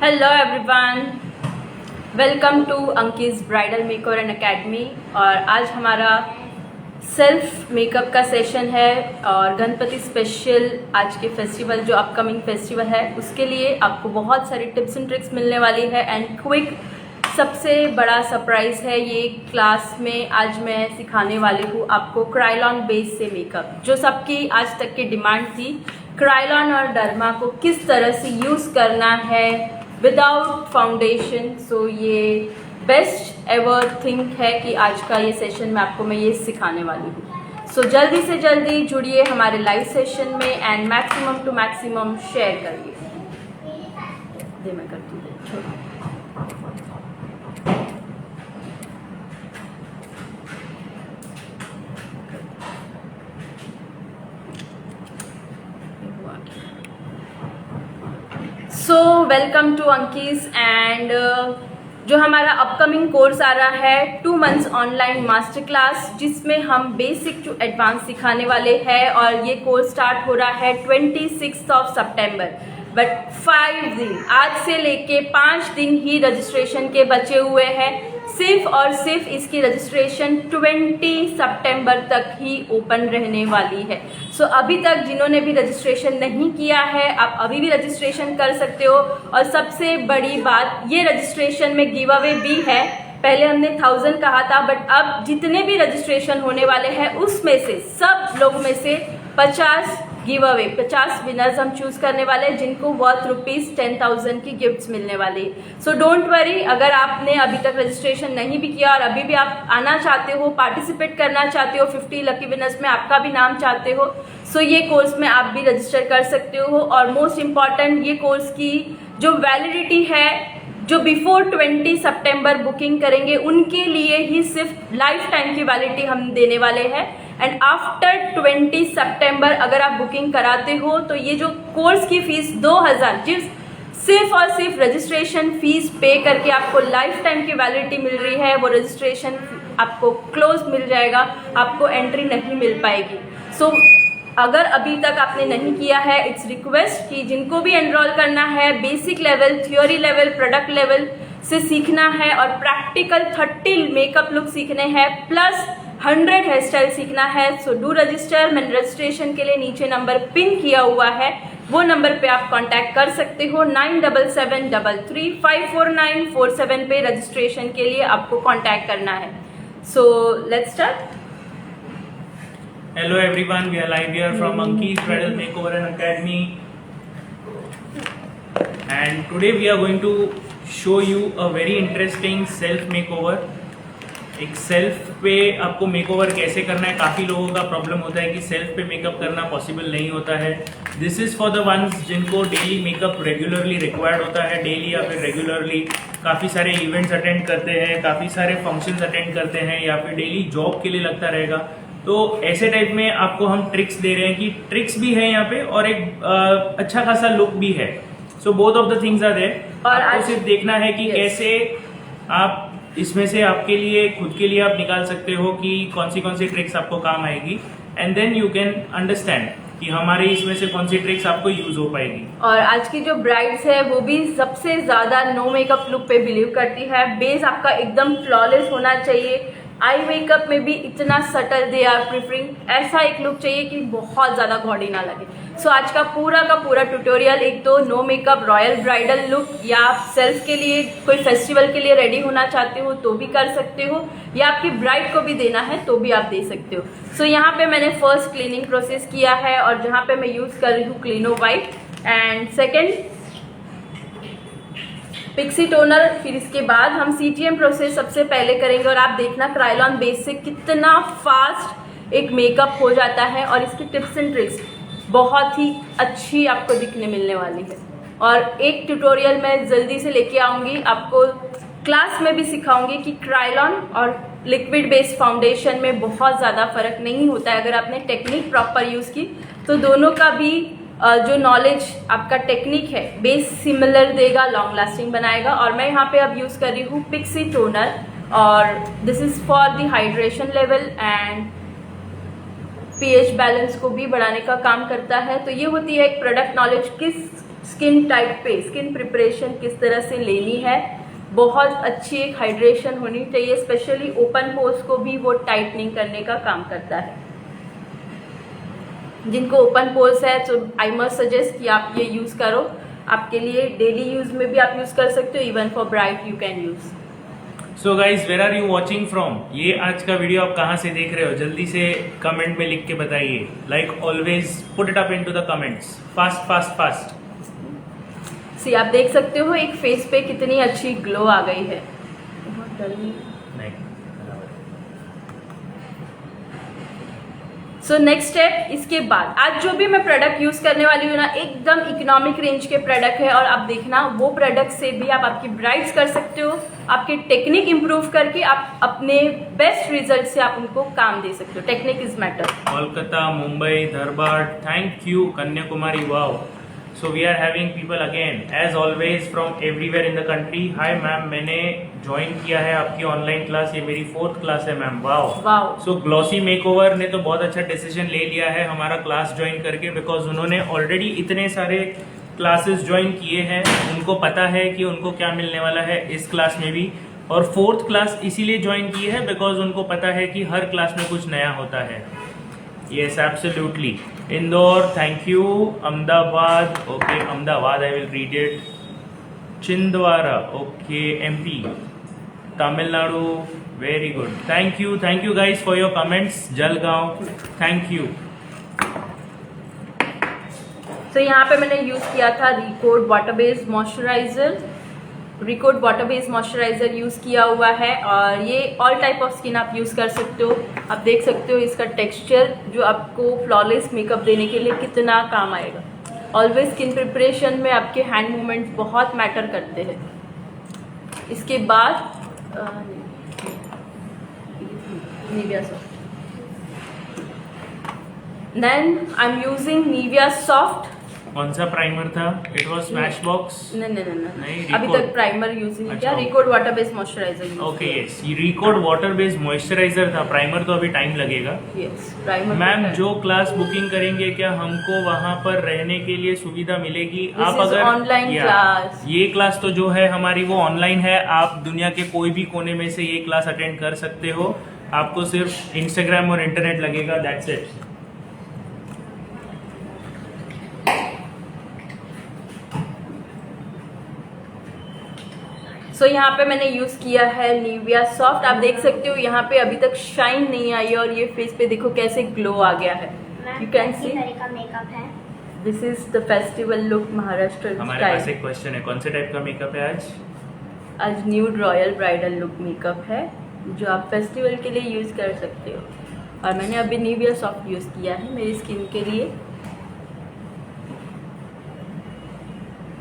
Hello everyone, welcome to Ankie's bridal makeover and academy. और आज हमारा सेल्फ मेकअप का सेशन है और गणपति स्पेशल आज के फेस्टिवल जो अपकमिंग फेस्टिवल है उसके लिए आपको बहुत सारी टिप्स एंड ट्रिक्स मिलने वाली है। एंड क्विक सबसे बड़ा सरप्राइज है ये क्लास में आज मैं सिखाने वाली हूँ आपको क्रायलॉन बेस से मेकअप, जो सबकी आज तक की डिमांड थी। क्रायलॉन और डर्मा को किस तरह से यूज़ करना है विदाउट फाउंडेशन। सो ये बेस्ट एवर थिंग है कि आज का ये सेशन में आपको मैं ये सिखाने वाली हूँ। सो जल्दी से जल्दी जुड़िए हमारे लाइव सेशन में and maximum to maximum share करिए। मैं करती हूँ सो वेलकम टू अंकीज एंड जो हमारा अपकमिंग कोर्स आ रहा है 2 मंथ्स ऑनलाइन मास्टर क्लास, जिसमें हम बेसिक टू एडवांस सिखाने वाले हैं। और ये कोर्स स्टार्ट हो रहा है 26 सितंबर। बट 5 दिन, आज से लेके 5 दिन ही रजिस्ट्रेशन के बचे हुए हैं। सिर्फ और सिर्फ इसकी रजिस्ट्रेशन 20 सितंबर तक ही ओपन रहने वाली है। सो अभी तक जिन्होंने भी रजिस्ट्रेशन नहीं किया है, आप अभी भी रजिस्ट्रेशन कर सकते हो। और सबसे बड़ी बात, ये रजिस्ट्रेशन में गिव अवे भी है। पहले हमने 1000 कहा था, बट अब जितने भी रजिस्ट्रेशन होने वाले हैं उसमें से सब लोगों में से 50 गिव अवे, 50 विनर्स हम चूज करने वाले हैं जिनको वर्थ ₹10,000 की गिफ्ट्स मिलने वाली। सो डोंट वरी, अगर आपने अभी तक रजिस्ट्रेशन नहीं भी किया और अभी भी आप आना चाहते हो, पार्टिसिपेट करना चाहते हो, 50 लकी विनर्स में आपका भी नाम चाहते हो, सो ये कोर्स में आप भी रजिस्टर कर सकते हो। और मोस्ट इम्पॉर्टेंट, ये कोर्स की जो वैलिडिटी है, जो बिफोर 20 सितंबर बुकिंग करेंगे उनके लिए ही सिर्फ लाइफ टाइम की वैलिडिटी हम देने वाले हैं। एंड आफ्टर 20 सितंबर अगर आप बुकिंग कराते हो तो ये जो कोर्स की फीस 2000, जिस सिर्फ और सिर्फ रजिस्ट्रेशन फीस पे करके आपको लाइफ टाइम की वैलिडिटी मिल रही है, वो रजिस्ट्रेशन आपको क्लोज मिल जाएगा, आपको एंट्री नहीं मिल पाएगी। सो अगर अभी तक आपने नहीं किया है, इट्स रिक्वेस्ट कि जिनको भी एनरोल करना है, basic level, theory level, product level से सीखना है और प्रैक्टिकल 30 मेकअप लुक सीखने हैं प्लस 100 हेयर स्टाइल सीखना है। So do register. मैंने रजिस्ट्रेशन के लिए नीचे नंबर पिन किया हुआ है, वो नंबर पे आप कांटेक्ट कर सकते हो। 9773354947 पे रजिस्ट्रेशन के लिए आपको कांटेक्ट करना है। So let's start. Hello everyone, we are live here from Anki's Bridal Makeover and Academy, and today we are going to show you a very interesting self makeover. एक सेल्फ पे आपको makeover कैसे करना है। काफ़ी लोगों का प्रॉब्लम होता है कि सेल्फ पे मेकअप करना पॉसिबल नहीं होता है। This is for the ones जिनको डेली मेकअप रेगुलरली रिक्वायर्ड होता है, डेली या फिर रेगुलरली काफ़ी सारे इवेंट्स अटेंड करते हैं, काफ़ी सारे फंक्शंस अटेंड करते हैं, या फिर डेली जॉब के लिए लगता रहेगा। तो ऐसे टाइप में आपको हम ट्रिक्स दे रहे हैं कि ट्रिक्स भी है यहाँ पे और एक अच्छा खासा लुक भी है। So both of the things are there. और आपको सिर्फ देखना है कि कैसे आप इसमें से आपके लिए, खुद के लिए आप निकाल सकते हो कि कौन सी ट्रिक्स आपको काम आएगी, and then you can understand कि हमारे इसमें से कौन सी ट्रिक्स आपको यूज हो पाएगी। और आज की जो ब्राइड्स है वो भी सबसे ज्यादा नो मेकअप लुक पे बिलीव करती है। बेस आपका एकदम फ्लॉलेस होना चाहिए। आई मेकअप में भी इतना सटल दे आर प्रिफरिंग, ऐसा एक लुक चाहिए कि बहुत ज़्यादा गॉडी ना लगे। सो आज का पूरा ट्यूटोरियल एक तो no makeup royal bridal look, या आप सेल्फ के लिए कोई फेस्टिवल के लिए रेडी होना चाहते हो तो भी कर सकते हो, या आपकी ब्राइड को भी देना है तो भी आप दे सकते हो। सो यहाँ पे मैंने फर्स्ट क्लीनिंग प्रोसेस किया है और जहाँ पे मैं यूज़ कर रही हूँ क्लीनो white, and second Pixi toner. फिर इसके बाद हम CTM प्रोसेस सबसे पहले करेंगे। और आप देखना क्रायलॉन बेस से कितना फास्ट एक मेकअप हो जाता है, और इसकी टिप्स एंड ट्रिक्स बहुत ही अच्छी आपको दिखने मिलने वाली है। और एक ट्यूटोरियल मैं जल्दी से लेके आऊँगी, आपको क्लास में भी सिखाऊंगी कि क्रायलॉन और लिक्विड बेस फाउंडेशन में बहुत ज़्यादा फ़र्क नहीं होता है। अगर आपने टेक्निक प्रॉपर यूज़ की तो दोनों का भी जो नॉलेज आपका टेक्निक है बेस सिमिलर देगा, लॉन्ग लास्टिंग बनाएगा। और मैं यहाँ पे अब यूज़ कर रही हूँ पिक्सी टोनर, और this is for the hydration level and pH balance को भी बढ़ाने का काम करता है। तो ये होती है एक प्रोडक्ट नॉलेज, किस स्किन टाइप पे स्किन प्रिपरेशन किस तरह से लेनी है। बहुत अच्छी एक हाइड्रेशन होनी चाहिए, स्पेशली ओपन पोर्स को भी वो टाइटनिंग करने का काम करता है। जिनको ओपन पोर्स है तो आई मस्ट सजेस्ट कि आप ये यूज़ करो। आपके लिए डेली यूज़ में भी आप यूज़ कर सकते हो, even for bright you can use. So guys, where are you watching from? ये आज का वीडियो आप कहाँ से देख रहे हो? जल्दी से कमेंट में लिख के बताइए। Like always put it up into the comments, fast fast fast. See आप देख सकते हो एक फेस पे कितनी अच्छी ग्लो आ गई है। नहीं, सो नेक्स्ट स्टेप, इसके बाद आज जो भी मैं प्रोडक्ट यूज करने वाली हूँ ना, एकदम इकोनॉमिक रेंज के प्रोडक्ट है। और आप देखना वो प्रोडक्ट से भी आप आपकी ब्राइड्स कर सकते हो, आपकी टेक्निक इंप्रूव करके आप अपने बेस्ट रिजल्ट से आप उनको काम दे सकते हो। Technique is matter. Kolkata, Mumbai, धरबाद, thank you. Kanyakumari, wow. So we are having people again as always from everywhere in the country. Hi ma'am, मैंने ज्वाइन किया है आपकी ऑनलाइन क्लास, ये मेरी 4th क्लास है ma'am. Wow wow. So glossy makeover ने तो बहुत अच्छा डिसीजन ले लिया है हमारा क्लास ज्वाइन करके, बिकॉज उन्होंने ऑलरेडी इतने सारे क्लासेस ज्वाइन किए हैं, उनको पता है कि उनको क्या मिलने वाला है इस क्लास में भी। और 4th क्लास इसीलिए ज्वाइन की है बिकॉज उनको पता है कि हर क्लास में कुछ नया होता है। Yes, absolutely. Indore, thank you. Ahmedabad, okay, Ahmedabad I will read it. Chhindwara, okay, MP। Tamil Nadu, very good, thank you guys for your comments. Jalgaon, thank you. तो यहाँ पे मैंने यूज किया था Recode water based moisturiser. Recode water based moisturiser use किया हुआ है और ये ऑल टाइप ऑफ स्किन आप यूज कर सकते हो। आप देख सकते हो इसका टेक्सचर जो आपको फ्लॉलेस मेकअप देने के लिए कितना काम आएगा। ऑलवेज स्किन प्रिपरेशन में आपके हैंड मूवमेंट्स बहुत मैटर करते हैं। इसके बाद Nivea soft, then I am using Nivea soft. कौन सा प्राइमर था? इट वाज स्मैश बॉक्स। नहीं, अभी तक प्राइमर यूज नहीं किया। रिकोड water based moisturiser. Okay, yes, रिकोड वाटर बेस्ड मॉइस्चराइजर था। प्राइमर तो अभी टाइम लगेगा। Yes, primer. मैम, जो क्लास बुकिंग करेंगे क्या हमको वहाँ पर रहने के लिए सुविधा मिलेगी? आप अगर ऑनलाइन क्लास, ये क्लास तो जो है हमारी वो ऑनलाइन है। आप दुनिया के कोई भी कोने में से ये क्लास अटेंड कर सकते हो। आपको सिर्फ इंस्टाग्राम और इंटरनेट लगेगा, दैट्स इट। सो यहाँ पे मैंने यूज किया है निविया सॉफ्ट। आप देख सकते हो यहाँ पे अभी तक शाइन नहीं आई है और ये फेस पे देखो कैसे ग्लो आ गया है। यू कैन सी का मेकअप है। This is the festival look Maharashtra हमारे पास एक क्वेश्चन है, कौन से टाइप का मेकअप है आज? आज nude royal bridal look makeup है जो आप फेस्टिवल के लिए यूज कर सकते हो। और मैंने अभी निविया सॉफ्ट यूज किया है मेरी स्किन के लिए।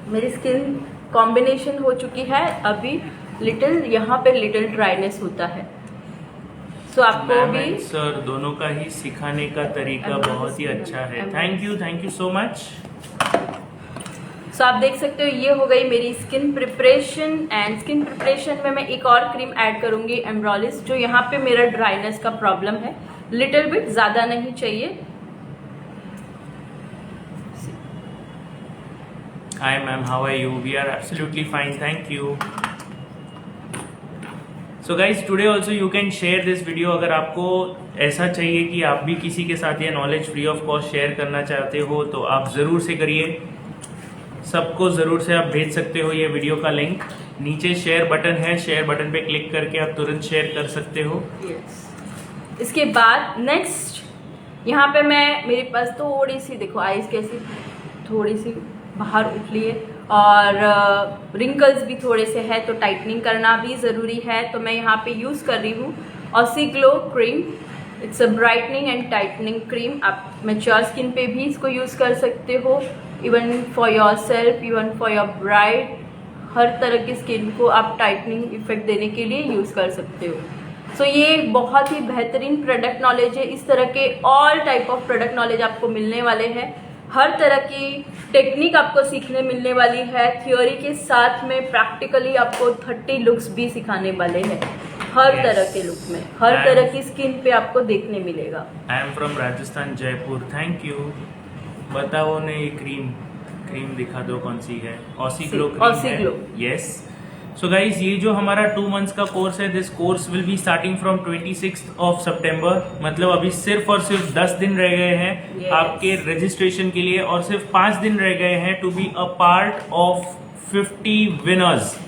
मेरी स्किन कॉम्बिनेशन हो चुकी है अभी। लिटिल यहाँ पे लिटिल ड्राइनेस होता है। सो आपको भी सर दोनों का ही सिखाने का तरीका बहुत ही अच्छा है। Thank you so much. So आप देख सकते हो ये हो गई मेरी skin preparation. And skin preparation में मैं एक और क्रीम ऐड करूंगी, एम्ब्रोलिस, जो यहाँ पे मेरा ड्राइनेस का प्रॉब्लम है। लिटिल बिट, ज़्यादा नहीं चाहिए। Hi ma'am, how are you? We are absolutely fine, thank you. So guys, today also you can share this video अगर आपको ऐसा चाहिए कि आप भी किसी के साथ ये knowledge free of cost share करना चाहते हो तो आप ज़रूर से करिए। सबको ज़रूर से आप भेज सकते हो ये वीडियो का लिंक। नीचे शेयर बटन है, शेयर बटन पे क्लिक करके आप तुरंत शेयर कर सकते हो। इसके बाद नेक्स्ट यहाँ पे मेरे पास थोड़ी सी देखो आईज कैसी थोड़ी सी बाहर उठली है और रिंकल्स भी थोड़े से है, तो टाइटनिंग करना भी ज़रूरी है। तो मैं यहाँ पे यूज़ कर रही हूँ Aussie glow cream. It's a brightening and tightening cream. आप मैच्योर स्किन पे भी इसको यूज़ कर सकते हो, even for your self, even for your bride. हर तरह की स्किन को आप टाइटनिंग इफेक्ट देने के लिए यूज़ कर सकते हो। सो ये बहुत ही बेहतरीन प्रोडक्ट नॉलेज है। इस तरह के all type of product knowledge आपको मिलने वाले हैं। हर तरह की टेक्निक आपको सीखने मिलने वाली है। थ्योरी के साथ में प्रैक्टिकली आपको 30 लुक्स भी सिखाने वाले हैं। हर तरह के लुक में, हर तरह की स्किन पे आपको देखने मिलेगा। I am from Rajasthan, Jaipur. Thank you. बताओ ने ये क्रीम क्रीम दिखा दो कौन सी है, ऑसी सी- ग्लो Aussie क्रीम है। Glow। यस। सो गाइज ये जो हमारा 2 मंथ्स का कोर्स है, this course will be starting from 26 of September. मतलब अभी सिर्फ और सिर्फ 10 दिन रह गए हैं Yes। आपके रजिस्ट्रेशन के लिए, और सिर्फ 5 दिन रह गए हैं to be a part of 50 winners.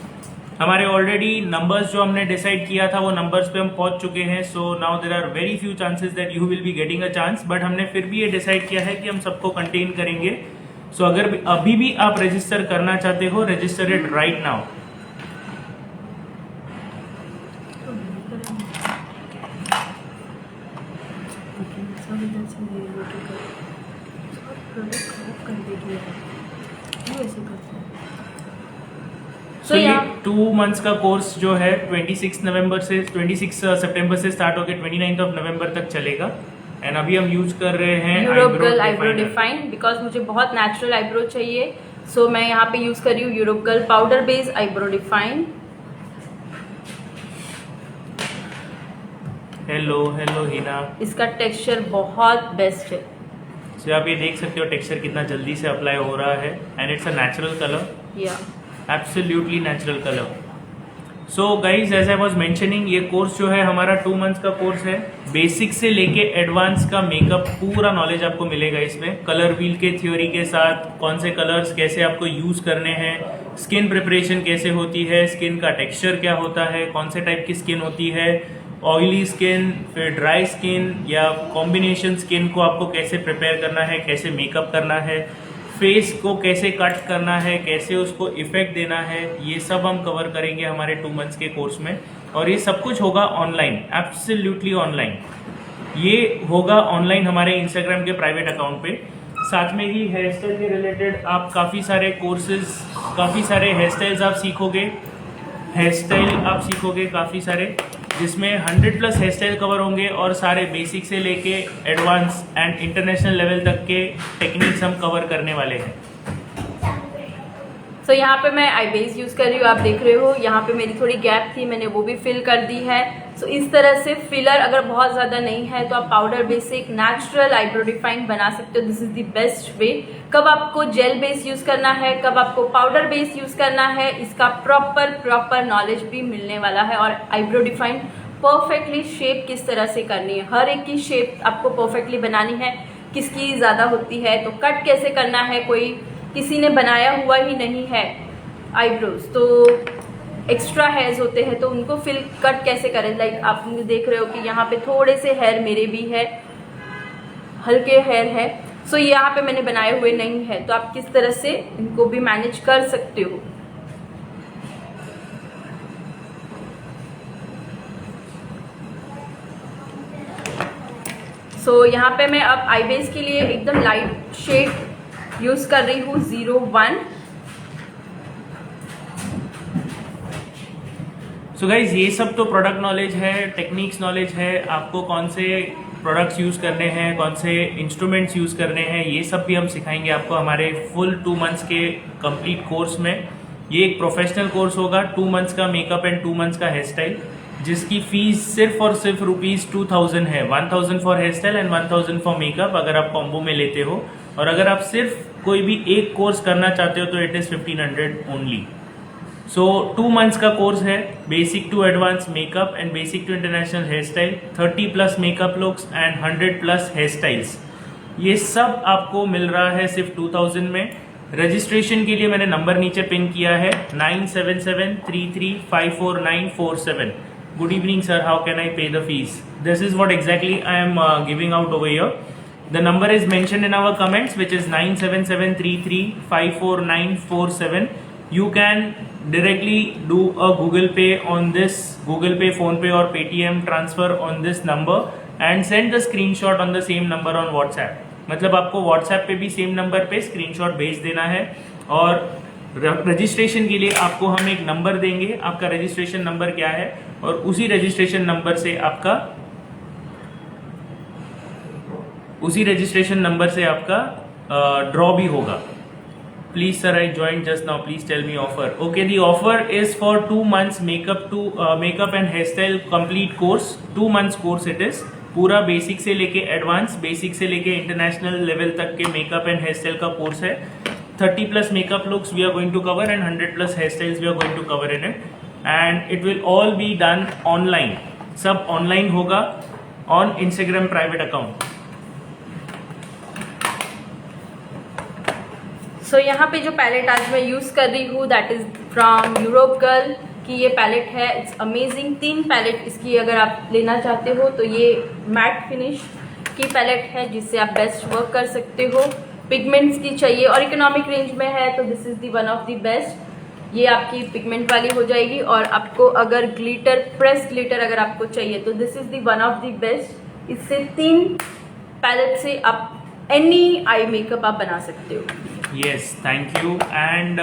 हमारे ऑलरेडी नंबर्स जो हमने डिसाइड किया था वो नंबर्स पे हम पहुंच चुके हैं। So now there are very few chances that you will be getting a chance, but हमने फिर भी ये डिसाइड किया है कि हम सबको कंटेन करेंगे। सो अगर अभी भी आप रजिस्टर करना चाहते हो, register it right now. So, ये yeah। 2 मंथ्स का कोर्स जो है 26 सितंबर से स्टार्ट होकर 29 ऑफ नवंबर तक चलेगा। एंड अभी हम यूज कर रहे हैं Europe girl eyebrow definer. Define, because मुझे बहुत नेचुरल आईब्रो चाहिए। सो मैं यहाँ पे यूज कर रही हूँ Europe girl powder base eyebrow define. Hello hello Hina. इसका टेक्सचर बहुत बेस्ट है। सो आप ये देख सकते हो टेक्सचर कितना जल्दी से अप्लाई हो रहा है, and it's a natural colour, या absolutely natural colour. So guys as I was mentioning, ये कोर्स जो है हमारा 2 मंथ्स का कोर्स है। बेसिक से लेके एडवांस का मेकअप पूरा नॉलेज आपको मिलेगा इसमें, कलर व्हील के थ्योरी के साथ, कौन से कलर्स कैसे आपको यूज करने हैं, स्किन प्रिपरेशन कैसे होती है, स्किन का टेक्सचर क्या होता है, कौन से टाइप की स्किन होती है, ऑयली स्किन, फिर ड्राई स्किन या कॉम्बिनेशन स्किन को आपको कैसे प्रिपेयर करना है, कैसे मेकअप करना है, फेस को कैसे कट करना है, कैसे उसको इफेक्ट देना है, ये सब हम कवर करेंगे हमारे 2 मंथ्स के कोर्स में। और ये सब कुछ होगा ऑनलाइन, एब्सोल्युटली ऑनलाइन। ये होगा ऑनलाइन हमारे इंस्टाग्राम के प्राइवेट अकाउंट पे। साथ में ही हेयर स्टाइल के रिलेटेड आप काफ़ी सारे कोर्सेज, काफ़ी सारे हेयर स्टाइल्स आप सीखोगे, काफ़ी सारे, जिसमें 100+ हेयर स्टाइल कवर होंगे, और सारे बेसिक से लेके एडवांस एंड इंटरनेशनल लेवल तक के टेक्निक्स हम कवर करने वाले हैं। सो यहाँ पे मैं आई बेस यूज कर रही हूँ, आप देख रहे हो यहाँ पे मेरी थोड़ी गैप थी, मैंने वो भी फिल कर दी है। सो इस तरह से फिलर अगर बहुत ज़्यादा नहीं है तो आप पाउडर बेस से एक नेचुरल आईब्रो डिफाइन बना सकते हो। This is the best way. कब आपको जेल बेस यूज करना है, कब आपको पाउडर बेस यूज करना है, इसका प्रॉपर नॉलेज भी मिलने वाला है। और आईब्रो डिफाइन परफेक्टली शेप किस तरह से करनी है, हर एक की शेप आपको परफेक्टली बनानी है। किसकी ज़्यादा होती है तो कट कैसे करना है, किसी ने बनाया हुआ ही नहीं है आईब्रोज, तो एक्स्ट्रा हेयर्स होते हैं तो उनको फिल कट कैसे करें। लाइक आप देख रहे हो कि यहाँ पे थोड़े से हेयर मेरे भी है, हल्के हेयर है। सो यहाँ पे मैंने बनाए हुए नहीं है, तो आप किस तरह से इनको भी मैनेज कर सकते हो। सो यहाँ पे मैं अब आई बेस के लिए एकदम लाइट शेड यूज कर रही हूँ 01। सो गाइज ये सब तो प्रोडक्ट नॉलेज है, टेक्निक्स नॉलेज है, आपको कौन से प्रोडक्ट्स यूज़ करने हैं, कौन से इंस्ट्रूमेंट्स यूज़ करने हैं, ये सब भी हम सिखाएंगे आपको हमारे फुल 2 मंथ्स के कंप्लीट कोर्स में। ये एक प्रोफेशनल कोर्स होगा, 2 मंथ्स का मेकअप एंड 2 मंथ्स का हेयर स्टाइल, जिसकी फीस सिर्फ और सिर्फ ₹2000 है। 1000 for hair style and 1000 for makeup अगर आप कॉम्बो में लेते हो, और अगर आप सिर्फ कोई भी एक कोर्स करना चाहते हो तो it is 1500 only. So 2 months का कोर्स है, basic to advance makeup and basic to international hair style, 30+ makeup looks and 100+ hair styles. ये सब आपको मिल रहा है सिर्फ 2000 में। रजिस्ट्रेशन के लिए मैंने नंबर नीचे पिन किया है 9773354947। Good evening sir, how can I pay the fees? This is what exactly I am giving out over here. The number is mentioned in our comments, which is 9773354947. You can directly do a Google Pay on this, Google Pay, Phone Pay or Paytm transfer on this number and send the screenshot on the same number on WhatsApp. मतलब आपको WhatsApp पे भी same number पे screenshot भेज देना है, और registration के लिए आपको हम एक नंबर देंगे, आपका रजिस्ट्रेशन नंबर क्या है, और उसी रजिस्ट्रेशन नंबर से आपका ड्रॉ भी होगा। Please sir, I joined just now. Please tell me offer. Okay, the offer is for 2 months makeup and hairstyle complete course. 2 months course it is. पूरा बेसिक से लेके एडवांस, बेसिक से लेके international level तक के makeup and hair style का course है। 30 plus makeup looks we are going to cover and 100 plus hairstyles we are going to cover in it, and it will all be done online. सब online होगा on Instagram private account. सो यहाँ पे जो palette आज मैं use कर रही हूँ that is from Europe girl की ये पैलेट है. It's amazing. 3 पैलेट इसकी अगर आप लेना चाहते हो तो ये मैट फिनिश की पैलेट है जिससे आप बेस्ट वर्क कर सकते हो. पिगमेंट्स की चाहिए और इकोनॉमिक रेंज में है तो this is the one of the best. ये आपकी पिगमेंट वाली हो जाएगी. और आपको अगर ग्लिटर, प्रेस ग्लिटर अगर आपको चाहिए तो this is the one of the best. इससे 3 पैलेट से आप एनी आई मेकअप आप बना सकते हो. Yes, thank you. And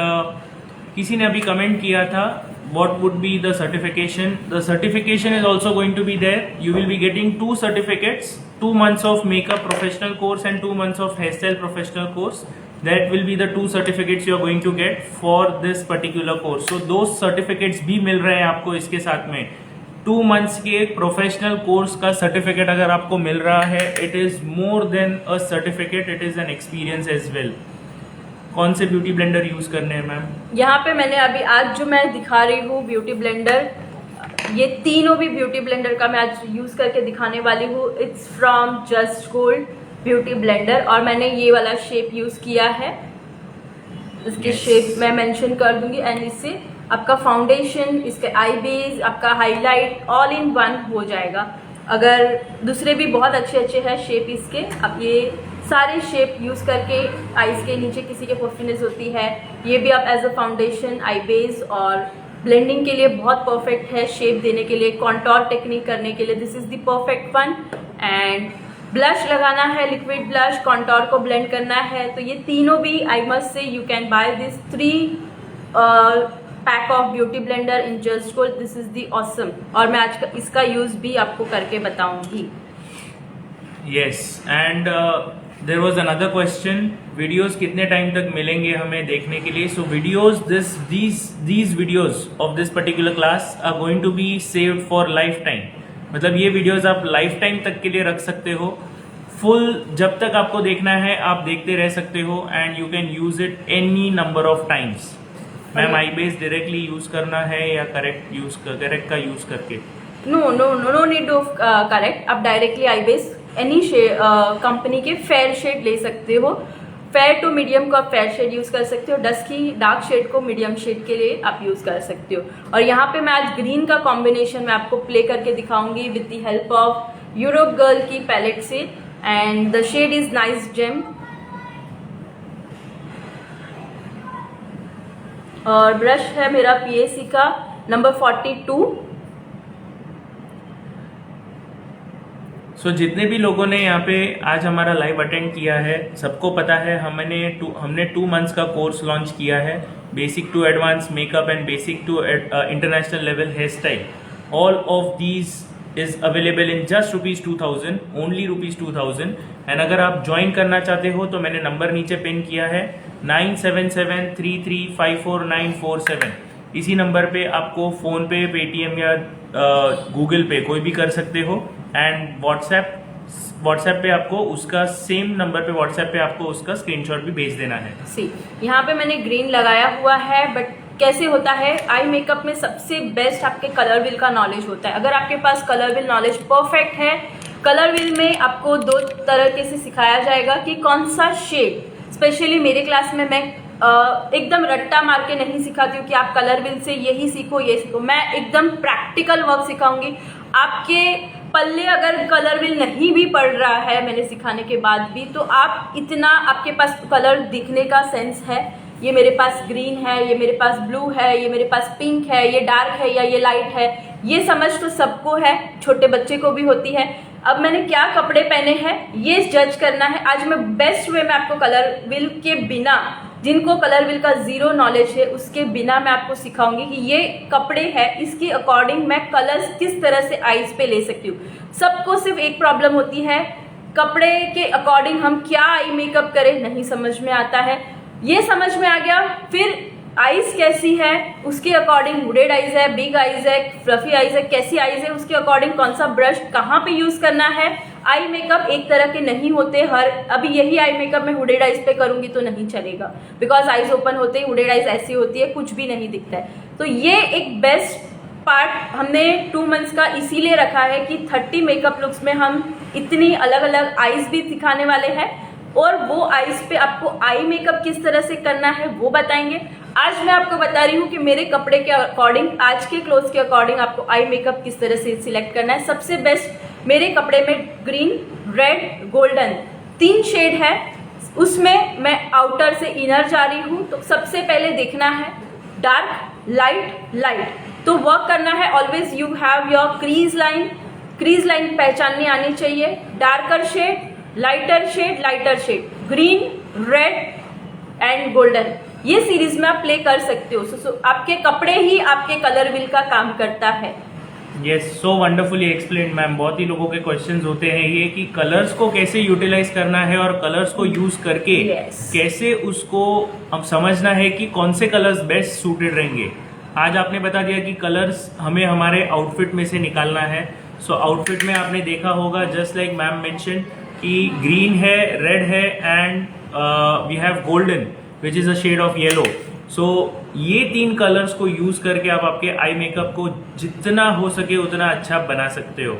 किसी ने अभी कमेंट किया था what would be the certification. The certification is also going to be there. You will be getting 2 certificates, 2 months of makeup professional course and 2 months of hairstyle professional course. That will be the 2 certificates you are going to get for this particular course. So those certificates भी मिल रहे हैं आपको इसके साथ में. 2 months के professional course का certificate अगर आपको मिल रहा है, it is more than a certificate, it is an experience as well. कौन से ब्यूटी ब्लेंडर यूज़ करने हैं मैम? यहाँ पे मैंने अभी आज जो मैं दिखा रही हूँ ब्यूटी ब्लेंडर, ये तीनों भी ब्यूटी ब्लेंडर का मैं आज यूज़ करके दिखाने वाली हूँ. It's from just gold beauty blender और मैंने ये वाला शेप यूज़ किया है. इसके शेप मैं मेंशन कर दूंगी. एंड इससे आपका फाउंडेशन, इसके आई बेस, आपका हाईलाइट ऑल इन वन हो जाएगा. अगर दूसरे भी बहुत अच्छे हैं शेप इसके, आप ये सारे शेप यूज़ करके आईज के नीचे किसी के पफिनेस होती है, ये भी आप as a foundation, eye base और ब्लेंडिंग के लिए बहुत परफेक्ट है. शेप देने के लिए, कॉन्टोर टेक्निक करने के लिए this is the perfect one. And blush लगाना है, लिक्विड ब्लश, कॉन्टोर को ब्लेंड करना है. तो ये तीनों भी आई मस्ट से you can buy this 3 pack of beauty blender in just gold. This is the awesome. और मैं आज इसका यूज़ भी आपको करके बताऊंगी. Yes. And there was another question, videos कितने टाइम तक मिलेंगे हमें देखने के लिए? So videos, these videos of this particular class are going to be saved for life time. मतलब ये वीडियोस आप लाइफ टाइम तक के लिए रख सकते हो. फुल जब तक आपको देखना है आप देखते रह सकते हो. And you can use it any number of times. Ma'am eye base directly use करना है या करेक्ट का यूज करके? No need of correct. आप directly eye base any company के फेयर शेड ले सकते हो. फेयर टू मीडियम को आप फेयर शेड यूज़ कर सकते हो. डस्की डार्क शेड को मीडियम शेड के लिए आप यूज़ कर सकते हो. और यहाँ पे मैं आज ग्रीन का कॉम्बिनेशन मैं आपको प्ले करके दिखाऊंगी with the help of Europe girl की पैलेट से. And the shade is nice gem. और ब्रश है मेरा PAC का नंबर 42. सो जितने भी लोगों ने यहाँ पे आज हमारा लाइव अटेंड किया है, सबको पता है हमने 2 मंथ्स का कोर्स लॉन्च किया है. Basic to advance makeup and basic to international level hair style. All of these is available in just ₹2000, only ₹2000. And अगर आप ज्वाइन करना चाहते हो तो मैंने नंबर नीचे पिन किया है 9773354947. इसी नंबर पे आपको फोन पे, पेटीएम या गूगल पे कोई भी कर सकते हो. एंड व्हाट्सएप पे आपको उसका सेम नंबर पे व्हाट्सएप पे आपको उसका स्क्रीनशॉट भी भेज देना है. यहाँ पे मैंने ग्रीन लगाया हुआ है. बट कैसे होता है, आई मेकअप में सबसे बेस्ट आपके कलर व्हील का नॉलेज होता है. अगर आपके पास कलर व्हील नॉलेज परफेक्ट है, कलर व्हील में आपको 2 तरीके से सिखाया जाएगा कि कौन सा शेड. स्पेशली मेरे क्लास में मैं एकदम रट्टा मार के नहीं सिखाती हूँ कि आप कलर व्हील से यही सीखो ये सीखो. मैं एकदम प्रैक्टिकल वर्क सिखाऊंगी. आपके पल्ले अगर कलर व्हील नहीं भी पड़ रहा है मैंने सिखाने के बाद भी, तो आप इतना आपके पास कलर दिखने का सेंस है. ये मेरे पास ग्रीन है, ये मेरे पास ब्लू है, ये मेरे पास पिंक है, ये डार्क है या ये लाइट है, ये समझ तो सबको है, छोटे बच्चे को भी होती है. अब मैंने क्या कपड़े पहने हैं ये जज करना है. आज मैं बेस्ट वे में आपको कलर व्हील के बिना, जिनको कलर व्हील का 0 नॉलेज है उसके बिना मैं आपको सिखाऊंगी कि ये कपड़े हैं, इसके अकॉर्डिंग मैं कलर्स किस तरह से आईज पे ले सकती हूँ. सबको सिर्फ एक प्रॉब्लम होती है, कपड़े के अकॉर्डिंग हम क्या आई मेकअप करें नहीं समझ में आता है. ये समझ में आ गया, फिर आईज कैसी है उसके अकॉर्डिंग, वुडेड आईज है, बिग आईज है, फ्लफी आईज है, कैसी आईज है उसके अकॉर्डिंग कौन सा ब्रश कहाँ पे यूज करना है। आई मेकअप एक तरह के नहीं होते, अभी यही आई मेकअप मैं हुडेड आईज पे करूंगी तो नहीं चलेगा, बिकॉज आईज ओपन होते ही हुडेड आईज ऐसी होती है, कुछ भी नहीं दिखता है। तो ये एक बेस्ट पार्ट हमने 2 मंथ्स का इसीलिए रखा है कि 30 मेकअप लुक्स में हम इतनी अलग अलग आईज भी दिखाने वाले हैं, और वो आईज पे आपको आई मेकअप किस तरह से करना है वो बताएंगे। आज मैं आपको बता रही हूँ कि मेरे कपड़े के अकॉर्डिंग, आज के क्लोथ्स के अकॉर्डिंग आपको आई मेकअप किस तरह से सिलेक्ट करना है। सबसे बेस्ट मेरे कपड़े में ग्रीन, रेड, गोल्डन 3 शेड है, उसमें मैं आउटर से इनर जा रही हूँ। तो सबसे पहले देखना है डार्क, लाइट, लाइट, तो वर्क करना है। Always you have your crease line पहचाननी आनी चाहिए। Darker shade, lighter shade, green, red and golden, ये सीरीज में आप प्ले कर सकते हो। सो आपके कपड़े ही आपके कलर व्हील का काम करता है। यस, सो वंडरफुली एक्सप्लेन मैम। बहुत ही लोगों के क्वेश्चंस होते हैं ये कि कलर्स को कैसे यूटिलाइज करना है और कलर्स को यूज करके कैसे उसको अब समझना है कि कौन से कलर्स बेस्ट सूटेड रहेंगे। आज आपने बता दिया कि कलर्स हमें हमारे आउटफिट में से निकालना है। सो आउटफिट में आपने देखा होगा जस्ट लाइक मैम मेंशन कि ग्रीन है, रेड है and we have golden which is a shade of yellow. So ये 3 कलर्स को यूज करके आप आपके आई मेकअप को जितना हो सके उतना अच्छा बना सकते हो।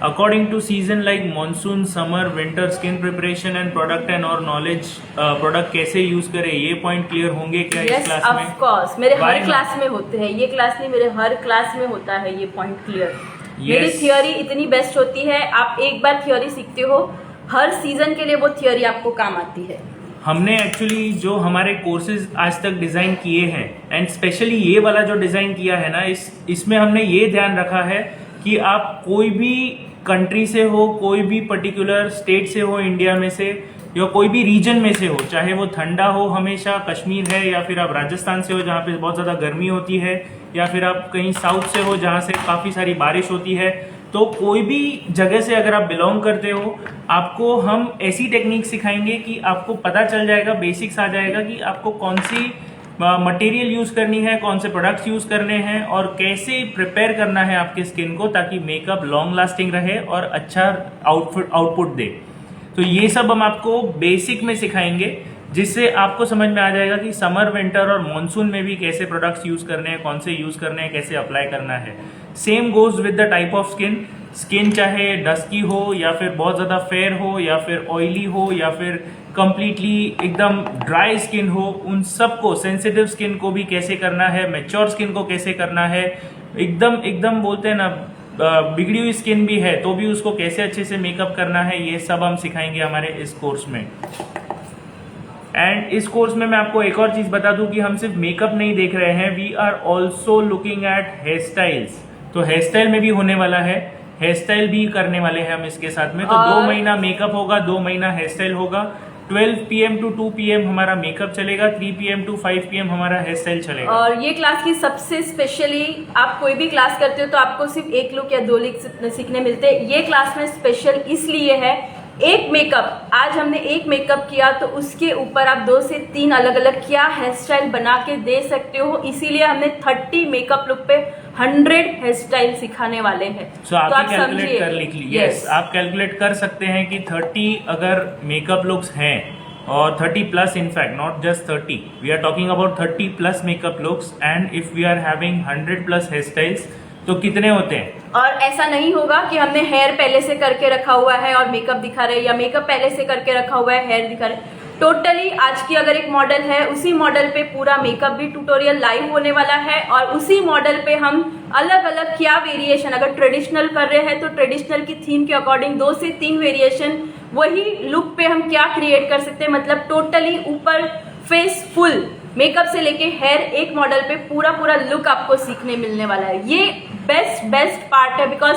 According to season like monsoon, summer, winter, skin preparation and product and और नॉलेज, प्रोडक्ट कैसे यूज करें, ये पॉइंट क्लियर होंगे क्या इस क्लास में? ऑफ कोर्स मेरे हर क्लास में होते हैं, ये क्लास नहीं मेरे हर क्लास में होता है ये पॉइंट क्लियर। मेरी थियोरी इतनी बेस्ट होती है, आप एक बार थियोरी सीखते हो हर सीजन के लिए वो थियोरी आपको काम आती है। हमने एक्चुअली जो हमारे कोर्सेज आज तक डिजाइन किए हैं एंड स्पेशली ये वाला जो डिजाइन किया है ना, इसमें हमने ये ध्यान रखा है कि आप कोई भी कंट्री से हो, कोई भी पर्टिकुलर स्टेट से हो इंडिया में से, या कोई भी रीजन में से हो, चाहे वो ठंडा हो हमेशा कश्मीर है, या फिर आप राजस्थान से हो जहाँ पे बहुत ज़्यादा गर्मी होती है, या फिर आप कहीं साउथ से हो जहाँ से काफ़ी सारी बारिश होती है, तो कोई भी जगह से अगर आप बिलोंग करते हो, आपको हम ऐसी टेक्निक सिखाएंगे कि आपको पता चल जाएगा, बेसिक्स आ जाएगा कि आपको कौन सी मटेरियल यूज करनी है, कौन से प्रोडक्ट्स यूज करने हैं और कैसे प्रिपेयर करना है आपके स्किन को ताकि मेकअप लॉन्ग लास्टिंग रहे और अच्छा आउटपुट दे। तो ये सब हम आपको बेसिक में सिखाएंगे, जिससे आपको समझ में आ जाएगा कि समर, विंटर और मॉनसून में भी कैसे प्रोडक्ट्स यूज करने हैं, कौन से यूज करने हैं, कैसे अप्लाई करना है। Same goes with the type of skin चाहे डस्की हो या फिर बहुत ज़्यादा फेयर हो या फिर ऑयली हो या फिर कंप्लीटली एकदम ड्राई स्किन हो, उन सबको, सेंसिटिव स्किन को भी कैसे करना है, मैच्योर स्किन को कैसे करना है, एकदम बोलते हैं ना बिगड़ी हुई स्किन भी है तो भी उसको कैसे अच्छे से मेकअप करना है, ये सब हम सिखाएंगे हमारे इस कोर्स में। एंड इस कोर्स में मैं आपको एक और चीज बता दूं कि हम सिर्फ मेकअप नहीं देख रहे हैं, we are also looking at hair styles. तो हेयर स्टाइल में भी होने वाला है, हेयर स्टाइल भी करने वाले हैं हम इसके साथ में। तो 2 महीना मेकअप होगा, 2 महीना हेयर स्टाइल होगा। 12 PM to 2 PM हमारा मेकअप चलेगा, 3 PM to 5 PM हमारा हेयर स्टाइल चलेगा। और ये क्लास की सबसे स्पेशली, आप कोई भी क्लास करते हो तो आपको सिर्फ 1 लुक या 2 लुक सीखने मिलते हैं। ये क्लास में स्पेशल इसलिए है, एक मेकअप, आज हमने एक मेकअप किया तो उसके ऊपर आप 2 से 3 अलग अलग क्या हेयर स्टाइल बना के दे सकते हो, इसीलिए हमने 30 मेकअप लुक पे 100 हेयर स्टाइल सिखाने वाले हैं। तो आप कैलकुलेट कर लीजिए। यस, आप कैलकुलेट कर सकते हैं कि 30 अगर मेकअप लुक्स हैं और 30 plus, in fact not just 30, we are talking about 30 plus makeup looks and if we are having 100 plus hair styles तो कितने होते हैं। और ऐसा नहीं होगा कि हमने हेयर पहले से करके रखा हुआ है और मेकअप दिखा रहे हैं, या मेकअप पहले से करके रखा हुआ है हेयर दिखा रहे। टोटली आज की अगर एक मॉडल है, उसी मॉडल पे पूरा मेकअप भी ट्यूटोरियल लाइव होने वाला है, और उसी मॉडल पे हम अलग अलग क्या वेरिएशन, अगर ट्रेडिशनल कर रहे हैं तो ट्रेडिशनल की थीम के अकॉर्डिंग 2 से 3 वेरिएशन वही लुक पे हम क्या क्रिएट कर सकते हैं। मतलब टोटली ऊपर फेस फुल मेकअप से लेके हेयर, एक मॉडल पे पूरा लुक आपको सीखने मिलने वाला है। ये बेस्ट पार्ट है, बिकॉज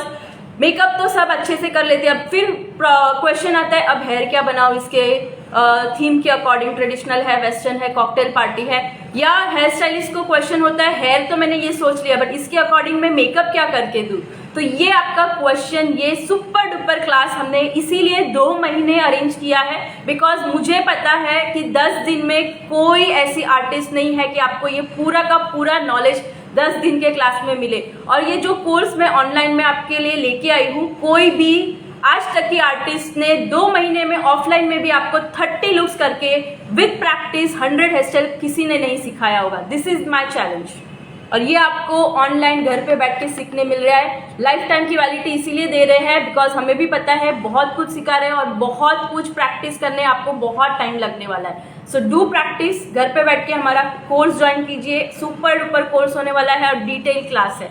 मेकअप तो सब अच्छे से कर लेते हैं। अब फिर क्वेश्चन आता है अब हेयर क्या बनाओ इसके थीम के अकॉर्डिंग, ट्रेडिशनल है, वेस्टर्न है, कॉकटेल पार्टी है, या हेयर स्टाइलिस्ट को क्वेश्चन होता है हेयर तो मैंने ये सोच लिया बट इसके अकॉर्डिंग मैं मेकअप क्या करके दूं। तो ये आपका क्वेश्चन, ये सुपर डुपर क्लास हमने इसीलिए 2 महीने अरेंज किया है, बिकॉज मुझे पता है कि 10 दिन में कोई ऐसी आर्टिस्ट नहीं है कि आपको ये पूरा का पूरा नॉलेज 10 दिन के क्लास में मिले। और ये जो कोर्स मैं ऑनलाइन में आपके लिए लेके आई हूँ, कोई भी आज तक की आर्टिस्ट ने 2 महीने में ऑफलाइन में भी आपको 30 लुक्स करके विद प्रैक्टिस 100 हेयर स्टाइल किसी ने नहीं सिखाया होगा। This is my challenge. और ये आपको ऑनलाइन घर पे बैठ के सीखने मिल रहा है। लाइफ टाइम की वैलिडिटी इसीलिए दे रहे हैं बिकॉज हमें भी पता है बहुत कुछ सिखा रहे हैं और बहुत कुछ प्रैक्टिस करने आपको बहुत टाइम लगने वाला है। सो डू प्रैक्टिस, घर पे बैठ के हमारा कोर्स ज्वाइन कीजिए। सुपर डुपर कोर्स होने वाला है और डिटेल क्लास है।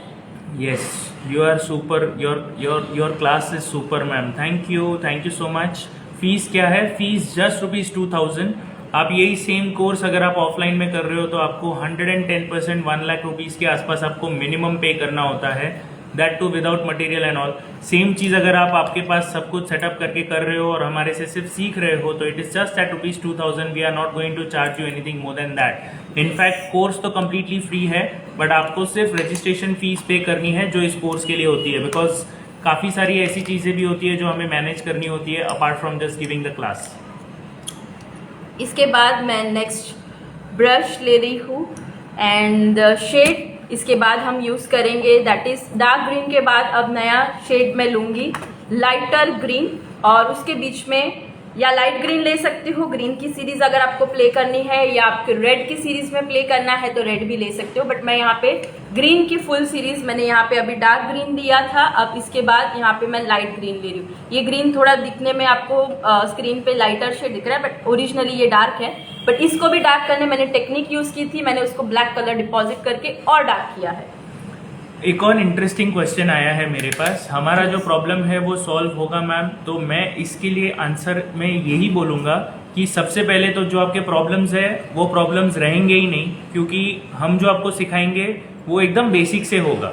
Yes, you are super. Your class is super, ma'am. Thank you so much. Fees क्या है? Fees just ₹2000। आप यही सेम कोर्स अगर आप ऑफलाइन में कर रहे हो तो आपको 110% 1 लाख रुपीज़ के आसपास आपको मिनिमम पे करना होता है, that too without material and all. Same चीज़ अगर आप आपके पास सब कुछ सेटअप करके कर रहे हो और हमारे से सिर्फ सीख रहे हो तो it is just at ₹2000। We are not going to charge you anything more than that. In fact course तो कम्प्लीटली फ्री है, बट आपको सिर्फ रजिस्ट्रेशन फीस पे करनी है जो इस कोर्स के लिए होती है, बिकॉज काफ़ी सारी ऐसी चीज़ें भी होती है जो हमें मैनेज करनी होती है apart from just giving the class. इसके बाद मैं नेक्स्ट ब्रश ले रही हूँ एंड शेड इसके बाद हम यूज़ करेंगे, दैट इज़ डार्क ग्रीन के बाद अब नया शेड मैं लूँगी लाइटर ग्रीन, और उसके बीच में या लाइट ग्रीन ले सकती हूँ, ग्रीन की सीरीज अगर आपको प्ले करनी है, या आपके रेड की सीरीज में प्ले करना है तो रेड भी ले सकते हो, बट मैं यहाँ पे ग्रीन की फुल सीरीज, मैंने यहाँ पे अभी डार्क ग्रीन लिया था, अब इसके बाद यहाँ पे मैं लाइट ग्रीन ले रही हूँ। ये ग्रीन थोड़ा दिखने में आपको स्क्रीन पे लाइटर शेड दिख रहा है, बट ओरिजिनली ये डार्क है। बट इसको भी डार्क करने मैंने टेक्निक यूज की थी, मैंने उसको ब्लैक कलर डिपॉजिट करके और डार्क किया है। एक और इंटरेस्टिंग क्वेश्चन आया है मेरे पास, हमारा जो प्रॉब्लम है वो सॉल्व होगा मैम? तो मैं इसके लिए आंसर में यही बोलूँगा कि सबसे पहले तो जो आपके प्रॉब्लम्स है वो प्रॉब्लम्स रहेंगे ही नहीं, क्योंकि हम जो आपको सिखाएंगे वो एकदम बेसिक से होगा।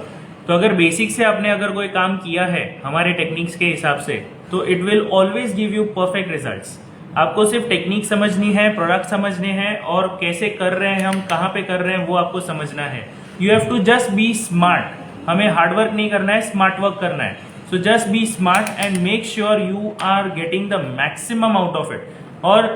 तो अगर बेसिक से आपने अगर कोई काम किया है हमारे टेक्निक्स के हिसाब से तो it will always give you perfect results. आपको सिर्फ टेक्निक समझनी है, प्रोडक्ट समझने हैं और कैसे कर रहे हैं हम, कहाँ पे कर रहे हैं वो आपको समझना है। You have to just be smart. हमें हार्ड वर्क नहीं करना है, स्मार्ट वर्क करना है। So just be smart and make sure you are getting the maximum out of it. और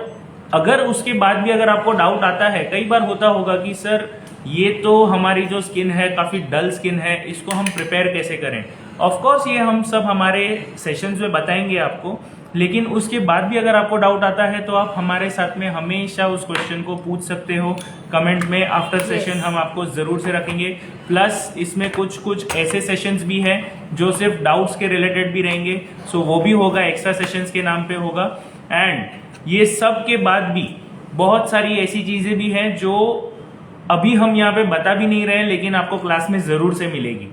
अगर उसके बाद भी अगर आपको डाउट आता है, कई बार होता होगा कि सर ये तो हमारी जो स्किन है काफ़ी डल स्किन है, इसको हम प्रिपेयर कैसे करें। ऑफ कोर्स ये हम सब हमारे सेशंस में बताएंगे आपको, लेकिन उसके बाद भी अगर आपको डाउट आता है तो आप हमारे साथ में हमेशा उस क्वेश्चन को पूछ सकते हो कमेंट में। आफ्टर सेशन हम आपको ज़रूर से रखेंगे। प्लस इसमें कुछ ऐसे सेशंस भी हैं जो सिर्फ डाउट्स के रिलेटेड भी रहेंगे, सो वो भी होगा, एक्स्ट्रा सेशंस के नाम पे होगा। एंड ये सब के बाद भी बहुत सारी ऐसी चीज़ें भी हैं जो अभी हम यहाँ पे बता भी नहीं रहे हैं, लेकिन आपको क्लास में ज़रूर से मिलेगी,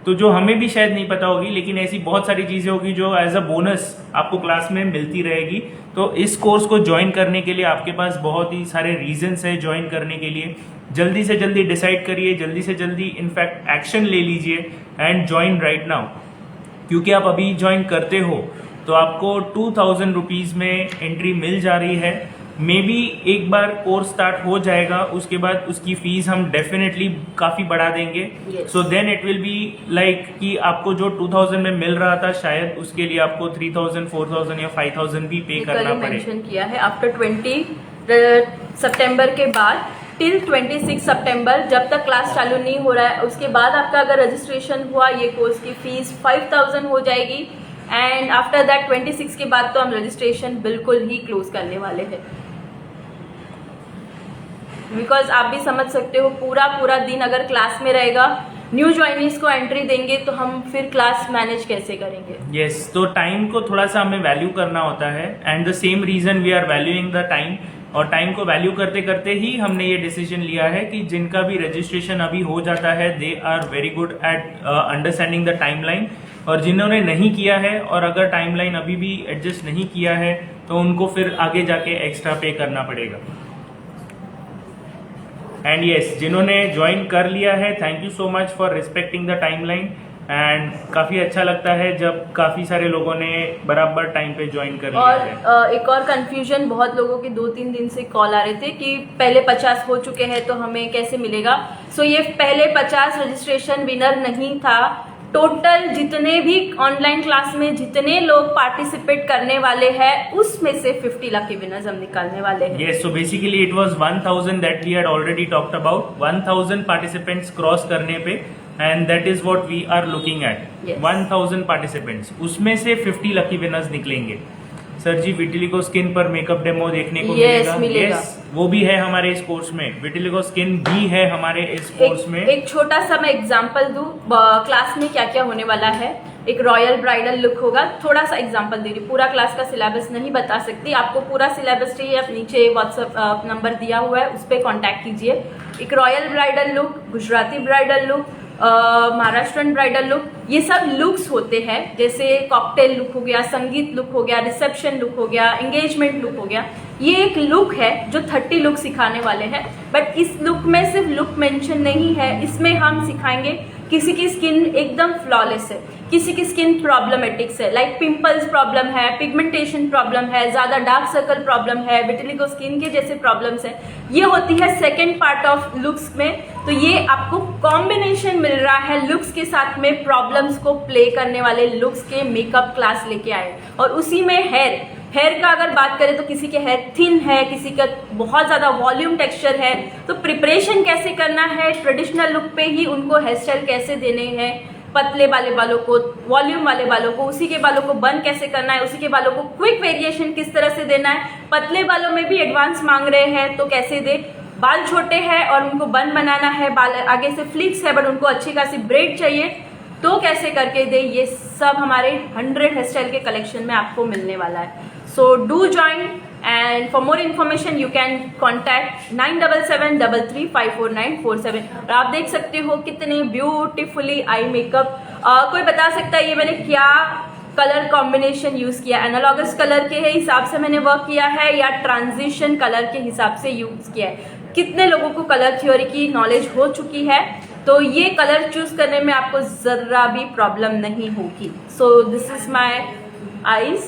तो जो हमें भी शायद नहीं पता होगी, लेकिन ऐसी बहुत सारी चीज़ें होगी जो एज अ बोनस आपको क्लास में मिलती रहेगी। तो इस कोर्स को ज्वाइन करने के लिए आपके पास बहुत ही सारे रीजंस है ज्वाइन करने के लिए। जल्दी से जल्दी डिसाइड करिए, जल्दी से जल्दी इनफैक्ट एक्शन ले लीजिए एंड ज्वाइन राइट नाउ, क्योंकि आप अभी ज्वाइन करते हो तो आपको 2000 रुपीज़ में एंट्री मिल जा रही है। मे बी एक बार कोर्स स्टार्ट हो जाएगा, उसके बाद उसकी फीस हम डेफिनेटली काफ़ी बढ़ा देंगे। So then it will be like कि आपको जो 2000 में मिल रहा था शायद उसके लिए आपको 3000, 4000 या 5000 भी पे करना पड़ेगा। मेंशन किया है आफ्टर 20 सितंबर के बाद टिल 26 सितंबर, जब तक क्लास चालू नहीं हो रहा है, उसके बाद आपका अगर रजिस्ट्रेशन हुआ ये कोर्स की फीस 5000 हो जाएगी। एंड आफ्टर दैट 26 के बाद तो हम रजिस्ट्रेशन बिल्कुल ही क्लोज करने वाले हैं, बिकॉज आप भी समझ सकते हो पूरा दिन अगर क्लास में रहेगा, न्यू ज्वाइनीज को एंट्री देंगे तो हम फिर क्लास मैनेज कैसे करेंगे। यस, तो टाइम को थोड़ा सा हमें वैल्यू करना होता है and the same reason we are valuing the time. और टाइम को वैल्यू करते करते ही हमने ये डिसीजन लिया है कि जिनका भी रजिस्ट्रेशन अभी हो जाता है they are very good at understanding the timeline, और जिन्होंने नहीं किया है और अगर टाइमलाइन अभी भी एडजस्ट नहीं किया है तो उनको फिर आगे जाके एक्स्ट्रा पे करना पड़ेगा। एंड यस, जिन्होंने ज्वाइन कर लिया है, thank you so much for respecting the timeline. And काफ़ी अच्छा लगता है जब काफ़ी सारे लोगों ने बराबर टाइम पे ज्वाइन कर लिया है। और एक और कंफ्यूजन, बहुत लोगों के 2-3 दिन से कॉल आ रहे थे कि पहले 50 हो चुके हैं तो हमें कैसे मिलेगा। सो ये पहले 50 रजिस्ट्रेशन विनर नहीं था, टोटल जितने भी ऑनलाइन क्लास में जितने लोग पार्टिसिपेट करने वाले हैं उसमें से 50 लकी विनर्स हम निकालने वाले हैं। Yes, so basically it was 1000 that we had already talked about. 1000 participants cross करने पे and that is what we are looking at. Yes. 1000 participants, उसमें से 50 लकी विनर्स निकलेंगे। सर जी विटिलिगो स्किन पर मेकअप डेमो देखने को मिलेगा। Yes, वो भी है हमारे इस कोर्स में। विटिलिगो स्किन भी है हमारे इस कोर्स में। एक छोटा सा मैं एग्जांपल दूं, क्लास में क्या क्या होने वाला है। एक रॉयल ब्राइडल लुक होगा, थोड़ा सा एग्जांपल दे रही हूँ, पूरा क्लास का सिलेबस नहीं बता सकती। आपको पूरा सिलेबस चाहिए, आप नीचे व्हाट्सएप नंबर दिया हुआ है उस पर कॉन्टैक्ट कीजिए। एक royal bridal look, Gujarati bridal look, Maharashtrian bridal look, ये सब लुक्स होते हैं। जैसे कॉकटेल लुक हो गया, संगीत लुक हो गया, रिसेप्शन लुक हो गया, एंगेजमेंट लुक हो गया। ये एक लुक है जो 30 लुक सिखाने वाले हैं। बट इस लुक में सिर्फ लुक मेंशन नहीं है, इसमें हम सिखाएंगे किसी की स्किन एकदम फ्लॉलेस है, किसी की स्किन प्रॉब्लमेटिक्स है, लाइक पिंपल्स प्रॉब्लम है, पिगमेंटेशन प्रॉब्लम है, ज़्यादा डार्क सर्कल प्रॉब्लम है, विटिलिगो स्किन के जैसे प्रॉब्लम्स है। ये होती है सेकेंड पार्ट ऑफ लुक्स में। तो ये आपको कॉम्बिनेशन मिल रहा है लुक्स के साथ में, प्रॉब्लम्स को प्ले करने वाले लुक्स के मेकअप क्लास लेके आए। और उसी में हेयर का अगर बात करें तो किसी के हेयर थिन है, किसी का बहुत ज़्यादा वॉल्यूम टेक्सचर है। तो प्रिपरेशन कैसे करना है, ट्रेडिशनल लुक पे ही उनको हेयर स्टाइल कैसे देने हैं, पतले वाले बालों को, वॉल्यूम वाले बालों को, उसी के बालों को बन कैसे करना है, उसी के बालों को क्विक वेरिएशन किस तरह से देना है। पतले बालों में भी एडवांस मांग रहे हैं तो कैसे दे, बाल छोटे हैं और उनको बन बनाना है, बाल आगे से फ्लिक्स है बट उनको अच्छी खासी ब्रेड चाहिए तो कैसे करके दे। ये सब हमारे 100 हेयर स्टाइल के कलेक्शन में आपको मिलने वाला है। So do join and for more information you can contact 9773354947। और आप देख सकते हो कितने ब्यूटीफुली आई मेकअप। कोई बता सकता है ये मैंने क्या कलर कॉम्बिनेशन यूज़ किया, एनालॉगस कलर के हिसाब से मैंने वर्क किया है या ट्रांजिशन कलर के हिसाब से यूज़ किया है। कितने लोगों को कलर थ्योरी की नॉलेज हो चुकी है, तो ये कलर चूज करने में आपको ज़रा भी प्रॉब्लम नहीं होगी। So this is my eyes.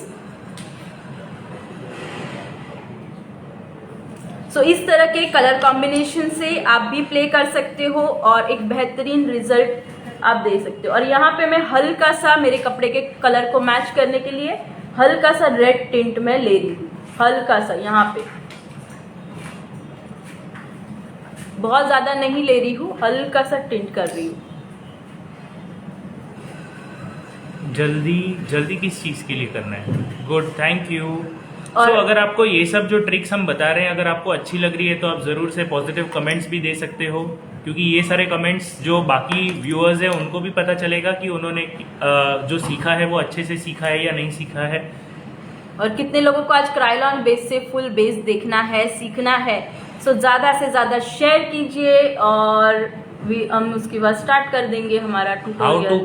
So इस तरह के कलर कॉम्बिनेशन से आप भी प्ले कर सकते हो और एक बेहतरीन रिजल्ट आप दे सकते हो। और यहाँ पे मैं हल्का सा मेरे कपड़े के कलर को मैच करने के लिए हल्का सा रेड टिंट में ले रही हूँ, हल्का सा यहाँ पे, बहुत ज़्यादा नहीं ले रही हूँ, हल्का सा टिंट कर रही हूँ। जल्दी किस चीज़ के लिए करना है? Good, thank you. और अगर आपको ये सब जो ट्रिक्स हम बता रहे हैं अगर आपको अच्छी लग रही है तो आप ज़रूर से पॉजिटिव कमेंट्स भी दे सकते हो, क्योंकि ये सारे कमेंट्स जो बाकी व्यूअर्स हैं उनको भी पता चलेगा कि उन्होंने जो सीखा है वो अच्छे से सीखा है या नहीं सीखा है। और कितने लोगों को आज क्रायलॉन बेस से फुल बेस देखना है, सीखना है। सो ज़्यादा से ज़्यादा शेयर कीजिए और हम उसके बाद स्टार्ट कर देंगे हमारा ट्यूटोरियल। हाउ टू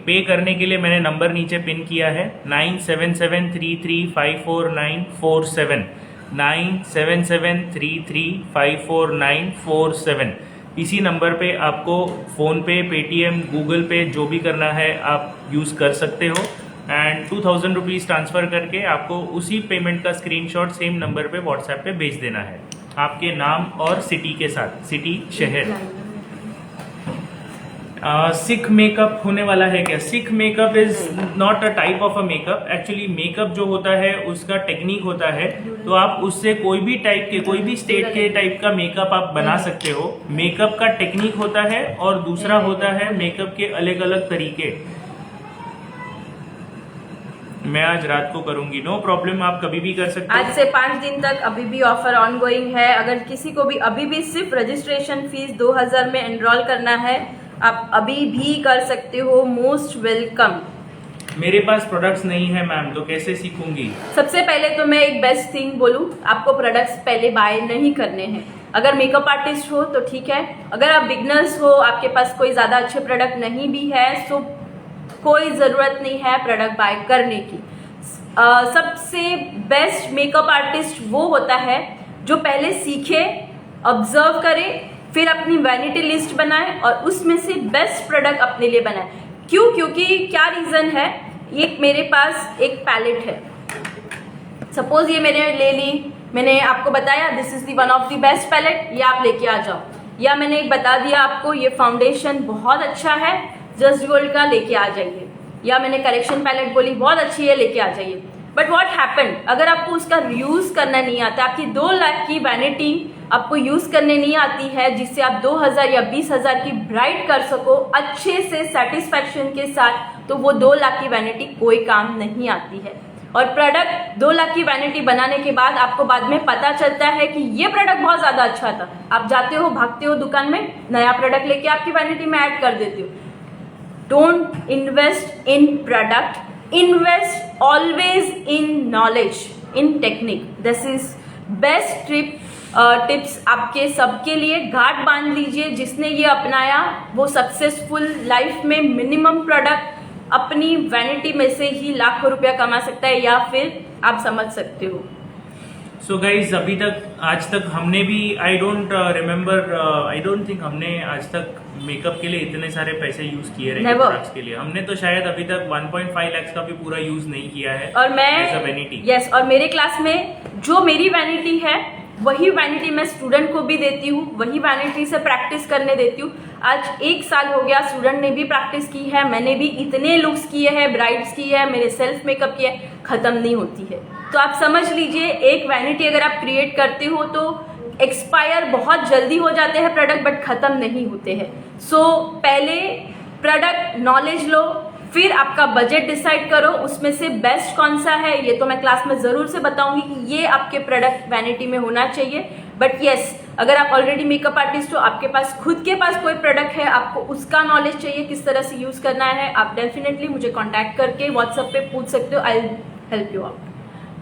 पे करने के लिए मैंने नंबर नीचे पिन किया है 9773354947 9773354947। इसी नंबर पे आपको फ़ोन पे, पेटीएम, गूगल पे जो भी करना है आप यूज़ कर सकते हो। एंड 2000 रुपीज़ ट्रांसफ़र करके आपको उसी पेमेंट का स्क्रीनशॉट सेम नंबर पे व्हाट्सएप पे भेज देना है, आपके नाम और सिटी के साथ, सिटी शहर। सिख मेकअप होने वाला है क्या? Sikh makeup is not a type of a makeup. Actually makeup जो होता है उसका टेक्निक होता है, तो आप उससे कोई भी टाइप के, कोई भी स्टेट के टाइप का मेकअप आप बना सकते हो। मेकअप का टेक्निक होता है और दूसरा होता है मेकअप के अलग अलग तरीके। मैं आज रात को करूंगी, नो प्रॉब्लम, आप कभी भी कर सकते हो। आज से 5 दिन तक अभी भी ऑफर ऑन गोइंग है। अगर किसी को भी अभी भी सिर्फ रजिस्ट्रेशन फीस 2000 में एनरोल करना है, आप अभी भी कर सकते हो। Most welcome. मेरे पास प्रोडक्ट्स नहीं है मैम, तो कैसे सीखूंगी? सबसे पहले तो मैं एक बेस्ट थिंग बोलूं, आपको प्रोडक्ट्स पहले बाय नहीं करने हैं। अगर मेकअप आर्टिस्ट हो तो ठीक है, अगर आप बिगनर्स हो, आपके पास कोई ज़्यादा अच्छे प्रोडक्ट नहीं भी है, सो कोई ज़रूरत नहीं है प्रोडक्ट बाय करने की। सबसे बेस्ट मेकअप आर्टिस्ट वो होता है जो पहले सीखे, ऑब्जर्व करे, फिर अपनी वैनिटी लिस्ट बनाए और उसमें से बेस्ट प्रोडक्ट अपने लिए बनाए। क्यों? क्योंकि क्या रीज़न है, ये मेरे पास एक पैलेट है, सपोज ये मैंने ले ली, मैंने आपको बताया this is the one of the best palette, ये आप लेके आ जाओ। या मैंने एक बता दिया आपको ये फाउंडेशन बहुत अच्छा है, जस्ट गोल्ड का लेके आ जाइए, या मैंने करेक्शन पैलेट बोली बहुत अच्छी है लेके आ जाइए। बट व्हाट हैपन, अगर आपको उसका यूज़ करना नहीं आता, आपकी 2 लाख की वैनिटी आपको यूज़ करने नहीं आती है जिससे आप 2000 या 20,000 की ब्राइड कर सको अच्छे से सेटिस्फैक्शन के साथ, तो वो 2 लाख की वैनिटी कोई काम नहीं आती है। और प्रोडक्ट 2 लाख की वैनिटी बनाने के बाद आपको बाद में पता चलता है कि ये प्रोडक्ट बहुत ज़्यादा अच्छा था, आप जाते हो भागते हो दुकान में नया प्रोडक्ट लेके आपकी वैनिटी में ऐड कर देते हो। Don't invest in product, invest always in knowledge, in technique. This is best tips आपके सबके लिए। गांठ बांध लीजिए, जिसने ये अपनाया वो सक्सेसफुल लाइफ में मिनिमम प्रोडक्ट अपनी वैनिटी में से ही लाखों रुपया कमा सकता है, या फिर आप समझ सकते हो। सो गाइज, अभी तक आज तक हमने भी आई डोंट थिंक हमने आज तक मेकअप के लिए इतने सारे पैसे यूज किए रहे प्रोडक्ट्स के लिए। हमने तो शायद अभी तक 1.5 लाख का भी पूरा यूज नहीं किया है। और मैं वैनिटी, यस, और मेरे क्लास में जो मेरी वैनिटी है वही वैनिटी मैं स्टूडेंट को भी देती हूँ, वही वैनिटी से प्रैक्टिस करने देती हूँ। आज 1 साल हो गया, स्टूडेंट ने भी प्रैक्टिस की है, मैंने भी इतने लुक्स किए हैं, ब्राइड्स की है, मेरे सेल्फ मेकअप किए, खत्म नहीं होती है। तो आप समझ लीजिए, एक वैनिटी अगर आप क्रिएट करते हो तो एक्सपायर बहुत जल्दी हो जाते हैं प्रोडक्ट, बट खत्म नहीं होते हैं। सो पहले प्रोडक्ट नॉलेज लो, फिर आपका बजट डिसाइड करो, उसमें से बेस्ट कौन सा है ये तो मैं क्लास में ज़रूर से बताऊंगी कि ये आपके प्रोडक्ट वैनिटी में होना चाहिए। बट येस, अगर आप ऑलरेडी मेकअप आर्टिस्ट हो, आपके पास खुद के पास कोई प्रोडक्ट है, आपको उसका नॉलेज चाहिए किस तरह से यूज़ करना है, आप डेफिनेटली मुझे कॉन्टैक्ट करके व्हाट्सएप पे पूछ सकते हो, I will help you out.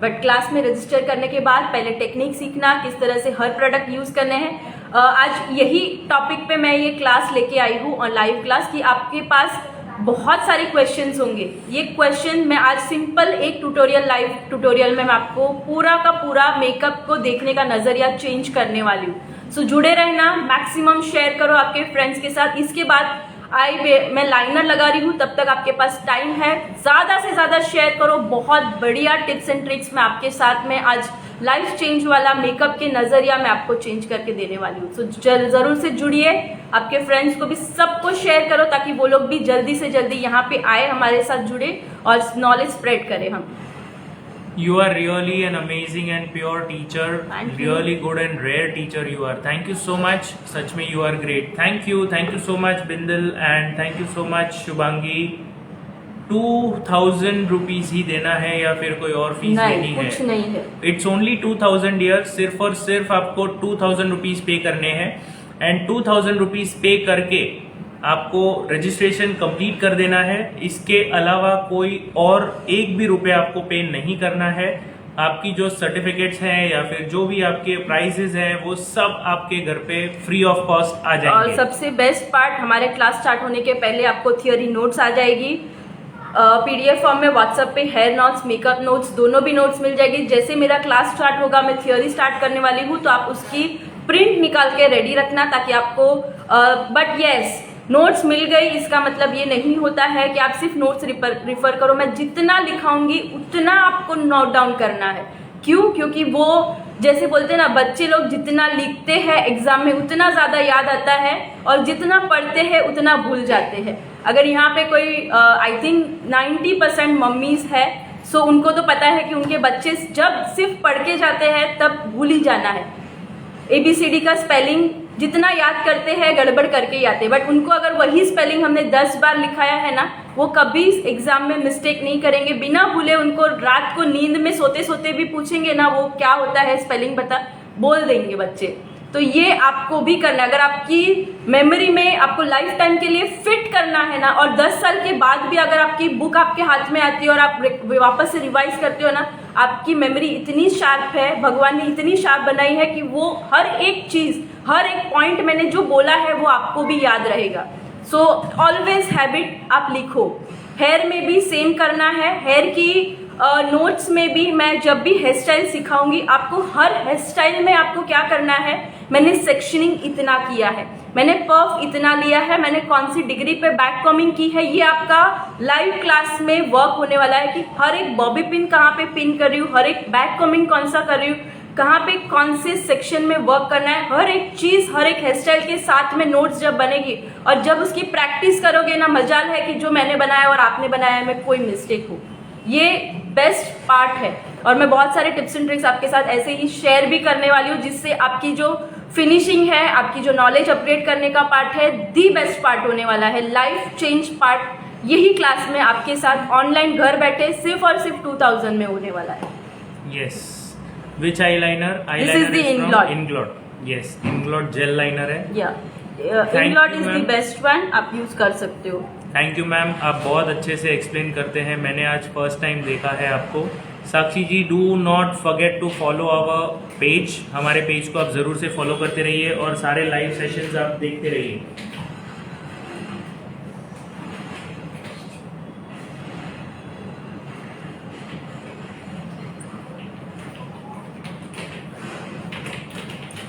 But class में रजिस्टर करने के बाद पहले टेक्निक सीखना, किस तरह से हर प्रोडक्ट यूज़ करने हैं। आज यही टॉपिक पे मैं ये क्लास लेके आई हूँ और लाइव क्लास, कि आपके पास बहुत सारे क्वेश्चंस होंगे। ये क्वेश्चन मैं आज सिंपल एक ट्यूटोरियल, लाइव ट्यूटोरियल में मैं आपको पूरा का पूरा मेकअप को देखने का नज़रिया चेंज करने वाली हूँ। सो जुड़े रहना, मैक्सिमम शेयर करो आपके फ्रेंड्स के साथ। इसके बाद मैं लाइनर लगा रही हूँ, तब तक आपके पास टाइम है, ज़्यादा से ज़्यादा शेयर करो। बहुत बढ़िया टिप्स एंड ट्रिक्स मैं आपके साथ में आज लाइफ चेंज वाला मेकअप के नज़रिया मैं आपको चेंज करके देने वाली हूँ। सो ज़रूर से जुड़िए, आपके फ्रेंड्स को भी सबको शेयर करो ताकि वो लोग भी जल्दी से जल्दी यहाँ पे आए, हमारे साथ जुड़े और नॉलेज स्प्रेड करें हम। You are really an amazing and pure teacher. Thank you. Really good and rare teacher you are. Thank you so much. सच में you are great. Thank you so much Bindal, and thank you so much Shubhangi. 2000 rupees ही देना है या फिर कोई और fees देनी है? कुछ नहीं है। It's only 2000 dear. सिर्फ और सिर्फ आपको 2000 रुपीज पे करने हैं, एंड 2000 रुपीज पे करके आपको रजिस्ट्रेशन कंप्लीट कर देना है। इसके अलावा कोई और एक भी रुपया आपको पे नहीं करना है। आपकी जो सर्टिफिकेट्स हैं या फिर जो भी आपके प्राइजेस हैं वो सब आपके घर पे फ्री ऑफ कॉस्ट आ जाएंगे। और सबसे बेस्ट पार्ट, हमारे क्लास स्टार्ट होने के पहले आपको थियोरी नोट्स आ जाएगी पीडीएफ फॉर्म में। व्हाट्सएप पे हेयर नोट्स, मेकअप नोट्स, दोनों भी नोट्स मिल जाएगी। जैसे मेरा क्लास स्टार्ट होगा, मैं थियोरी स्टार्ट करने वाली हूँ, तो आप उसकी प्रिंट निकाल के रेडी रखना ताकि आपको बट यस, नोट्स मिल गई इसका मतलब ये नहीं होता है कि आप सिर्फ नोट्स रिफर करो। मैं जितना लिखाऊंगी उतना आपको नोट डाउन करना है। क्यों? क्योंकि वो जैसे बोलते हैं ना, बच्चे लोग जितना लिखते हैं एग्जाम में उतना ज़्यादा याद आता है, और जितना पढ़ते हैं उतना भूल जाते हैं। अगर यहाँ पे कोई आई थिंक 90% मम्मीज है, सो उनको तो पता है कि उनके बच्चे जब सिर्फ पढ़ के जाते हैं तब भूल ही जाना है। ABCD का स्पेलिंग जितना याद करते हैं गड़बड़ करके ही आते हैं, बट उनको अगर वही स्पेलिंग हमने 10 बार लिखाया है ना, वो कभी एग्जाम में मिस्टेक नहीं करेंगे बिना भूले। उनको रात को नींद में सोते सोते भी पूछेंगे ना वो क्या होता है स्पेलिंग बता, बोल देंगे बच्चे। तो ये आपको भी करना है। अगर आपकी मेमोरी में आपको लाइफ टाइम के लिए फिट करना है ना, और 10 साल के बाद भी अगर आपकी बुक आपके हाथ में आती है और आप वापस से रिवाइज करते हो ना, आपकी मेमोरी इतनी शार्प है, भगवान ने इतनी शार्प बनाई है कि वो हर एक चीज़, हर एक पॉइंट मैंने जो बोला है वो आपको भी याद रहेगा। सो ऑलवेज हैबिट आप लिखो। हेयर में भी सेम करना है। हेयर की नोट्स में भी मैं जब भी हेयर स्टाइल सिखाऊंगी आपको, हर हेयर स्टाइल में आपको क्या करना है, मैंने सेक्शनिंग इतना किया है, मैंने पफ इतना लिया है, मैंने कौन सी डिग्री पे बैक कॉमिंग की है, ये आपका लाइव क्लास में वर्क होने वाला है कि हर एक बॉबी पिन कहाँ पे पिन कर रही हूँ, हर एक बैक कॉमिंग कौन सा कर रही हूँ, कहाँ पे कौन से सेक्शन में वर्क करना है, हर एक चीज, हर एक हेयर स्टाइल के साथ में नोट्स जब बनेगी और जब उसकी प्रैक्टिस करोगे ना, मजाल है कि जो मैंने बनाया और आपने बनाया में कोई मिस्टेक हो। ये बेस्ट पार्ट है और मैं बहुत सारे टिप्स एंड ट्रिक्स आपके साथ ऐसे ही शेयर भी करने वाली हूँ, जिससे आपकी जो फिनिशिंग है, आपकी जो नॉलेज अपग्रेड करने का पार्ट है, दी बेस्ट पार्ट होने वाला है, लाइफ चेंज पार्ट यही क्लास में आपके साथ ऑनलाइन घर बैठे सिर्फ और सिर्फ 2000 में होने वाला है। Yes, which eyeliner? This is the Inglot. Inglot. Yes, Inglot gel liner है। Inglot is the best one, आप यूज कर सकते हो। थैंक यू मैम, आप बहुत अच्छे से एक्सप्लेन करते हैं, मैंने आज फर्स्ट टाइम देखा है आपको। Sakshi ji, do not forget to follow our page, हमारे पेज को आप ज़रूर से फॉलो करते रहिए और सारे लाइव सेशंस आप देखते रहिए।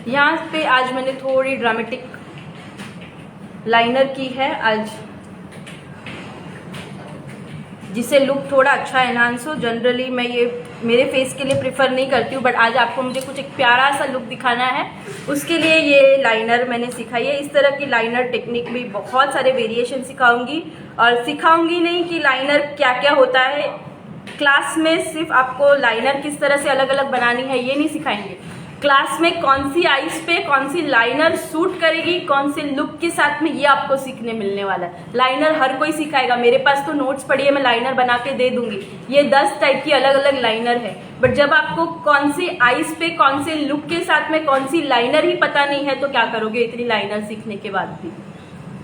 यहाँ पे आज मैंने थोड़ी ड्रामेटिक लाइनर की है आज, जिससे लुक थोड़ा अच्छा एनहांस हो। जनरली मैं ये मेरे फेस के लिए प्रिफर नहीं करती हूँ, बट आज आपको मुझे कुछ एक प्यारा सा लुक दिखाना है, उसके लिए ये लाइनर मैंने सिखाई है। इस तरह की लाइनर टेक्निक भी बहुत सारे वेरिएशन सिखाऊंगी, और सिखाऊंगी नहीं कि लाइनर क्या क्या होता है क्लास में, सिर्फ आपको लाइनर किस तरह से अलग अलग बनानी है ये नहीं सिखाएंगे। क्लास में कौन सी आईज पे कौन सी लाइनर सूट करेगी, कौन से लुक के साथ में, ये आपको सीखने मिलने वाला है। लाइनर हर कोई सिखाएगा, मेरे पास तो नोट्स पड़ी है, मैं लाइनर बना के दे दूंगी, ये 10 टाइप की अलग अलग लाइनर है, बट जब आपको कौन सी आईज पे कौन से लुक के साथ में कौन सी लाइनर ही पता नहीं है तो क्या करोगे इतनी लाइनर सीखने के बाद भी।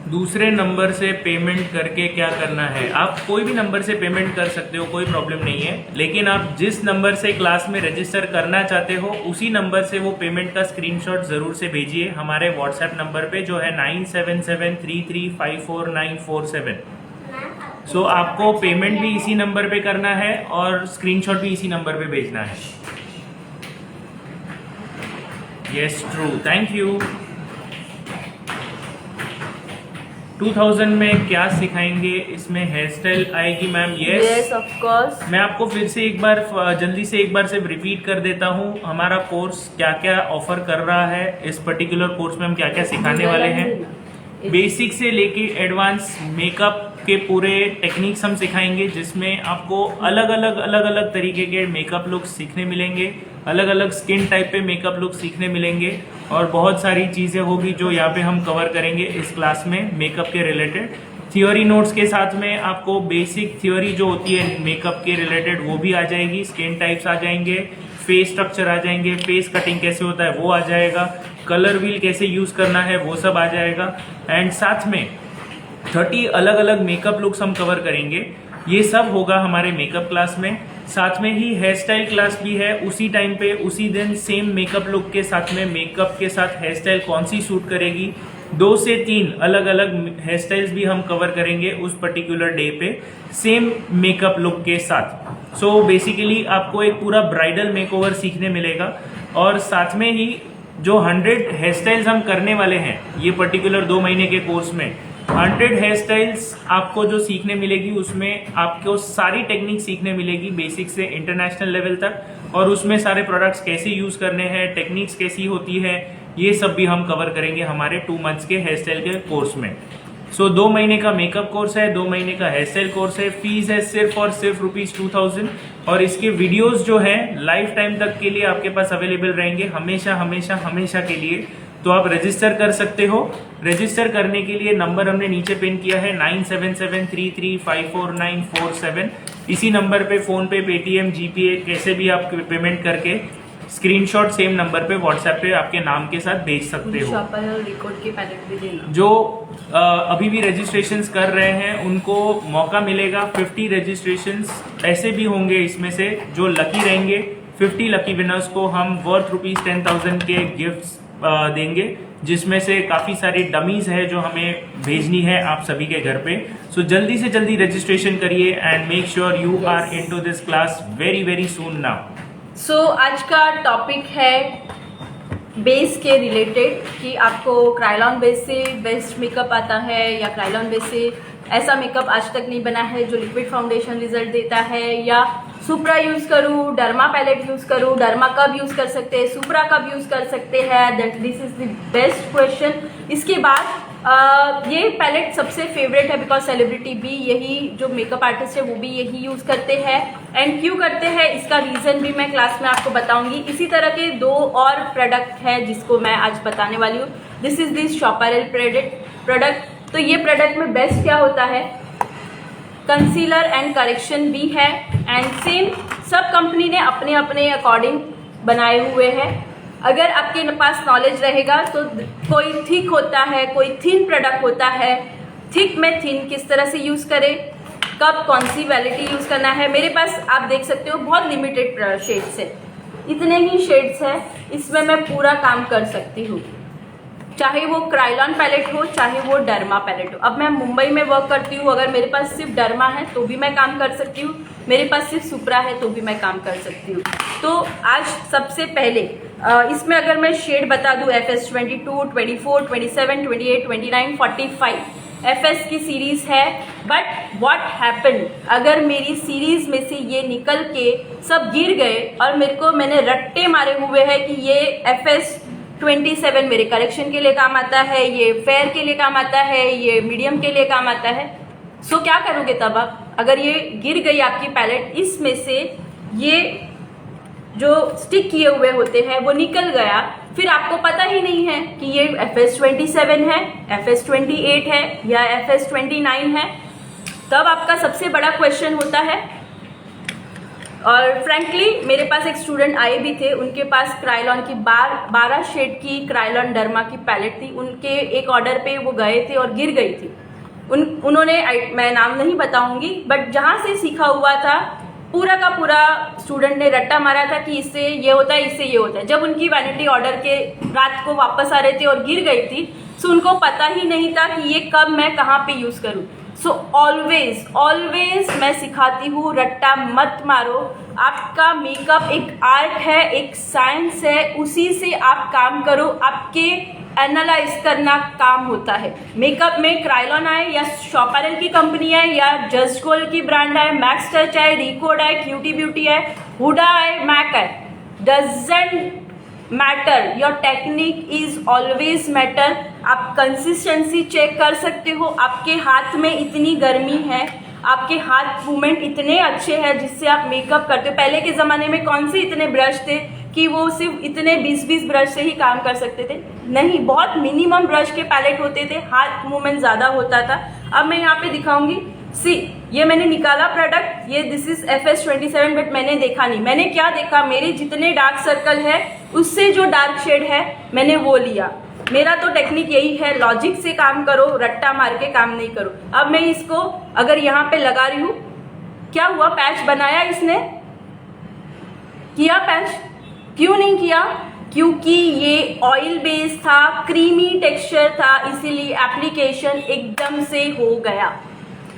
दूसरे नंबर से पेमेंट करके क्या करना है? आप कोई भी नंबर से पेमेंट कर सकते हो, कोई प्रॉब्लम नहीं है, लेकिन आप जिस नंबर से क्लास में रजिस्टर करना चाहते हो उसी नंबर से वो पेमेंट का स्क्रीनशॉट जरूर से भेजिए हमारे व्हाट्सएप नंबर पे, जो है 9773354947। सो आपको पेमेंट भी इसी नंबर पे करना है और स्क्रीनशॉट भी इसी नंबर पे भेजना है। Yes, true, thank you. 2000 में क्या सिखाएंगे? इसमें हेयर स्टाइल आएगी मैम। Yes, of course. मैं आपको फिर से एक बार जल्दी से एक बार सिर्फ रिपीट कर देता हूँ, हमारा कोर्स क्या क्या ऑफर कर रहा है। इस पर्टिकुलर कोर्स में हम क्या क्या सिखाने वाले हैं, बेसिक से लेके एडवांस मेकअप के पूरे टेक्निक्स हम सिखाएंगे, जिसमें आपको अलग अलग तरीके के मेकअप लुक सीखने मिलेंगे, अलग अलग स्किन टाइप पे मेकअप लुक सीखने मिलेंगे, और बहुत सारी चीज़ें होगी जो यहाँ पे हम कवर करेंगे इस क्लास में मेकअप के रिलेटेड। थियोरी नोट्स के साथ में आपको बेसिक थियोरी जो होती है मेकअप के रिलेटेड वो भी आ जाएगी, स्किन टाइप्स आ जाएंगे, फेस स्ट्रक्चर आ जाएंगे, फेस कटिंग कैसे होता है वो आ जाएगा, कलर व्हील कैसे यूज़ करना है वो सब आ जाएगा, एंड साथ में 30 अलग अलग मेकअप लुक्स हम कवर करेंगे। ये सब होगा हमारे मेकअप क्लास में। साथ में ही हेयर स्टाइल क्लास भी है, उसी टाइम पे उसी दिन सेम मेकअप लुक के साथ में मेकअप के साथ हेयर स्टाइल कौन सी सूट करेगी, 2 से 3 अलग अलग हेयर स्टाइल्स भी हम कवर करेंगे उस पर्टिकुलर डे पे सेम मेकअप लुक के साथ। सो बेसिकली आपको एक पूरा ब्राइडल मेकओवर सीखने मिलेगा, और साथ में ही जो 100 हेयर स्टाइल्स हम करने वाले हैं ये पर्टिकुलर 2 महीने के कोर्स में, 100 हेयर स्टाइल्स आपको जो सीखने मिलेगी उसमें आपको सारी टेक्निक सीखने मिलेगी बेसिक से इंटरनेशनल लेवल तक, और उसमें सारे प्रोडक्ट्स कैसे यूज़ करने हैं, टेक्निक्स कैसी होती है, ये सब भी हम कवर करेंगे हमारे 2 मंथ्स के हेयर स्टाइल के कोर्स में। सो 2 महीने का मेकअप कोर्स है, 2 महीने का हेयर स्टाइल कोर्स है, फीस है सिर्फ और सिर्फ ₹2000, और इसके वीडियोस जो है लाइफ टाइम तक के लिए आपके पास अवेलेबल रहेंगे, हमेशा हमेशा हमेशा के लिए। तो आप रजिस्टर कर सकते हो। रजिस्टर करने के लिए नंबर हमने नीचे पिन किया है 9773354947। इसी नंबर पे फोन पे, पेटीएम, जीपे कैसे भी आप पेमेंट करके स्क्रीनशॉट सेम नंबर पे व्हाट्सएप पे आपके नाम के साथ भेज सकते हो। रिकॉर्ड के पैलेट भी देना। जो अभी भी रजिस्ट्रेशंस कर रहे हैं उनको मौका मिलेगा, 50 रजिस्ट्रेशंस ऐसे भी होंगे इसमें से जो लकी रहेंगे। 50 लकी विनर्स को हम वर्थ ₹10,000 के गिफ्ट्स देंगे, जिसमें से काफ़ी सारी डमीज है जो हमें भेजनी है आप सभी के घर पे। सो जल्दी से जल्दी रजिस्ट्रेशन करिए and make sure you are into this class very very soon now. So आज का टॉपिक है बेस के रिलेटेड, कि आपको क्रायलॉन बेस से बेस्ट मेकअप आता है या क्रायलॉन बेस से ऐसा मेकअप आज तक नहीं बना है जो लिक्विड फाउंडेशन रिजल्ट देता है, या सुप्रा यूज़ करूँ, डर्मा पैलेट यूज़ करूँ, डर्मा कब यूज़ कर सकते हैं, सुप्रा कब यूज़ कर सकते हैं, that this is the best question. इसके बाद ये पैलेट सबसे फेवरेट है बिकॉज सेलिब्रिटी भी यही, जो मेकअप आर्टिस्ट है वो भी यही यूज़ करते हैं। एंड क्यों करते हैं इसका रीज़न भी मैं क्लास में आपको बताऊंगी। इसी तरह के 2 और प्रोडक्ट हैं जिसको मैं आज बताने वाली हूँ। दिस इज़ दिस शॉपरेल प्रोडक्ट। तो ये प्रोडक्ट में बेस्ट क्या होता है, कंसीलर एंड करेक्शन भी है एंड सेम सब कंपनी ने अपने अपने अकॉर्डिंग बनाए हुए हैं। अगर आपके पास नॉलेज रहेगा तो कोई थिक होता है, कोई थिन प्रोडक्ट होता है। थिक में थिन किस तरह से यूज़ करें, कब कौन सी क्वालिटी यूज़ करना है। मेरे पास आप देख सकते हो बहुत लिमिटेड शेड्स है, इतने ही शेड्स है, इसमें मैं पूरा काम कर सकती हूँ, चाहे वो क्राइलॉन पैलेट हो चाहे वो डर्मा पैलेट हो। अब मैं मुंबई में वर्क करती हूँ, अगर मेरे पास सिर्फ डर्मा है तो भी मैं काम कर सकती हूँ, मेरे पास सिर्फ सुप्रा है तो भी मैं काम कर सकती हूँ। तो आज सबसे पहले इसमें अगर मैं शेड बता दूँ, FS 22, 24, 27, 28, 29, 45 FS की सीरीज है। बट व्हाट हैपन, अगर मेरी सीरीज में से ये निकल के सब गिर गए और मैंने रट्टे मारे हुए हैं कि ये FS 27 मेरे करेक्शन के लिए काम आता है, ये फेयर के लिए काम आता है, ये मीडियम के लिए काम आता है। सो क्या करोगे तब आप, अगर ये गिर गई आपकी पैलेट, इसमें से ये जो स्टिक किए हुए होते हैं वो निकल गया, फिर आपको पता ही नहीं है कि ये FS 27 है, FS 28 है या FS 29 है, तब आपका सबसे बड़ा क्वेश्चन होता है। और फ्रैंकली मेरे पास एक स्टूडेंट आए भी थे, उनके पास क्राइलॉन की 12 शेड की क्राइलॉन डर्मा की पैलेट थी, उनके एक ऑर्डर पे वो गए थे और गिर गई थी। उन्होंने, मैं नाम नहीं बताऊंगी, बट जहाँ से सीखा हुआ था पूरा का पूरा स्टूडेंट ने रट्टा मारा था कि इससे ये होता है, इससे ये होता है। जब उनकी वैनिटी ऑर्डर के रात को वापस आ रहे थे और गिर गई थी, सो उनको पता ही नहीं था कि ये कब मैं कहाँ पे यूज़ करूँ। सो ऑलवेज मैं सिखाती हूँ, रट्टा मत मारो। आपका मेकअप एक आर्ट है, एक साइंस है, उसी से आप काम करो। आपके एनालाइज करना काम होता है। मेकअप में क्राइलॉन आए या शॉपरेल की कंपनी है या जस्ट गोल्ड की ब्रांड है, मैक्स टच है, रिकोड है, क्यूटी ब्यूटी है, हुडा है, मैक है, doesn't matter, your technique is always matter. आप कंसिस्टेंसी चेक कर सकते हो, आपके हाथ में इतनी गर्मी है, आपके हाथ मूवमेंट इतने अच्छे हैं जिससे आप मेकअप करते हो। पहले के ज़माने में कौन से इतने ब्रश थे कि वो सिर्फ इतने 20-20 ब्रश से ही काम कर सकते थे, नहीं, बहुत मिनिमम ब्रश के पैलेट होते थे, हाथ मूवमेंट ज़्यादा होता था। अब मैं यहाँ पे दिखाऊंगी, सी ये मैंने निकाला प्रोडक्ट, ये दिस इज FS 27, बट मैंने देखा नहीं, मैंने क्या देखा, मेरे जितने डार्क सर्कल है उससे जो डार्क शेड है मैंने वो लिया। मेरा तो टेक्निक यही है, लॉजिक से काम करो, रट्टा मार के काम नहीं करो। अब मैं इसको अगर यहाँ पे लगा रही हूँ, क्या हुआ, पैच बनाया इसने, किया पैच, क्यों नहीं किया, क्योंकि ये ऑयल बेस था, क्रीमी टेक्सचर था, इसीलिए एप्लीकेशन एकदम से हो गया।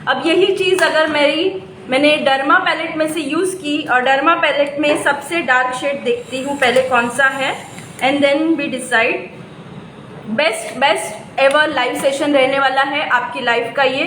अब यही चीज़ अगर मैंने डर्मा पैलेट में से यूज़ की, और डर्मा पैलेट में सबसे डार्क शेड देखती हूँ पहले कौन सा है, and then we decide. Best ever live session रहने वाला है आपकी लाइफ का ये।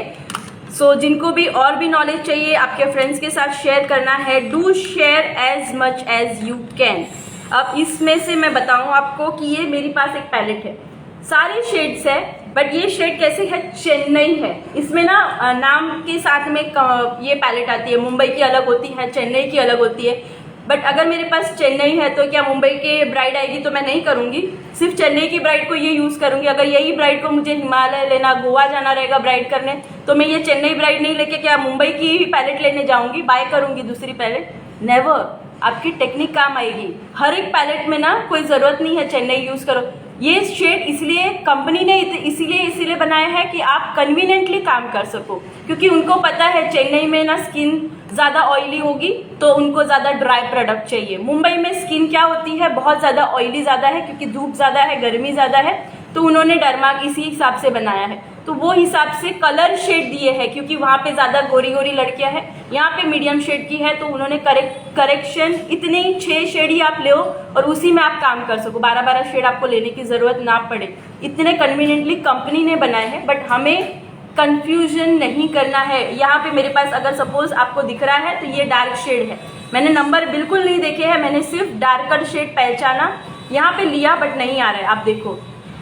सो जिनको भी और भी नॉलेज चाहिए आपके फ्रेंड्स के साथ शेयर करना है, do share as much as you can. अब इसमें से मैं बताऊं आपको कि ये मेरे पास एक पैलेट है, सारे शेड्स है, बट ये शेड कैसे है, चेन्नई है। इसमें ना नाम के साथ में ये पैलेट आती है, मुंबई की अलग होती है, चेन्नई की अलग होती है। बट अगर मेरे पास चेन्नई है तो क्या मुंबई के ब्राइड आएगी तो मैं नहीं करूँगी, सिर्फ चेन्नई की ब्राइड को ये यूज़ करूँगी। अगर यही ब्राइड को मुझे हिमालय लेना, गोवा जाना रहेगा ब्राइड करने, तो मैं ये चेन्नई ब्राइड नहीं लेके क्या मुंबई की ही पैलेट लेने जाऊँगी, बाय करूँगी दूसरी पैलेट, नेवर। आपकी टेक्निक काम आएगी। हर एक पैलेट में ना कोई ज़रूरत नहीं है चेन्नई यूज़ करो। ये शेड इसलिए कंपनी ने इसीलिए बनाया है कि आप कन्वीनियंटली काम कर सको, क्योंकि उनको पता है चेन्नई में ना स्किन ज़्यादा ऑयली होगी तो उनको ज़्यादा ड्राई प्रोडक्ट चाहिए। मुंबई में स्किन क्या होती है, बहुत ज़्यादा ऑयली ज़्यादा है, क्योंकि धूप ज़्यादा है, गर्मी ज़्यादा है, तो उन्होंने डर्मा इसी हिसाब से बनाया है। तो वो हिसाब से कलर शेड दिए हैं, क्योंकि वहाँ पे ज़्यादा गोरी गोरी लड़कियाँ हैं, यहाँ पे मीडियम शेड की है, तो उन्होंने करेक्शन इतने ही 6 शेड ही आप लो और उसी में आप काम कर सको, 12-12 शेड आपको लेने की ज़रूरत ना पड़े। इतने कन्वीनियंटली कंपनी ने बनाए हैं, बट हमें कंफ्यूजन नहीं करना है। यहाँ पे मेरे पास अगर सपोज आपको दिख रहा है तो ये डार्क शेड है, मैंने नंबर बिल्कुल नहीं देखे हैं, मैंने सिर्फ डार्कर शेड पहचाना, यहाँ पे लिया बट नहीं आ रहा है। आप देखो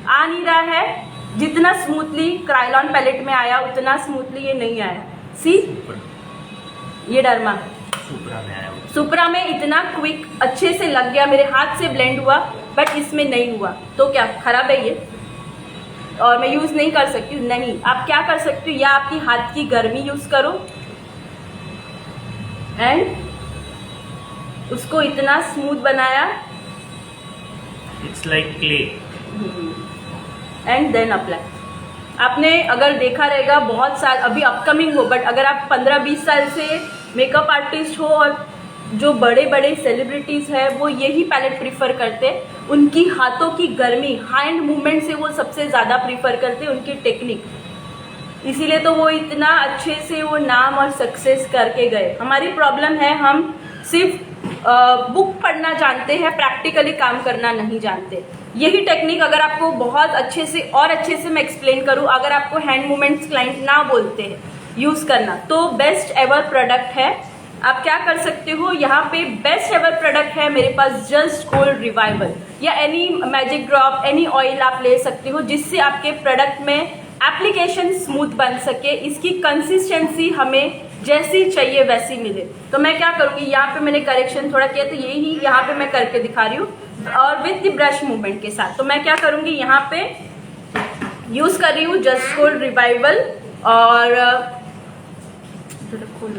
आ नहीं रहा है। जितना स्मूथली क्रायोलॉन पैलेट में आया उतना स्मूथली ये नहीं आया। सी ये डर्मा सुप्रा में इतना क्विक अच्छे से लग गया, मेरे हाथ से ब्लेंड हुआ, बट इसमें नहीं हुआ। तो क्या खराब है ये और मैं यूज नहीं कर सकती हूँ? नहीं। आप क्या कर सकती हो, या आपकी हाथ की गर्मी यूज करो एंड उसको इतना स्मूथ बनाया, it's like clay, and then apply. आपने अगर देखा रहेगा बहुत साल अभी अपकमिंग हो, बट अगर आप 15-20 साल से मेकअप आर्टिस्ट हो और जो बड़े बड़े सेलिब्रिटीज़ हैं वो यही पैलेट प्रीफर करते हैं। उनकी हाथों की गर्मी, हैंड मूवमेंट से वो सबसे ज़्यादा प्रीफर करते हैं, उनकी टेक्निक, इसीलिए तो वो इतना अच्छे से वो नाम और सक्सेस करके गए। हमारी प्रॉब्लम है हम सिर्फ बुक पढ़ना जानते हैं, प्रैक्टिकली काम करना नहीं जानते। यही टेक्निक अगर आपको बहुत अच्छे से और अच्छे से मैं एक्सप्लेन करूँ, अगर आपको हैंड मूवमेंट्स क्लाइंट ना बोलते हैं यूज़ करना, तो बेस्ट एवर प्रोडक्ट है। आप क्या कर सकते हो, यहाँ पे बेस्ट एवर प्रोडक्ट है मेरे पास, जस्ट गोल्ड रिवाइवल या any magic drop, any oil आप ले सकते हो जिससे आपके प्रोडक्ट में एप्लीकेशन स्मूथ बन सके, इसकी कंसिस्टेंसी हमें जैसी चाहिए वैसी मिले। तो मैं क्या करूँगी, यहाँ पे मैंने करेक्शन थोड़ा किया तो यही यहाँ पे मैं करके दिखा रही हूँ और विथ द ब्रश मूवमेंट के साथ। तो मैं क्या करूँगी, यहाँ पे यूज कर रही हूँ जस्ट गोल्ड रिवाइवल और कौन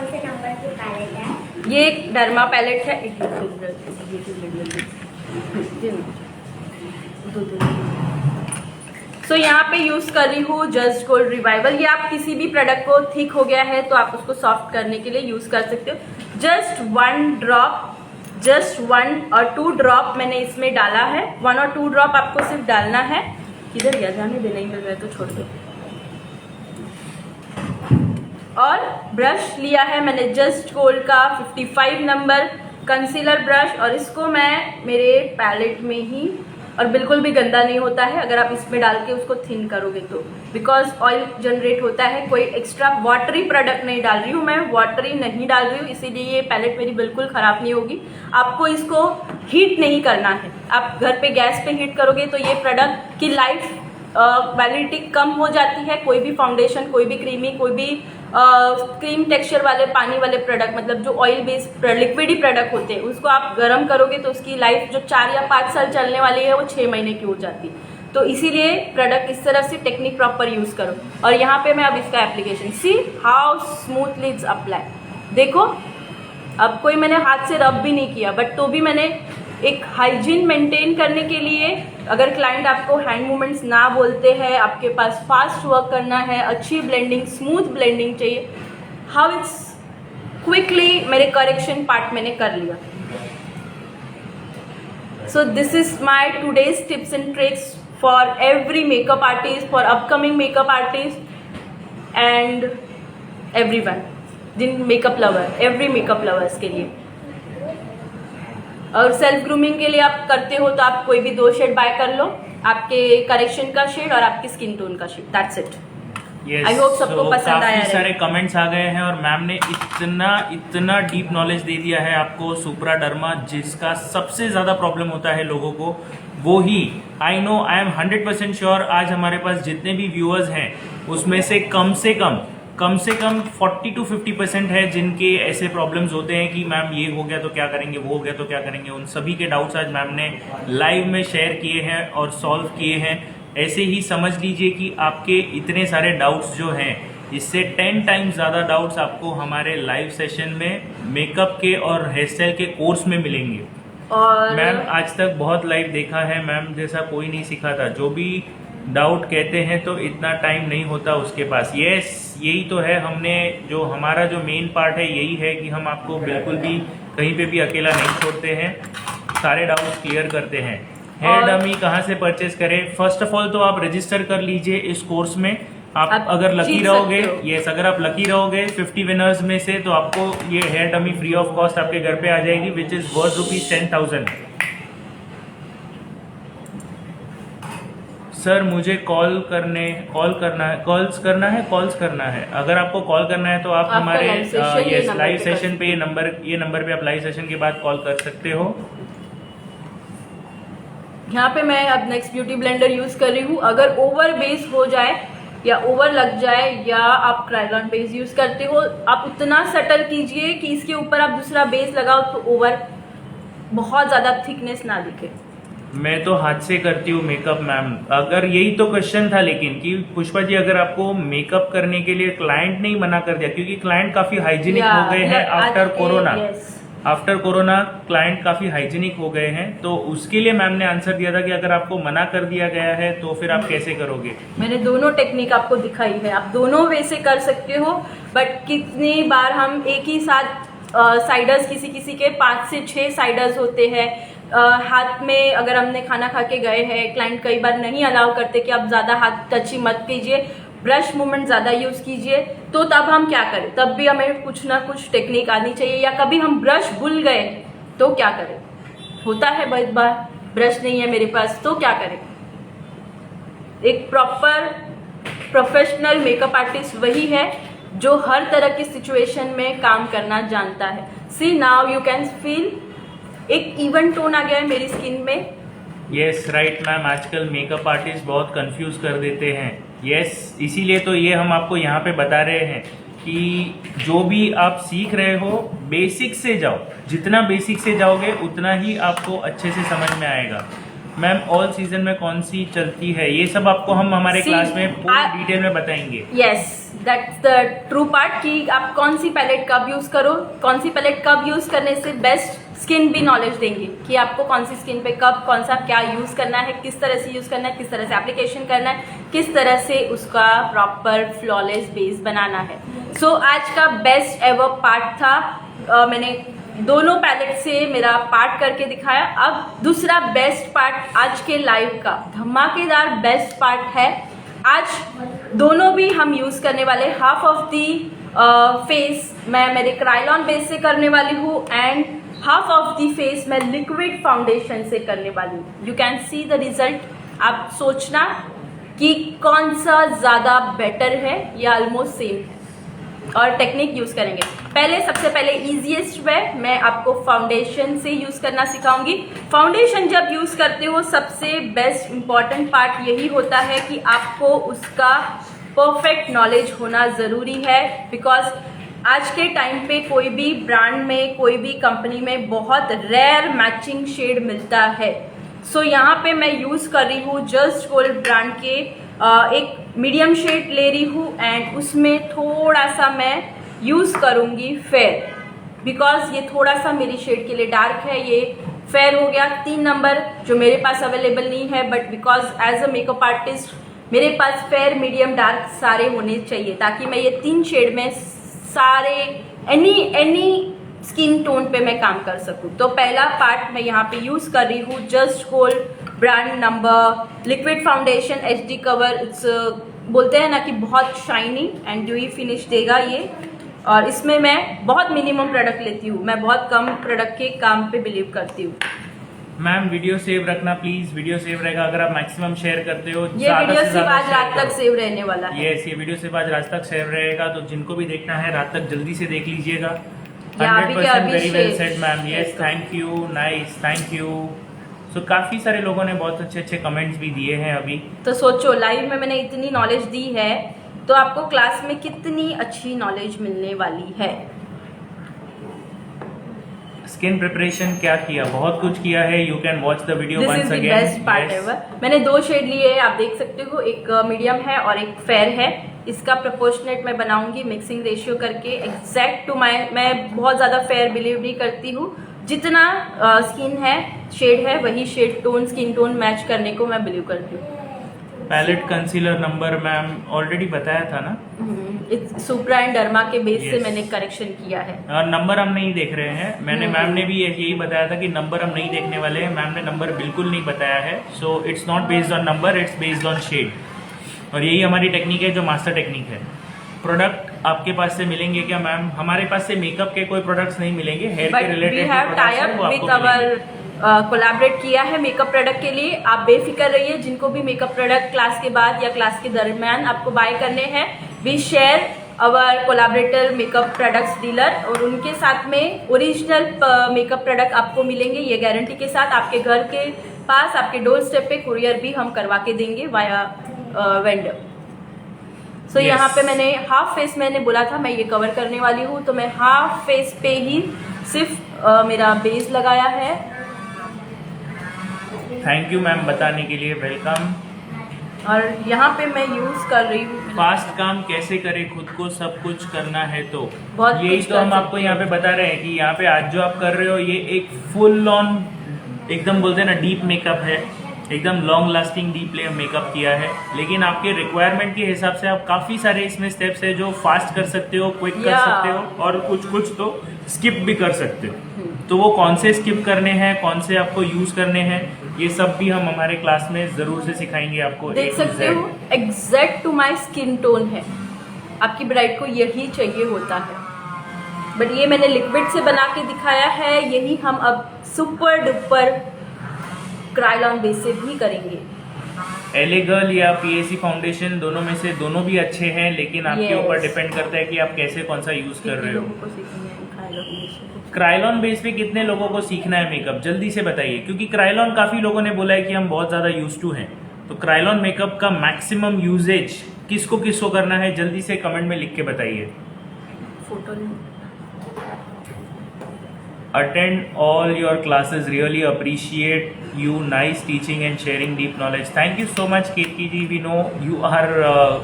से नंबर की पैलेट है? ये एक डर्मा पैलेट है। सो यहाँ पे यूज कर रही हूँ जस्ट गोल्ड रिवाइवल। ये आप किसी भी प्रोडक्ट को थिक हो गया है तो आप उसको सॉफ्ट करने के लिए यूज कर सकते हो। जस्ट 1 ड्रॉप, जस्ट 1 और 2 ड्रॉप मैंने इसमें डाला है। 1 और 2 ड्रॉप आपको सिर्फ डालना है। किधर गया, जाने दे, नहीं मिल रहा है तो छोड़ दो। और ब्रश लिया है मैंने जस्ट गोल्ड का 55 नंबर कंसीलर ब्रश, और इसको मैं मेरे पैलेट में ही, और बिल्कुल भी गंदा नहीं होता है अगर आप इसमें डाल के उसको थिन करोगे तो, बिकॉज ऑयल जनरेट होता है। कोई एक्स्ट्रा वाटरी प्रोडक्ट नहीं डाल रही हूँ मैं, वाटरी नहीं डाल रही हूँ, इसीलिए ये पैलेट मेरी बिल्कुल ख़राब नहीं होगी। आपको इसको हीट नहीं करना है। आप घर पे गैस पे हीट करोगे तो ये प्रोडक्ट की लाइफ वैलिडिटी कम हो जाती है। कोई भी फाउंडेशन, कोई भी क्रीमी, कोई भी क्रीम टेक्सचर वाले पानी वाले प्रोडक्ट, मतलब जो ऑयल बेस्ड लिक्विड ही प्रोडक्ट होते हैं, उसको आप गर्म करोगे तो उसकी लाइफ जो 4 या 5 साल चलने वाली है वो 6 महीने की हो जाती है। तो इसीलिए प्रोडक्ट इस तरह से टेक्निक प्रॉपर यूज करो। और यहाँ पे मैं अब इसका application, see how smoothly it's apply. देखो अब कोई मैंने हाथ से रब भी नहीं किया, बट तो भी मैंने एक हाइजीन मेंटेन करने के लिए, अगर क्लाइंट आपको हैंड मूवमेंट्स ना बोलते हैं, आपके पास फास्ट वर्क करना है, अच्छी ब्लेंडिंग, स्मूथ ब्लेंडिंग चाहिए, हाउ इट्स क्विकली मेरे करेक्शन पार्ट मैंने कर लिया। So this is my today's tips and tricks for every makeup artist, for upcoming makeup artist and everyone, जिन makeup lover, every makeup lovers के लिए। और self grooming के लिए आप करते हो तो आप कोई भी 2 शेड बाय कर लो, आपके करेक्शन का शेड और आपकी स्किन टोन का shade, that's it. I hope सबको पसंद आया। काफी सारे कमेंट्स आ गए हैं और मैम ने इतना डीप नॉलेज दे दिया है आपको सुप्रा डर्मा, जिसका सबसे ज्यादा प्रॉब्लम होता है लोगों को, वो ही I know, I am 100% sure आज हमारे पास जितने भी व्यूअर्स हैं उसमें से कम से कम 40 to 50% है जिनके ऐसे प्रॉब्लम्स होते हैं कि मैम ये हो गया तो क्या करेंगे, वो हो गया तो क्या करेंगे। उन सभी के डाउट्स आज मैम ने लाइव में शेयर किए हैं और सॉल्व किए हैं। ऐसे ही समझ लीजिए कि आपके इतने सारे डाउट्स जो हैं, इससे 10 टाइम्स ज़्यादा डाउट्स आपको हमारे लाइव सेशन में मेकअप के और हेयर स्टाइल के कोर्स में मिलेंगे। और मैम आज तक बहुत लाइव देखा है, मैम जैसा कोई नहीं सिखाता। जो भी डाउट कहते हैं तो इतना टाइम नहीं होता उसके पास। यही तो है, हमने जो हमारा जो मेन पार्ट है यही है कि हम आपको बिल्कुल भी कहीं पे भी अकेला नहीं छोड़ते हैं, सारे डाउट्स क्लियर करते हैं। हेयर डमी कहाँ से परचेज करें? फर्स्ट ऑफ ऑल तो आप रजिस्टर कर लीजिए इस कोर्स में। आप अगर लकी रहोगे, अगर आप लकी रहोगे 50 विनर्स में से, तो आपको ये hair dummy free of cost आपके घर पे आ जाएगी, विच इज वर्थ ₹10,000। सर मुझे कॉल्स करना है। अगर आपको कॉल करना है तो आप आपका हमारे live session ये number लाइव पे सेशन पे ये नंबर पे आप लाइव सेशन के बाद कॉल कर सकते हो। यहाँ पे मैं अब नेक्स्ट ब्यूटी ब्लेंडर यूज कर रही हूँ। अगर ओवर बेस हो जाए या ओवर लग जाए या आप क्रायलॉन बेस यूज करते हो, आप उतना सटल कीजिए कि इसके ऊपर आप दूसरा बेस लगाओ तो ओवर बहुत ज्यादा थिकनेस ना दिखे। मैं तो हाथ से करती हूँ मेकअप मैम। अगर यही तो क्वेश्चन था लेकिन कि पुष्पा जी अगर आपको मेकअप करने के लिए क्लाइंट नहीं मना कर दिया, क्योंकि क्लाइंट काफी हाइजीनिक हो गए हैं after corona. After corona client काफी हाइजीनिक हो गए हैं, तो उसके लिए मैम ने आंसर दिया था कि अगर आपको मना कर दिया गया है तो फिर आप कैसे करोगे। मैंने दोनों टेक्निक आपको दिखाई है, आप दोनों वे से कर सकते हो। बट कितनी बार हम एक ही साथ साइडर्स, किसी के 5 से 6 साइडर्स होते हैं हाथ में। अगर हमने खाना खा के गए हैं, क्लाइंट कई बार नहीं अलाउ करते कि आप ज़्यादा हाथ टची मत कीजिए, ब्रश मूवमेंट ज़्यादा यूज़ कीजिए, तो तब हम क्या करें? तब भी हमें कुछ ना कुछ टेक्निक आनी चाहिए। या कभी हम ब्रश भूल गए तो क्या करें? होता है बहुत बार, ब्रश नहीं है मेरे पास तो क्या करें? एक प्रॉपर प्रोफेशनल मेकअप आर्टिस्ट वही है जो हर तरह की सिचुएशन में काम करना जानता है। सी नाउ यू कैन फील एक इवन टोन आ गया है मेरी स्किन में। यस राइट मैम, आजकल मेकअप आर्टिस्ट बहुत कंफ्यूज कर देते हैं। यस इसीलिए तो ये हम आपको यहाँ पे बता रहे हैं कि जो भी आप सीख रहे हो बेसिक से जाओ, जितना बेसिक से जाओगे उतना ही आपको अच्छे से समझ में आएगा। मैम ऑल सीजन में कौन सी चलती है ये सब आपको हम हमारे क्लास में पूरी डिटेल में बताएंगे। Yes that's the true part कि आप कौन सी पैलेट कब यूज करो, कौन सी पैलेट कब यूज करने से बेस्ट स्किन भी नॉलेज देंगे कि आपको कौन सी स्किन पे कब कौन सा क्या यूज करना है, किस तरह से यूज करना है, किस तरह से एप्लीकेशन करना है, किस तरह से उसका प्रॉपर फ्लॉलेस बेस बनाना है। सो आज का बेस्ट एवर पार्ट था। मैंने दोनों पैलेट से मेरा पार्ट करके दिखाया। अब दूसरा बेस्ट पार्ट आज के लाइव का धमाकेदार बेस्ट पार्ट है। आज दोनों भी हम यूज करने वाले। हाफ ऑफ दी फेस मैं मेरे क्रायलॉन बेस से करने वाली हूँ and half of the face मैं लिक्विड फाउंडेशन से करने वाली हूँ। You can see the result. आप सोचना कि कौन सा ज़्यादा बेटर है या ऑलमोस्ट सेम है, और टेक्निक यूज़ करेंगे। सबसे पहले इजीएस्ट वे मैं आपको फाउंडेशन से यूज़ करना सिखाऊंगी। फाउंडेशन जब यूज़ करते हो सबसे बेस्ट इम्पॉर्टेंट पार्ट यही होता है कि आपको उसका परफेक्ट नॉलेज होना ज़रूरी है। बिकॉज आज के टाइम पे कोई भी ब्रांड में, कोई भी कंपनी में बहुत रेयर मैचिंग शेड मिलता है। सो यहाँ पे मैं यूज़ कर रही हूँ जस्ट गोल्ड ब्रांड के एक मीडियम शेड ले रही हूँ एंड उसमें थोड़ा सा मैं यूज़ करूँगी फेयर, बिकॉज ये थोड़ा सा मेरी शेड के लिए डार्क है। ये फेयर हो गया 3 नंबर जो मेरे पास अवेलेबल नहीं है, but because as a makeup artist मेरे पास फेयर, मीडियम, डार्क सारे होने चाहिए ताकि मैं ये 3 शेड में सारे एनी स्किन टोन पे मैं काम कर सकूँ। तो पहला पार्ट मैं यहाँ पे यूज़ कर रही हूँ just gold brand number liquid foundation HD cover. It's बोलते हैं ना कि बहुत शाइनी एंड ड्यूई फिनिश देगा ये। और इसमें मैं बहुत मिनिमम प्रोडक्ट लेती हूँ, मैं बहुत कम प्रोडक्ट के काम पे बिलीव करती हूँ। मैम वीडियो सेव रखना प्लीज, वीडियो सेव रहेगा अगर आप मैक्सिमम शेयर करते हो। ये वीडियो सिर्फ आज रात तक सेव रहने वाला है। यस ये वीडियो सिर्फ आज रात तक सेव रहेगा, तो जिनको भी देखना है रात तक जल्दी से देख लीजिएगा। 100% very well said ma'am. Yes thank you, nice, thank you. So काफ़ी सारे लोगों ने बहुत अच्छे अच्छे कमेंट्स भी दिए हैं अभी। तो सोचो लाइव में मैंने इतनी नॉलेज दी है तो आपको क्लास में कितनी अच्छी नॉलेज मिलने वाली है। स्किन प्रिपरेशन क्या किया, बहुत कुछ किया है। You can watch the video this once is the again. Best part ever. मैंने 2 शेड लिए हैं, आप देख सकते हो, एक मीडियम है और एक फेयर है। इसका प्रोपोर्शनेट मैं बनाऊंगी मिक्सिंग रेशियो करके एग्जैक्ट टू माई। मैं बहुत ज़्यादा फेयर बिलीव नहीं करती हूँ, जितना स्किन है शेड है वही shade tone skin tone match करने को मैं बिलीव करती हूँ। Palette concealer number ma'am already बताया था ना, सुप्रा एंड डर्मा के बेस से Yes. मैंने करेक्शन किया है। और नंबर हम नहीं देख रहे हैं। मैंने मैम ने भी यही बताया था कि नंबर हम नहीं देखने वाले हैं। मैम ने नंबर बिल्कुल नहीं बताया है। So it's not based on number, it's based on shade. और यही हमारी टेक्निक है जो मास्टर टेक्निक है। प्रोडक्ट आपके पास से मिलेंगे क्या मैम? हमारे पास से मेकअप के कोई प्रोडक्ट्स नहीं मिलेंगे, हेयर के but we related have tie up with our collaborate किया है मेकअप प्रोडक्ट के लिए। आप बेफिक्र रहिए, जिनको भी मेकअप प्रोडक्ट क्लास के बाद या क्लास के दरमियान आपको बाय करने हैं, we share our collaborator makeup products dealer, और उनके साथ में ओरिजिनल मेकअप प्रोडक्ट आपको मिलेंगे, ये गारंटी के साथ। आपके घर के पास, आपके डोर स्टेप पे कुरियर भी हम करवा के देंगे वाया वेंडर। सो यहाँ पे मैंने हाफ फेस, मैंने बोला था मैं ये कवर करने वाली हूँ, तो मैं हाफ फेस पे ही सिर्फ मेरा बेस लगाया है। थैंक यू मैम बताने के लिए, वेलकम। और यहाँ पे मैं यूज कर रही हूँ फास्ट काम कैसे करें, खुद को सब कुछ करना है तो बहुत यही कुछ तो कर हम आपको सकते यहाँ पे बता रहे हैं कि यहाँ पे आज जो आप कर रहे हो ये एक फुल ऑन, एकदम बोलते हैं ना, डीप मेकअप है, एकदम लॉन्ग लास्टिंग डीप मेकअप किया है। लेकिन आपके रिक्वायरमेंट के हिसाब से आप काफ़ी सारे इसमें स्टेप्स है जो फास्ट कर सकते हो, क्विक कर सकते हो, और कुछ तो स्किप भी कर सकते हो। तो वो कौन से स्किप करने हैं, कौन से आपको यूज़ करने हैं, ये सब भी हम हमारे क्लास में ज़रूर से सिखाएंगे आपको। देख सकते हो, exact to my skin tone है। आपकी ब्राइड को यही चाहिए होता है, बट ये मैंने लिक्विड से बना के दिखाया है। यही हम अब सुपर डुपर क्रायलॉन बेस से भी करेंगे। एले गर्ल या पीएसी फाउंडेशन, दोनों में से दोनों भी अच्छे हैं, लेकिन आपके Yes. ऊपर डिपेंड करता है कि आप कैसे कौन सा यूज़ कर रहे हो। लोगों को सीखेंगे क्रायलॉन बेस से। क्रायलॉन बेस पे कितने लोगों को सीखना है मेकअप, जल्दी से बताइए, क्योंकि क्रायलॉन काफ़ी लोगों ने बोला है कि हम बहुत ज़्यादा यूज टू हैं। तो क्रायलॉन मेकअप का मैक्सिमम यूजेज किसको किसको करना है, जल्दी से कमेंट में लिख के बताइए। फोटो नहीं। Attend all your classes, really appreciate you, nice teaching and sharing deep knowledge. Thank you so much Ketki ji, we know you are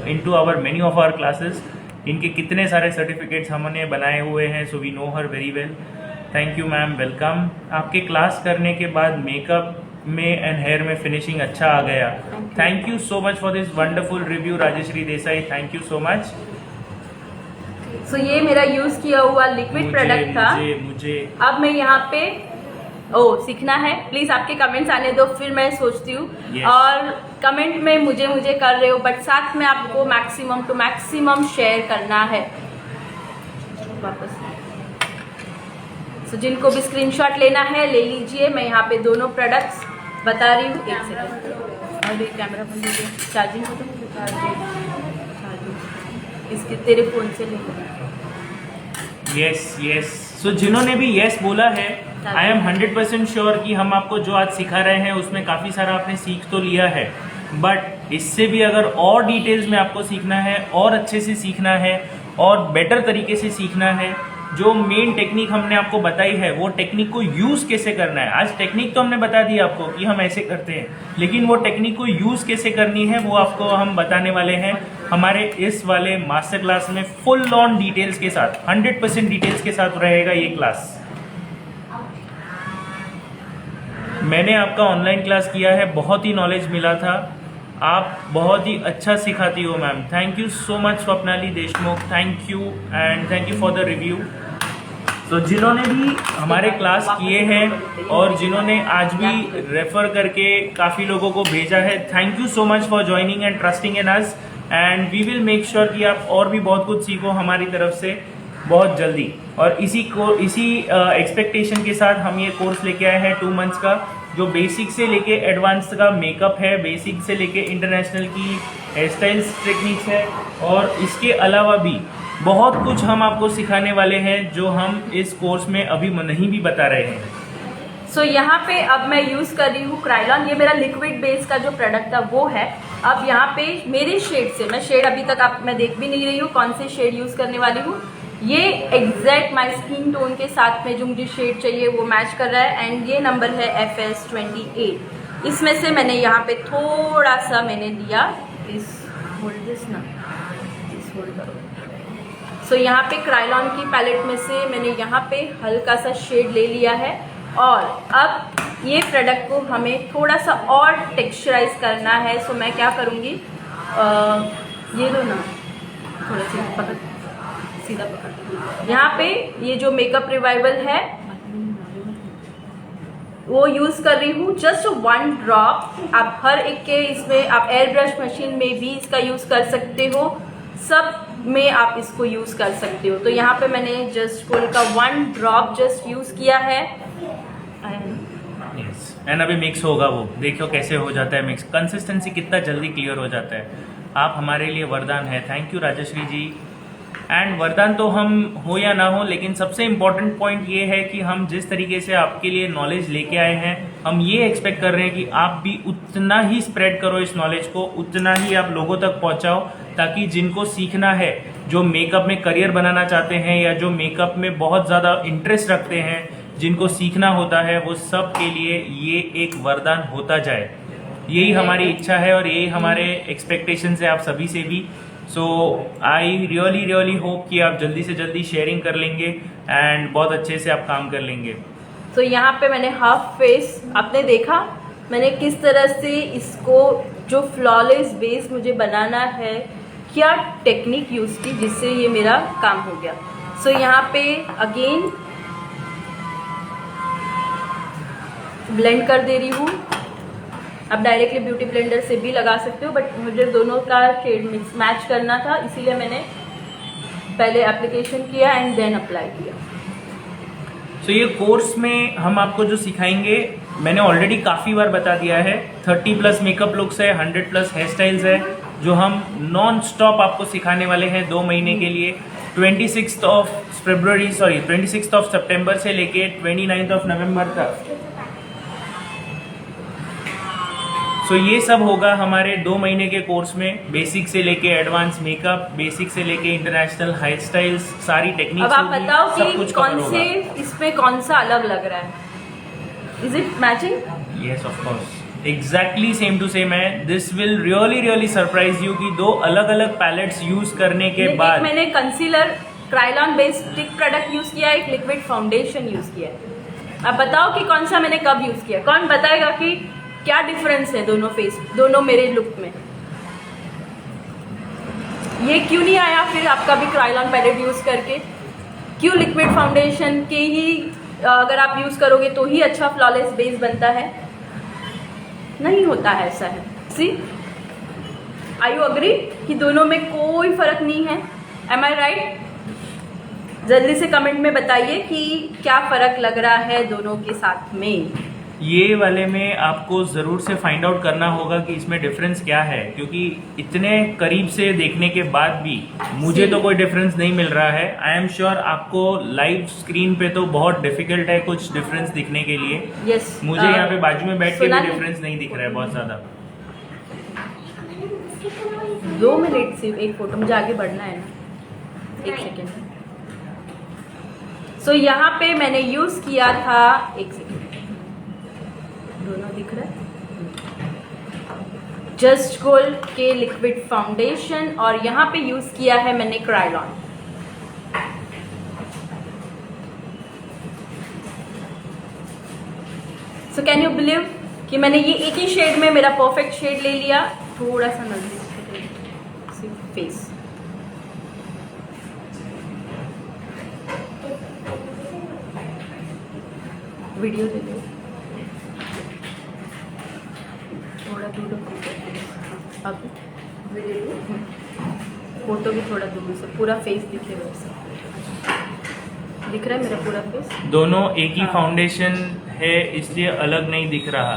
into our many of our classes. इनके कितने सारे certificates हमने बनाए हुए हैं, so we know her very well. Thank you ma'am, welcome. आपके class करने के बाद मेकअप में एंड हेयर में फिनिशिंग अच्छा आ गया। Thank you so much for this wonderful review Rajeshree Desai, thank you so much. So ये मेरा यूज किया हुआ लिक्विड प्रोडक्ट था। मुझे अब मैं यहाँ पे सीखना है, प्लीज आपके कमेंट्स आने दो, फिर मैं सोचती हूँ। Yes. और कमेंट में मुझे कर रहे हो, बट साथ में आपको मैक्सिमम टू मैक्सिमम शेयर करना है वापस। जिनको भी स्क्रीनशॉट लेना है ले लीजिए। मैं यहाँ पे दोनों प्रोडक्ट्स बता रही हूँ। एक सेकंड, और ये कैमरा बंद हो गया, चार्जिंग हो तो इसके तेरे फोन से ले। यस। सो जिन्होंने भी यस बोला है, आई एम 100% श्योर कि हम आपको जो आज सिखा रहे हैं उसमें काफ़ी सारा आपने सीख तो लिया है, बट इससे भी अगर और डिटेल्स में आपको सीखना है, और अच्छे से सीखना है, और बेटर तरीके से सीखना है, जो मेन टेक्निक हमने आपको बताई है वो टेक्निक को यूज़ कैसे करना है। आज टेक्निक तो हमने बता दी आपको कि हम ऐसे करते हैं, लेकिन वो टेक्निक को यूज़ कैसे करनी है वो आपको हम बताने वाले हैं हमारे इस वाले मास्टर क्लास में, फुल ऑन डिटेल्स के साथ, 100% डिटेल्स के साथ रहेगा ये क्लास। मैंने आपका ऑनलाइन क्लास किया है, बहुत ही नॉलेज मिला था, आप बहुत ही अच्छा सिखाती हो ma'am. Thank you so much Swapnali Deshmukh, thank you and thank you for the review. तो जिन्होंने भी हमारे क्लास किए हैं और जिन्होंने आज भी रेफर करके काफ़ी लोगों को भेजा है, thank you so much for joining and trusting in us, and we will make sure कि आप और भी बहुत कुछ सीखो हमारी तरफ से बहुत जल्दी। और इसी एक्सपेक्टेशन के साथ हम ये कोर्स लेके आए हैं 2 मंथ्स का, जो बेसिक से लेके एडवांस का मेकअप है, बेसिक से लेके इंटरनेशनल की हेयर स्टाइल्स टेक्निक्स है, और इसके अलावा भी बहुत कुछ हम आपको सिखाने वाले हैं जो हम इस कोर्स में अभी नहीं भी बता रहे हैं। सो यहाँ पे अब मैं यूज कर रही हूँ क्रायलॉन, ये मेरा लिक्विड बेस का जो प्रोडक्ट था वो है। अब यहाँ पे मेरे शेड से, मैं शेड अभी तक मैं देख भी नहीं रही हूँ कौन से शेड यूज करने वाली हूँ। ये एग्जैक्ट माई स्किन टोन के साथ में जो मुझे शेड चाहिए वो मैच कर रहा है, एंड ये नंबर है FS28। इसमें से मैंने यहाँ पे थोड़ा सा मैंने लिया, इस होल्ड करो। सो यहाँ पे क्रायलॉन की पैलेट में से मैंने यहाँ पे हल्का सा शेड ले लिया है, और अब ये प्रोडक्ट को हमें थोड़ा सा और टेक्सचराइज करना है। सो मैं क्या करूँगी, ये लो ना, थोड़ा सा पकड़, सीधा पकड़। यहाँ पे ये जो मेकअप रिवाइवल है वो यूज़ कर रही हूँ, जस्ट 1 ड्रॉप। आप हर एक के इसमें आप एयर ब्रश मशीन में भी इसका यूज़ कर सकते हो, सब में आप इसको यूज़ कर सकते हो। तो यहाँ पे मैंने जस्ट फुल का 1 ड्रॉप जस्ट यूज़ किया है। एंड अभी मिक्स होगा, वो देखो कैसे हो जाता है मिक्स, कंसिस्टेंसी कितना जल्दी क्लियर हो जाता है। आप हमारे लिए वरदान है। Thank you Rajshree ji. And वरदान तो हम हो या ना हो, लेकिन सबसे इम्पोर्टेंट पॉइंट ये है कि हम जिस तरीके से आपके लिए नॉलेज लेके आए हैं, हम ये एक्सपेक्ट कर रहे हैं कि आप भी उतना ही स्प्रेड करो इस नॉलेज को, उतना ही आप लोगों तक पहुंचाओ, ताकि जिनको सीखना है, जो मेकअप में करियर बनाना चाहते हैं या जो मेकअप में बहुत ज़्यादा इंटरेस्ट रखते हैं, जिनको सीखना होता है, वो सब के लिए ये एक वरदान होता जाए। यही हमारी इच्छा है और यही हमारे एक्सपेक्टेशंस है आप सभी से भी। सो आई रियली होप कि आप जल्दी से जल्दी शेयरिंग कर लेंगे एंड बहुत अच्छे से आप काम कर लेंगे। तो यहाँ पे मैंने हाफ फेस, आपने देखा मैंने किस तरह से इसको जो फ्लॉलेस बेस मुझे बनाना है, क्या टेक्निक यूज़ की जिससे ये मेरा काम हो गया। सो यहाँ पे अगेन ब्लेंड कर दे रही हूँ। आप डायरेक्टली ब्यूटी ब्लेंडर से भी लगा सकते हो, बट मुझे दोनों का शेड मिक्स मैच करना था, इसीलिए मैंने पहले एप्लीकेशन किया एंड देन अप्लाई किया। सो ये कोर्स में हम आपको जो सिखाएंगे, मैंने ऑलरेडी काफ़ी बार बता दिया है, 30+ मेकअप लुक्स है, 100+ हेयर स्टाइल्स है, जो हम नॉन स्टॉप आपको सिखाने वाले हैं 2 महीने के लिए। 26 सितंबर से लेके 29 नवंबर तक। सो ये सब होगा हमारे 2 महीने के कोर्स में, बेसिक से लेके एडवांस मेकअप, बेसिक से लेके इंटरनेशनल हेयर स्टाइल्स, सारी टेक्निक्स। अब आप बताओ कि कौन से इसमें कौन सा अलग लग रहा है। Is it matching? Yes of course, exactly same to same है। This will really surprise you कि 2 अलग अलग पैलेट्स यूज करने के बाद मैंने concealer Krylon based stick product use किया, एक लिक्विड फाउंडेशन यूज किया है। अब बताओ कि कौन सा मैंने कब यूज किया, कौन बताएगा कि क्या डिफरेंस है दोनों मेरे लुक में। ये क्यों नहीं आया फिर आपका भी क्राइलॉन पैलेट यूज करके? क्यों लिक्विड फाउंडेशन के ही अगर आप यूज करोगे तो ही अच्छा फ्लॉलेस बेस बनता है? नहीं होता है, ऐसा है। सी, आई यू अग्री कि दोनों में कोई फर्क नहीं है? एम आई राइट? जल्दी से कमेंट में बताइए कि क्या फर्क लग रहा है दोनों के साथ में। ये वाले में आपको ज़रूर से फाइंड आउट करना होगा कि इसमें डिफरेंस क्या है, क्योंकि इतने करीब से देखने के बाद भी मुझे तो कोई डिफरेंस नहीं मिल रहा है। आई एम श्योर आपको लाइव स्क्रीन पे तो बहुत डिफिकल्ट है कुछ डिफरेंस दिखने के लिए। yes, मुझे यहाँ पे बाजू में बैठ के भी डिफरेंस नहीं दिख रहा है बहुत ज़्यादा। 2 मिनट सिर्फ एक फोटो, मुझे आगे बढ़ना है ना, 1 सेकेंड। सो यहाँ पे मैंने यूज़ किया था, 1 सेकेंड, दोनों दिख रहा है, जस्ट गोल्ड के लिक्विड फाउंडेशन, और यहाँ पे यूज किया है मैंने Krylon. So can you believe कि मैंने ये एक ही शेड में मेरा परफेक्ट शेड ले लिया। थोड़ा सा नजदीक सिर्फ फेस, वीडियो दे दो थोड़ा दूर, अब फोटो भी थोड़ा दूर से, पूरा फेस दिखे वैसे दिख रहा है मेरा पूरा फेस। दोनों एक ही फाउंडेशन है इसलिए अलग नहीं दिख रहा,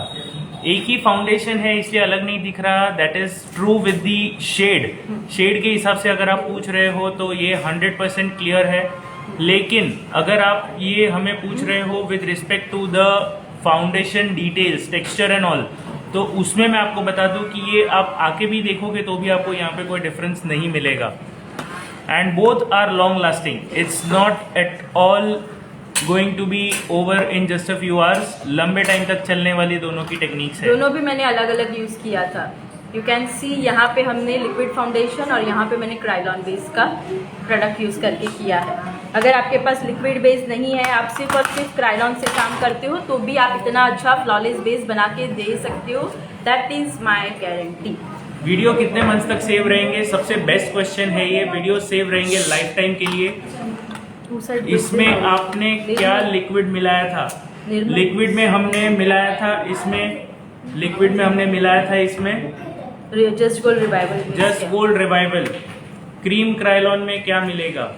एक ही फाउंडेशन है इसलिए अलग नहीं दिख रहा। That is true with the shade के हिसाब से अगर आप पूछ रहे हो तो ये 100% क्लियर है। लेकिन अगर आप ये हमें पूछ रहे हो with respect to the foundation details, texture and all, तो उसमें मैं आपको बता दूं कि ये आप आके भी देखोगे तो भी आपको यहाँ पे कोई डिफरेंस नहीं मिलेगा। And both are long lasting, it's not at all going to be over in just a few hours. लंबे टाइम तक चलने वाली दोनों की टेक्निक्स है। दोनों भी मैंने अलग अलग यूज किया था। यू कैन सी यहाँ पे हमने लिक्विड फाउंडेशन और यहाँ पे मैंने क्राइलॉन बेस का प्रोडक्ट यूज करके किया है। अगर आपके पास लिक्विड बेस नहीं है, आप सिर्फ और सिर्फ क्राइलॉन से काम करते हो, तो भी आप इतना अच्छा फ्लॉलेस बेस बना के दे सकते हो। That is my guarantee. Video कितने मंथ्स तक सेव रहेंगे? सबसे बेस्ट क्वेश्चन है ये। वीडियो सेव रहेंगे लाइफ टाइम के लिए। इसमें आपने क्या लिक्विड मिलाया था? लिक्विड में हमने मिलाया था इसमें just gold revival. Just gold revival. Cream Krylon में क्या मिलेगा?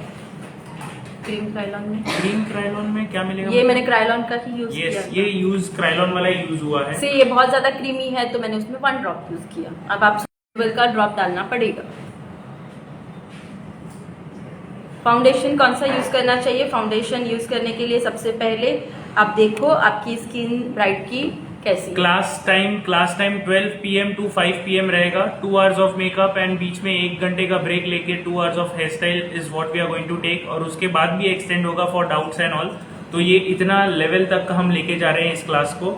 क्रीम क्रायलॉन में। क्रीम क्रायलॉन में क्या मिलेगा? ये मैंने क्रायलॉन का ही यूज किया। ये यूज क्रायलॉन वाला यूज हुआ है। से ये बहुत ज्यादा क्रीमी है तो मैंने उसमें 1 ड्रॉप यूज किया। अब आप लेवल का ड्रॉप डालना पड़ेगा। फाउंडेशन कौन सा यूज करना चाहिए? फाउंडेशन यूज करने के लिए सबसे पहले आप देखो आपकी स्किन ब्राइट की कैसी। Class time 12 PM to 5 PM रहेगा। 2 hours ऑफ मेकअप एंड बीच में 1 घंटे का ब्रेक लेके 2 hours of hair style is what we are going to take. और उसके बाद भी एक्सटेंड होगा फॉर डाउट्स एंड ऑल। तो ये इतना लेवल तक हम लेके जा रहे हैं इस क्लास को।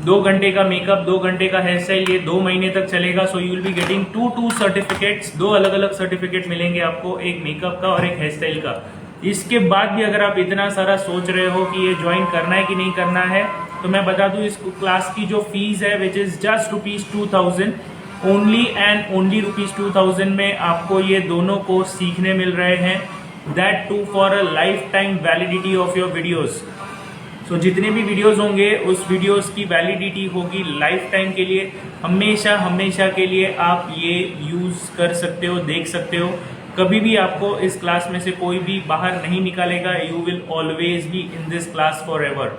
2 घंटे का मेकअप, 2 घंटे का हेयर स्टाइल, ये 2 महीने तक चलेगा। So you will be getting 2 certificates, 2 अलग अलग सर्टिफिकेट मिलेंगे आपको, एक मेकअप का और एक हेयर स्टाइल का। इसके बाद भी अगर आप इतना सारा सोच रहे हो कि ये ज्वाइन करना है कि नहीं करना है, तो मैं बता दूं इस क्लास की जो फीस है which is just ₹2000 only and only ₹2000 में आपको ये दोनों कोर्स सीखने मिल रहे हैं। That too for a life time validity of your videos. So जितने भी वीडियोस होंगे उस वीडियोस की वैलिडिटी होगी लाइफ टाइम के लिए, हमेशा हमेशा के लिए आप ये यूज कर सकते हो, देख सकते हो। कभी भी आपको इस क्लास में से कोई भी बाहर नहीं निकालेगा। You will always be in this class for ever.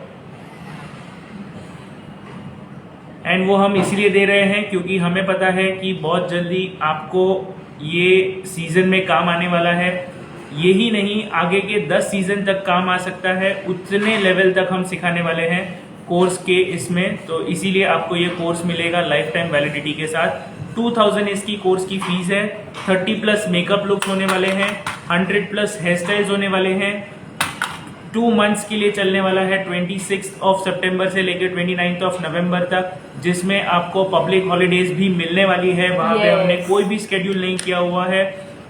And वो हम इसलिए दे रहे हैं क्योंकि हमें पता है कि बहुत जल्दी आपको ये सीजन में काम आने वाला है। यही नहीं, आगे के 10 सीजन तक काम आ सकता है। उतने लेवल तक हम सिखाने वाले हैं कोर्स के इसमें। तो इसीलिए आपको ये कोर्स मिलेगा लाइफ टाइम वैलिडिटी के साथ। 2000 इसकी कोर्स की फीस है। 30+ मेकअप लुक्स होने वाले हैं, 100+ हेयर स्टाइल्स होने वाले हैं। 2 मंथ्स के लिए चलने वाला है, 26 सितंबर से लेकर 29 नवंबर तक, जिसमें आपको पब्लिक हॉलीडेज भी मिलने वाली है। वहां पे हमने कोई भी स्केड्यूल नहीं किया हुआ है।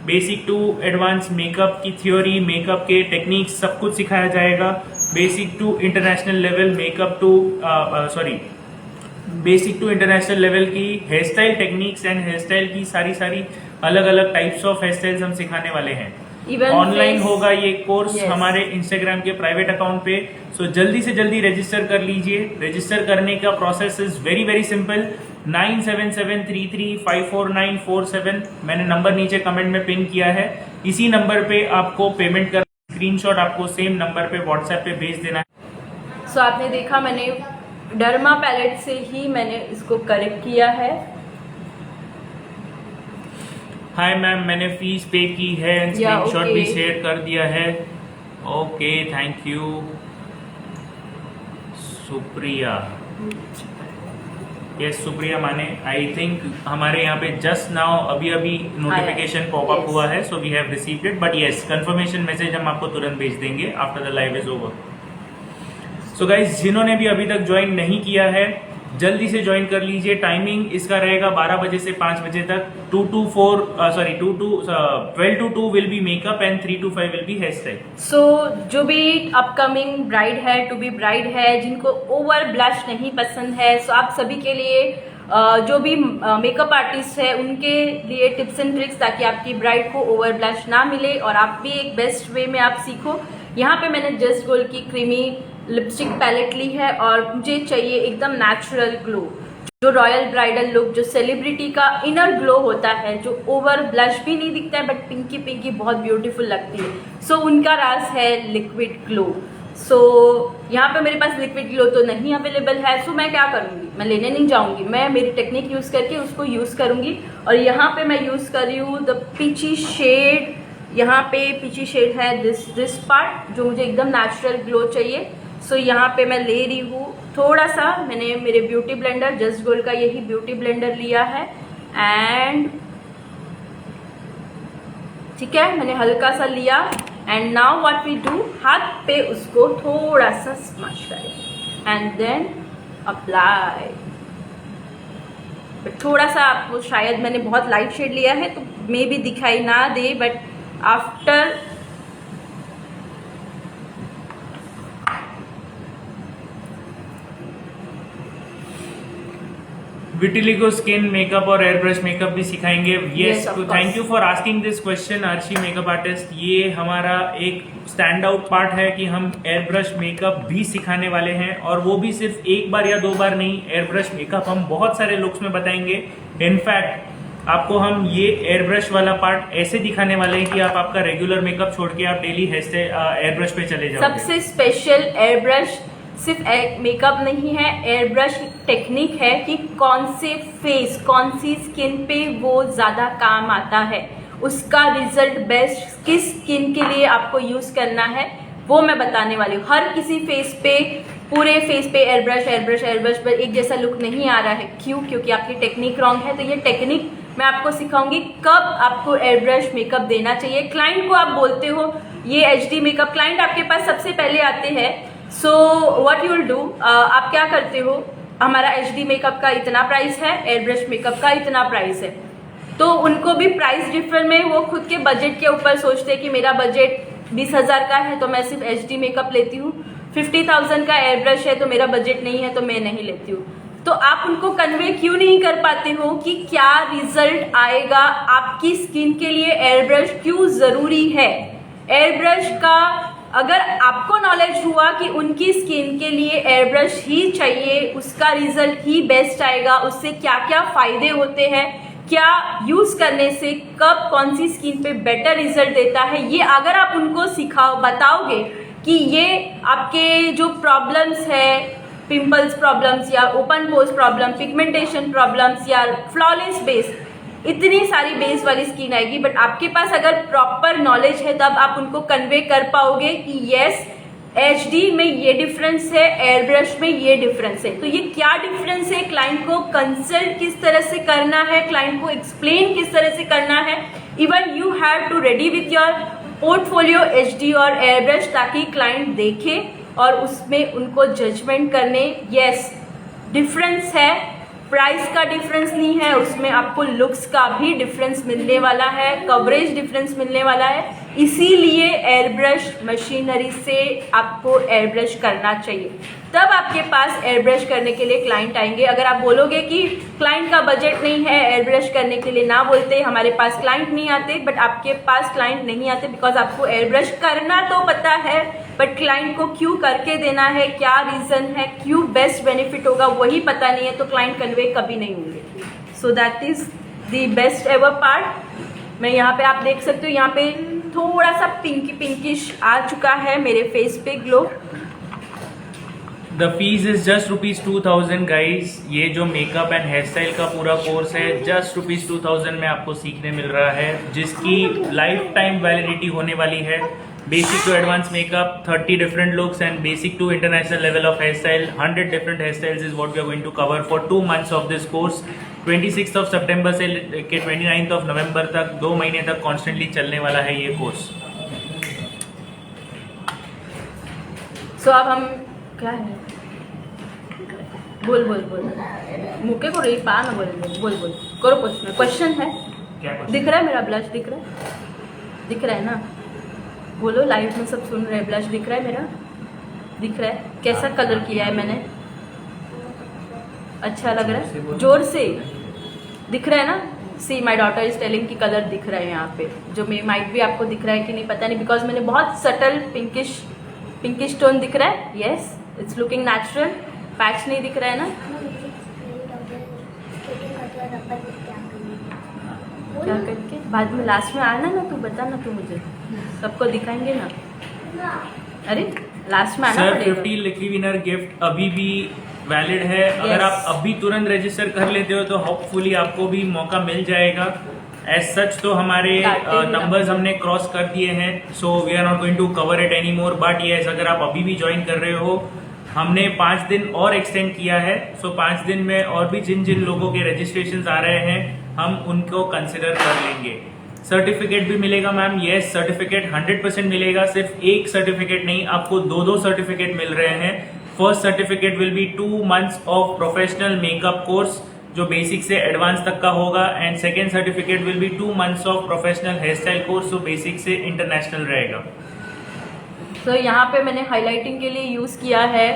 बेसिक टू एडवांस मेकअप की थ्योरी, मेकअप के टेक्निक्स सब कुछ सिखाया जाएगा। Basic to international level makeup to basic to international level की hair style techniques and hair style की सारी अलग अलग टाइप्स ऑफ हेयर स्टाइल्स हम सिखाने वाले हैं। ऑनलाइन होगा ये कोर्स हमारे इंस्टाग्राम के प्राइवेट अकाउंट पे। सो जल्दी से जल्दी रजिस्टर कर लीजिए। रजिस्टर करने का process is very very simple. 9773354947 मैंने नंबर नीचे कमेंट में पिन किया है। इसी नंबर पे आपको पेमेंट कर स्क्रीनशॉट आपको सेम नंबर पे व्हाट्सएप पे भेज देना है। सो आपने देखा मैंने डर्मा पैलेट से ही मैंने इसको करेक्ट किया है। हाय मैम, मैंने फीस पे की है, स्क्रीनशॉट भी शेयर कर दिया है। Okay, thank you Supriya. Yes Supriya माने आई थिंक हमारे यहाँ पे जस्ट नाउ अभी नोटिफिकेशन पॉपअप हुआ है। So we have received it, but yes confirmation message हम आपको तुरंत भेज देंगे after the live is over. So guys, जिन्होंने भी अभी तक ज्वाइन नहीं किया है जल्दी से ज्वाइन कर लीजिए। टाइमिंग इसका रहेगा 12 बजे से 5 बजे तक। 12 to 2 will be makeup and 3 to 5 will be hair style. So जो भी अपकमिंग ब्राइड है, टू बी ब्राइड है, जिनको ओवर ब्लश नहीं पसंद है, सो आप सभी के लिए जो भी मेकअप आर्टिस्ट है उनके लिए टिप्स एंड ट्रिक्स, ताकि आपकी ब्राइड को ओवर ब्लश ना मिले और आप भी एक बेस्ट वे में आप सीखो। यहाँ पे मैंने जस्ट गोल्ड की क्रीमी लिपस्टिक पैलेट ली है और मुझे चाहिए एकदम नेचुरल ग्लो, जो रॉयल ब्राइडल लुक, जो सेलिब्रिटी का इनर ग्लो होता है, जो ओवर ब्लश भी नहीं दिखता है बट पिंकी पिंकी बहुत ब्यूटीफुल लगती है। सो उनका राज है लिक्विड ग्लो। सो यहाँ पे मेरे पास लिक्विड ग्लो तो नहीं अवेलेबल है। सो मैं क्या करूँगी, मैं लेने नहीं जाऊँगी, मैं मेरी टेक्निक यूज़ करके उसको यूज़ करूँगी। और यहाँ पे मैं यूज़ कर रही हूँ द पीची शेड। यहाँ पे पीची शेड है दिस पार्ट, जो मुझे एकदम नेचुरल ग्लो चाहिए। सो यहाँ पे मैं ले रही हूँ थोड़ा सा, मैंने मेरे ब्यूटी ब्लेंडर जस्ट गोल्ड का यही ब्यूटी ब्लेंडर लिया है एंड ठीक है, मैंने हल्का सा लिया and now what we do, हाथ पे उसको थोड़ा सा स्मश करें एंड देन अप्लाई। बट थोड़ा सा आपको, शायद मैंने बहुत लाइट शेड लिया है तो मे भी दिखाई ना दे, but after vitiligo skin makeup और एयर ब्रश मेकअप भी सिखाएंगे। यस, तो thank you for asking this question Arshi makeup artist. ये हमारा एक स्टैंड आउट पार्ट है कि हम एयर ब्रश मेकअप भी सिखाने वाले हैं, और वो भी सिर्फ 1 बार या 2 बार नहीं। एयर ब्रश मेकअप हम बहुत सारे लुक्स में बताएंगे। इनफैक्ट आपको हम ये एयर ब्रश वाला पार्ट ऐसे दिखाने वाले हैं कि आप आपका रेगुलर मेकअप छोड़ के आप डेली एयर ब्रश पे चले जाओगे। सबसे स्पेशल एयर ब्रश सिर्फ मेकअप नहीं है, एयर ब्रश टेक्निक है कि कौन से फेस, कौन सी स्किन पे वो ज़्यादा काम आता है, उसका रिजल्ट बेस्ट किस स्किन के लिए आपको यूज़ करना है वो मैं बताने वाली हूँ। हर किसी फेस पे, पूरे फेस पे एयर ब्रश पर एक जैसा लुक नहीं आ रहा है। क्यों? क्योंकि आपकी टेक्निक रॉन्ग है। तो ये टेक्निक मैं आपको सिखाऊंगी कब आपको एयर ब्रश मेकअप देना चाहिए। क्लाइंट को आप बोलते हो ये HD मेकअप, क्लाइंट आपके पास सबसे पहले आते हैं। So what you will do, आप क्या करते हो, हमारा HD मेकअप का इतना प्राइस है, एयर ब्रश मेकअप का इतना प्राइस है। तो उनको भी प्राइस डिफरेंट में वो खुद के बजट के ऊपर सोचते हैं कि मेरा बजट 20,000 का है तो मैं सिर्फ HD मेकअप लेती हूँ, 50,000 का एयर ब्रश है तो मेरा बजट नहीं है तो मैं नहीं लेती हूँ। तो आप उनको कन्वे क्यों नहीं कर पाते हो कि क्या रिजल्ट आएगा, आपकी स्किन के लिए एयर ब्रश क्यों ज़रूरी है। एयर ब्रश का अगर आपको नॉलेज हुआ कि उनकी स्किन के लिए एयर ब्रश ही चाहिए, उसका रिजल्ट ही बेस्ट आएगा, उससे क्या क्या फ़ायदे होते हैं, क्या यूज़ करने से कब कौन सी स्किन पे बेटर रिजल्ट देता है, ये अगर आप उनको बताओगे कि ये आपके जो प्रॉब्लम्स है, पिंपल्स प्रॉब्लम्स या open pores problem, pigmentation problems या फ्लॉलेस बेस, इतनी सारी बेस वाली स्किन आएगी, बट आपके पास अगर प्रॉपर नॉलेज है तब आप उनको कन्वे कर पाओगे कि यस HD में ये डिफरेंस है, एयर ब्रश में ये डिफरेंस है। तो ये क्या डिफरेंस है, क्लाइंट को कंसल्ट किस तरह से करना है, क्लाइंट को एक्सप्लेन किस तरह से करना है। Even you have to ready with your portfolio HD और एयर ब्रश, ताकि क्लाइंट देखे और उसमें उनको जजमेंट करने। यस डिफरेंस है, प्राइस का डिफरेंस नहीं है, उसमें आपको लुक्स का भी डिफरेंस मिलने वाला है, कवरेज डिफरेंस मिलने वाला है। इसीलिए एयर ब्रश मशीनरी से आपको एयर ब्रश करना चाहिए, तब आपके पास एयर ब्रश करने के लिए क्लाइंट आएंगे। अगर आप बोलोगे कि क्लाइंट का बजट नहीं है एयर ब्रश करने के लिए, ना बोलते हमारे पास क्लाइंट नहीं आते, बट आपके पास क्लाइंट नहीं आते बिकॉज आपको एयर ब्रश करना तो पता है, बट क्लाइंट को क्यों करके देना है, क्या रीज़न है, क्यों बेस्ट बेनिफिट होगा वही पता नहीं है, तो क्लाइंट कन्वे कभी नहीं होंगे। So that is the best ever part. मैं यहाँ पे आप देख सकते हो, यहाँ पे थोड़ा सा पिंकिश आ चुका है मेरे फेस पे glow. The fees is just ₹2000 guys. ये जो मेकअप एंड हेयर स्टाइल का पूरा कोर्स है जस्ट ₹2000 में आपको सीखने मिल रहा है, जिसकी लाइफ टाइम वैलिडिटी होने वाली है। Basic to advance makeup, 30 different looks and basic to international level of hair style, 100 different hair styles is what we are going to cover for 2 months of this course. 26 सितंबर से लेकर 29 नवंबर तक, 2 महीने तक constantly चलने वाला है ये कोर्स। सो अब हम क्या है, बोल मुके को रही पा ना बोल करो। क्वेश्चन है, क्या question? दिख रहा है मेरा ब्लश, दिख रहा है ना, बोलो, लाइव में सब सुन रहे हैं। ब्लश दिख रहा है मेरा, दिख रहा है, कैसा कलर किया है मैंने, अच्छा लग रहा है, जोर से दिख रहा है ना। सी माई डॉटर इज टेलिंग कि कलर दिख रहा है यहाँ पे, जो मे माइट भी आपको दिख रहा है कि नहीं पता नहीं, बिकॉज मैंने बहुत सटल पिंकिश टोन दिख रहा है। Yes it's looking natural, patch नहीं दिख रहा है ना। क्या करके बाद में लास्ट में आना ना, तू बता ना, तू मुझे सबको दिखाएंगे ना। अरे लास्ट में आना सर, पड़ेगा। 50 लकी विनर गिफ्ट अभी भी वैलिड है। अगर आप अभी तुरंत रजिस्टर कर लेते हो तो होपफुली आपको भी मौका मिल जाएगा। एज सच तो हमारे नंबर्स हमने क्रॉस कर दिए हैं, so we are not going to cover it any more. But yes, अगर आप अभी भी ज्वाइन कर रहे हो, हमने 5 दिन और एक्सटेंड किया है। सो 5 दिन में और भी जिन लोगों के रजिस्ट्रेशन आ रहे हैं हम उनको कंसिडर कर लेंगे। सर्टिफिकेट भी मिलेगा मैम। यस, सर्टिफिकेट 100% मिलेगा। सिर्फ एक सर्टिफिकेट नहीं, आपको 2 सर्टिफिकेट मिल रहे हैं। First certificate will be 2 months of professional makeup course, जो बेसिक से एडवांस तक का होगा, and second certificate will be 2 months of professional hair style course, जो बेसिक से इंटरनेशनल रहेगा। तो यहाँ पे मैंने हाइलाइटिंग के लिए यूज किया है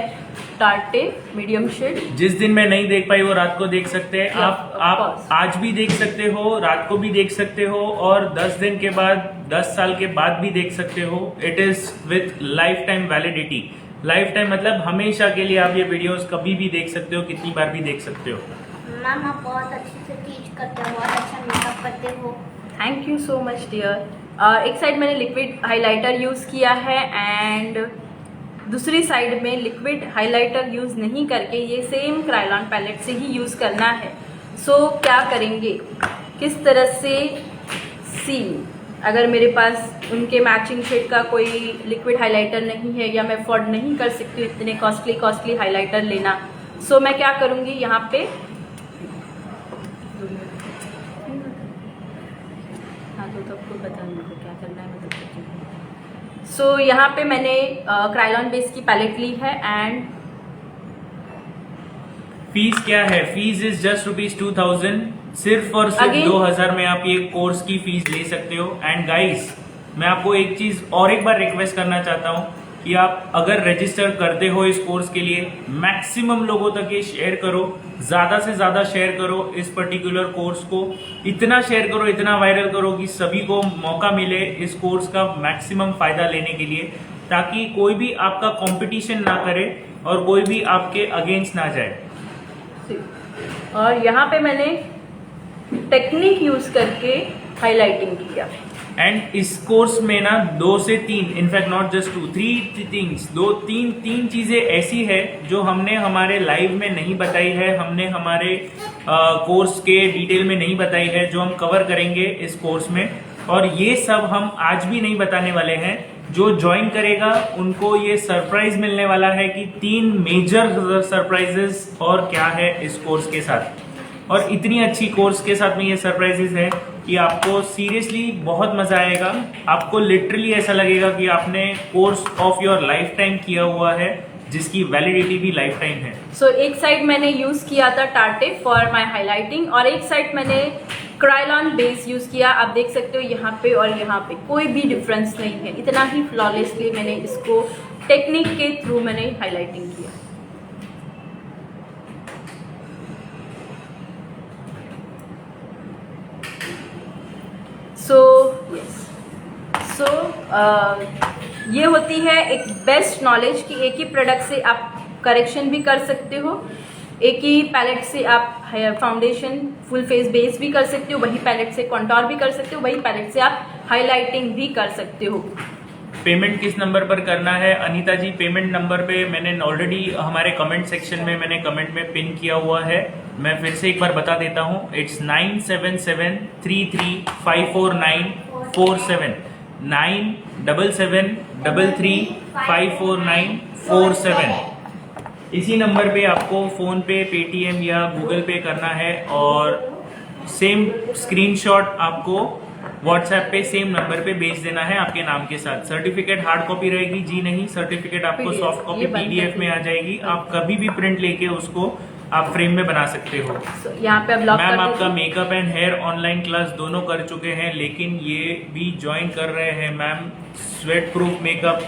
टार्टे मीडियम शेड। जिस दिन मैं नहीं देख पाई वो रात को देख सकते हैं आप आज भी देख सकते हो, रात को भी देख सकते हो, और 10 दिन के बाद, 10 साल के बाद भी देख सकते हो। It is with life time validity. Life time मतलब हमेशा के लिए आप ये वीडियोस कभी भी देख सकते हो, कितनी बार भी देख सकते हो। मैम आप बहुत अच्छे से टीच करते हो, बहुत अच्छा मेकअप करते हो। Thank you so much dear. एक साइड मैंने लिक्विड हाइलाइटर यूज़ किया है एंड दूसरी साइड में लिक्विड हाइलाइटर यूज़ नहीं करके ये सेम क्रायोलॉन पैलेट से ही यूज़ करना है। सो क्या करेंगे, किस तरह से सीन, अगर मेरे पास उनके मैचिंग शेड का कोई लिक्विड हाइलाइटर नहीं है या मैं अफोर्ड नहीं कर सकती हूँ इतने कॉस्टली हाइलाइटर लेना, सो मैं क्या करूँगी यहाँ पे, हाँ तो आपको बता दो क्या करना है मतलब। सो यहाँ पे मैंने क्रायोलॉन बेस की पैलेट ली है एंड फीस क्या है? Fees is just ₹2000। सिर्फ और सिर्फ Again? 2000 में आप ये कोर्स की फीस ले सकते हो। एंड गाइस, मैं आपको एक चीज और एक बार रिक्वेस्ट करना चाहता हूँ कि आप अगर रजिस्टर करते हो इस कोर्स के लिए, मैक्सिमम लोगों तक ये शेयर करो, ज्यादा से ज्यादा शेयर करो इस पर्टिकुलर कोर्स को, इतना शेयर करो, इतना वायरल करो कि सभी को मौका मिले इस कोर्स का मैक्सिमम फायदा लेने के लिए, ताकि कोई भी आपका कंपटीशन ना करे और कोई भी आपके अगेंस्ट ना जाए। और यहाँ पे मैंने टेक्निक यूज करके हाइलाइटिंग किया। एंड इस कोर्स में ना 2 से 3, इनफैक्ट नॉट जस्ट 2, 3 थिंग्स, 3 चीजें ऐसी है जो हमने हमारे लाइव में नहीं बताई है, हमने हमारे कोर्स के डिटेल में नहीं बताई है, जो हम कवर करेंगे इस कोर्स में। और ये सब हम आज भी नहीं बताने वाले हैं। जो ज्वाइन करेगा उनको ये सरप्राइज मिलने वाला है कि 3 मेजर सरप्राइजेस और क्या है इस कोर्स के साथ। और इतनी अच्छी कोर्स के साथ में ये सरप्राइजेस है कि आपको सीरियसली बहुत मजा आएगा। आपको लिटरली ऐसा लगेगा कि आपने course of your life time किया हुआ है, जिसकी वैलिडिटी भी लाइफ टाइम है। सो एक साइड मैंने यूज किया था टार्टे फॉर माय हाइलाइटिंग और एक साइड मैंने क्रायोलॉन बेस यूज किया। आप देख सकते हो यहाँ पे और यहाँ पे कोई भी डिफरेंस नहीं है, इतना ही फ्लॉलेसली मैंने इसको टेक्निक के थ्रू मैंने हाइलाइटिंग किया। सो ये होती है एक बेस्ट नॉलेज कि एक ही प्रोडक्ट से आप करेक्शन भी कर सकते हो, एक ही पैलेट से आप फाउंडेशन फुल फेस बेस भी कर सकते हो, वही पैलेट से कॉन्टोर भी कर सकते हो, वही पैलेट से आप हाइलाइटिंग भी कर सकते हो। पेमेंट किस नंबर पर करना है अनीता जी? पेमेंट नंबर पे मैंने ऑलरेडी हमारे कमेंट सेक्शन में मैंने कमेंट में पिन किया हुआ है। मैं फिर से एक बार बता देता हूँ, इट्स 9773354947, 9773354947। इसी नंबर पे आपको फोन पे, पेटीएम या गूगल पे करना है और सेम स्क्रीनशॉट आपको व्हाट्सएप पे सेम नंबर पे भेज देना है आपके नाम के साथ। सर्टिफिकेट हार्ड कॉपी रहेगी जी? नहीं, सर्टिफिकेट आपको PDF, सॉफ्ट कॉपी ये बन पीडीएफ में आ जाएगी। आप कभी भी प्रिंट लेके उसको आप फ्रेम में बना सकते हो। यहाँ पे अब मैम आपका makeup and hair online class दोनों कर चुके हैं, लेकिन ये भी ज्वाइन कर रहे हैं मैम। स्वेट प्रूफ मेकअप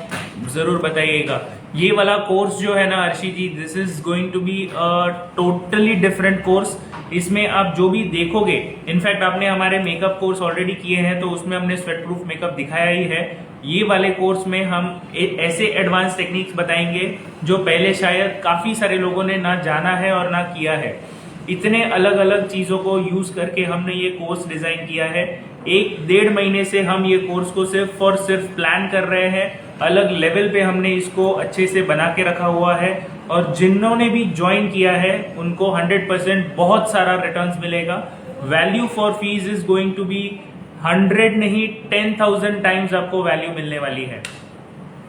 जरूर बताइएगा। ये वाला कोर्स जो है ना Arshi ji, this is going to be a totally different course. इसमें आप जो भी देखोगे, इनफैक्ट आपने हमारे मेकअप कोर्स ऑलरेडी किए हैं तो उसमें हमने स्वेट प्रूफ मेकअप दिखाया ही है। ये वाले कोर्स में हम ऐसे एडवांस टेक्निक्स बताएंगे जो पहले शायद काफी सारे लोगों ने ना जाना है और ना किया है। इतने अलग अलग चीजों को यूज करके हमने ये कोर्स डिजाइन किया है। 1-1.5 महीने से हम ये कोर्स को सिर्फ और सिर्फ प्लान कर रहे हैं। अलग लेवल पे हमने इसको अच्छे से बना के रखा हुआ है और जिन्होंने भी ज्वाइन किया है उनको 100% बहुत सारा रिटर्न्स मिलेगा। Value for fees is going to be 100 नहीं 10,000 टाइम्स आपको वैल्यू मिलने वाली है।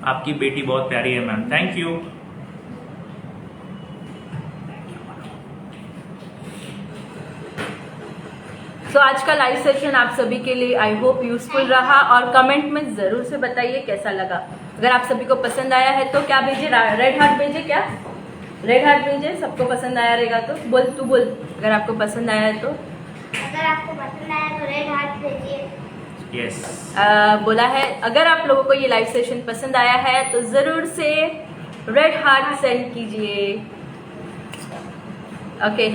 आपकी बेटी बहुत प्यारी है मैम, थैंक यू। तो आज का लाइव सेशन आप सभी के लिए आई होप यूजफुल रहा और कमेंट में जरूर से बताइए कैसा लगा। अगर आप सभी को पसंद आया है तो क्या भेजे? रेड हार्ट भेजे, क्या रेड हार्ट भेजे? सबको पसंद आया रहेगा तो बोल, तू बोल। अगर आपको पसंद आया है तो, अगर आपको पसंद आया तो रेड हार्ट भेजिए। यस बोला है। अगर आप लोगों को ये लाइव सेशन पसंद आया है तो जरूर से रेड हार्ट सेंड कीजिए। ओके,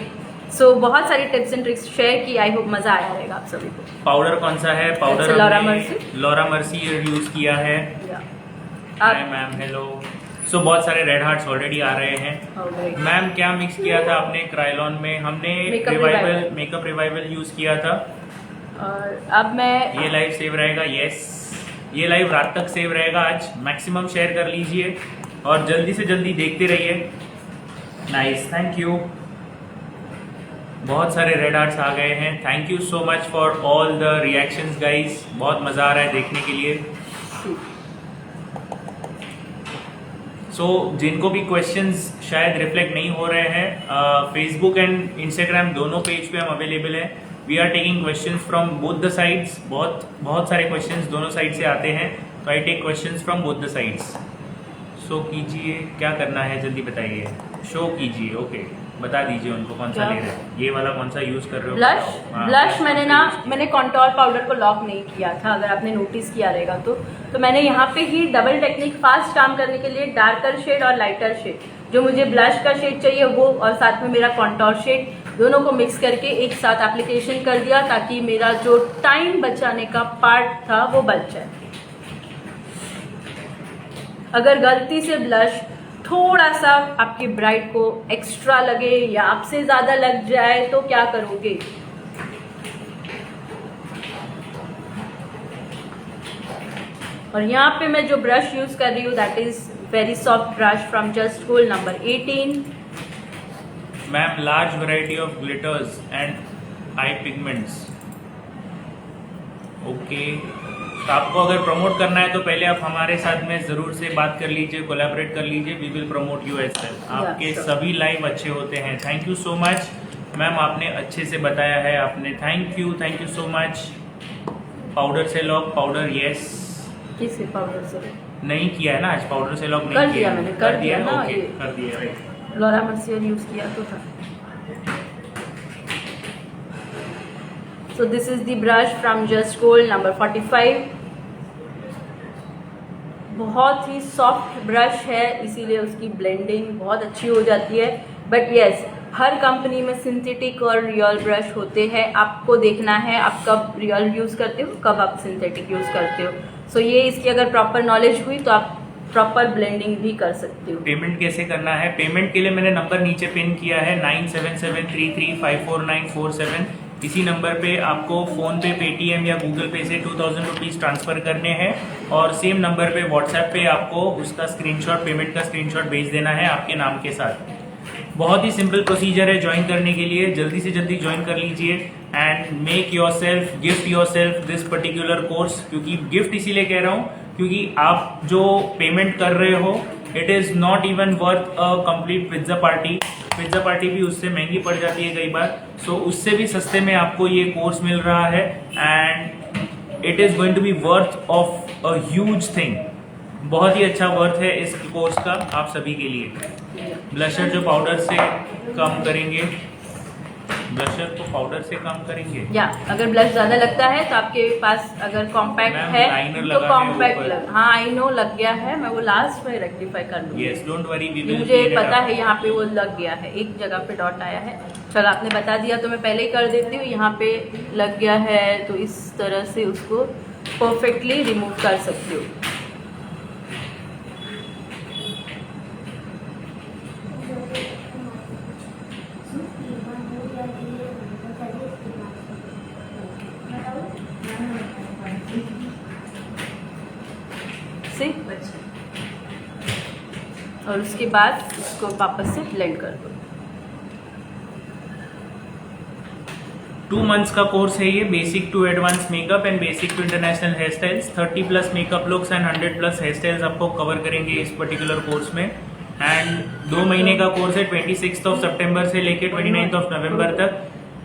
सो बहुत सारी टिप्स एंड ट्रिक्स शेयर की, आई होप मजा आया रहेगा आप सभी को। पाउडर कौन सा है? पाउडर लॉरा हमने मर्सी लॉरा मर्सी यूज किया है। Yeah. Hi ma'am, hello. So बहुत सारे रेड हार्ट्स ऑलरेडी आ रहे हैं। Alright. मैम क्या मिक्स किया था आपने क्रायलॉन में? हमने मेकअप रिवाइवल यूज किया था। और अब मैं ये लाइव सेव रहेगा, यस ये लाइव रात तक सेव रहेगा। आज मैक्सिमम शेयर कर लीजिए और जल्दी से जल्दी देखते रहिए। Nice, thank you. बहुत सारे रेड हार्ट्स आ गए हैं। Thank you so much for all the reactions guys, बहुत मज़ा आ रहा है देखने के लिए। सो जिनको भी क्वेश्चंस शायद रिफ्लेक्ट नहीं हो रहे हैं, फेसबुक एंड इंस्टाग्राम दोनों पेज पे हम अवेलेबल हैं। We are taking questions from both the sides. बहुत सारे क्वेश्चंस दोनों साइड से आते हैं, तो I take questions from both the sides. Show कीजिए, क्या करना है जल्दी बताइए। शो कीजिए, ओके बता दीजिए उनको कौन सा ले रहे हैं। ये वाला कौन सा यूज कर रहे हो? ब्लश मैंने कॉन्टोर पाउडर को लॉक नहीं किया था, अगर आपने नोटिस किया रहेगा तो मैंने यहाँ पे ही डबल टेक्निक फास्ट काम करने के लिए डार्कर शेड और लाइटर शेड, जो मुझे ब्लश का शेड चाहिए वो और साथ में मेरा कॉन्टोर शेड, दोनों को मिक्स करके एक साथ एप्लीकेशन कर दिया ताकि मेरा जो टाइम बचाने का पार्ट था वो बच जाए। अगर गलती से ब्लश थोड़ा सा आपके ब्राइड को एक्स्ट्रा लगे या आपसे ज़्यादा लग जाए तो क्या करोगे? और यहाँ पे मैं जो ब्रश यूज़ कर रही हूँ that is very soft brush from just cool number 18। Ma'am large variety of glitters and I pigments, okay. तो आपको अगर प्रमोट करना है तो पहले आप हमारे साथ में ज़रूर से बात कर लीजिए, कोलैबोरेट कर लीजिए। We will promote you as well. आपके सभी लाइव अच्छे होते हैं। Thank you so much ma'am, आपने अच्छे से बताया है आपने। Thank you so much. Powder से लॉक, पाउडर यस। किस पाउडर से? नहीं किया है ना आज, पाउडर से लॉक नहीं कर किया दिया मैंने, कर दिया ना, ओके ये कर दिया, राइट। लॉरा मर्सियर यूज़ किया तो था। So this is the brush from Just Gold number 45। बहुत ही सॉफ्ट ब्रश है इसीलिए उसकी ब्लेंडिंग बहुत अच्छी हो जाती है। बट यस, हर कंपनी में सिंथेटिक और रियल ब्रश होते हैं, आपको देखना है आप कब रियल यूज़ करते हो कब आप सिंथेटिक यूज़ करते हो। सो ये इसकी अगर प्रॉपर नॉलेज हुई तो आप प्रॉपर ब्लेंडिंग भी कर सकते हो। पेमेंट कैसे करना है? पेमेंट के लिए मैंने नंबर नीचे पिन किया है 9773354947। इसी नंबर पे आपको फ़ोन पे, पेटीएम या गूगल पे से 2000 रुपीज़ ट्रांसफ़र करने हैं और सेम नंबर पे व्हाट्सएप पे आपको उसका स्क्रीनशॉट, पेमेंट का स्क्रीनशॉट भेज देना है आपके नाम के साथ। बहुत ही सिंपल प्रोसीजर है ज्वाइन करने के लिए। जल्दी से जल्दी ज्वाइन कर लीजिए and make your self, gift your self this particular course. क्योंकि गिफ्ट इसीलिए कह रहा हूँ क्योंकि आप जो पेमेंट कर रहे हो it is not even worth a complete pizza party. Pizza party भी उससे महंगी पड़ जाती है कई बार। सो उससे भी सस्ते में आपको ये कोर्स मिल रहा है and it is going to be worth of a huge thing. बहुत ही अच्छा वर्थ है इस कोर्स का आप सभी के लिए। ब्लशर जो पाउडर से कम करेंगे, ब्लशर को पाउडर से कम करेंगे या अगर ब्लश ज़्यादा लगता है तो आपके पास अगर कॉम्पैक्ट है तो कॉम्पैक्ट हाँ आई नो लग गया है, मैं वो लास्ट में रेक्टिफाई कर लूँगी। Yes don't worry, we will. मुझे पता है यहाँ पे वो लग गया है, एक जगह पे डॉट आया है। चलो आपने बता दिया तो मैं पहले ही कर देती हूँ। यहाँ पे लग गया है तो इस तरह से उसको परफेक्टली रिमूव कर सकती हूँ। और उसके बाद उसको वापस से ब्लेंड कर दो। 2 months का कोर्स है ये, basic to advance makeup and basic to international hair styles. 30+ makeup looks and 100+ hair styles आपको कवर करेंगे इस पर्टिकुलर कोर्स में। एंड 2 महीने का कोर्स है, 26 सितंबर से लेके 29 नवंबर तक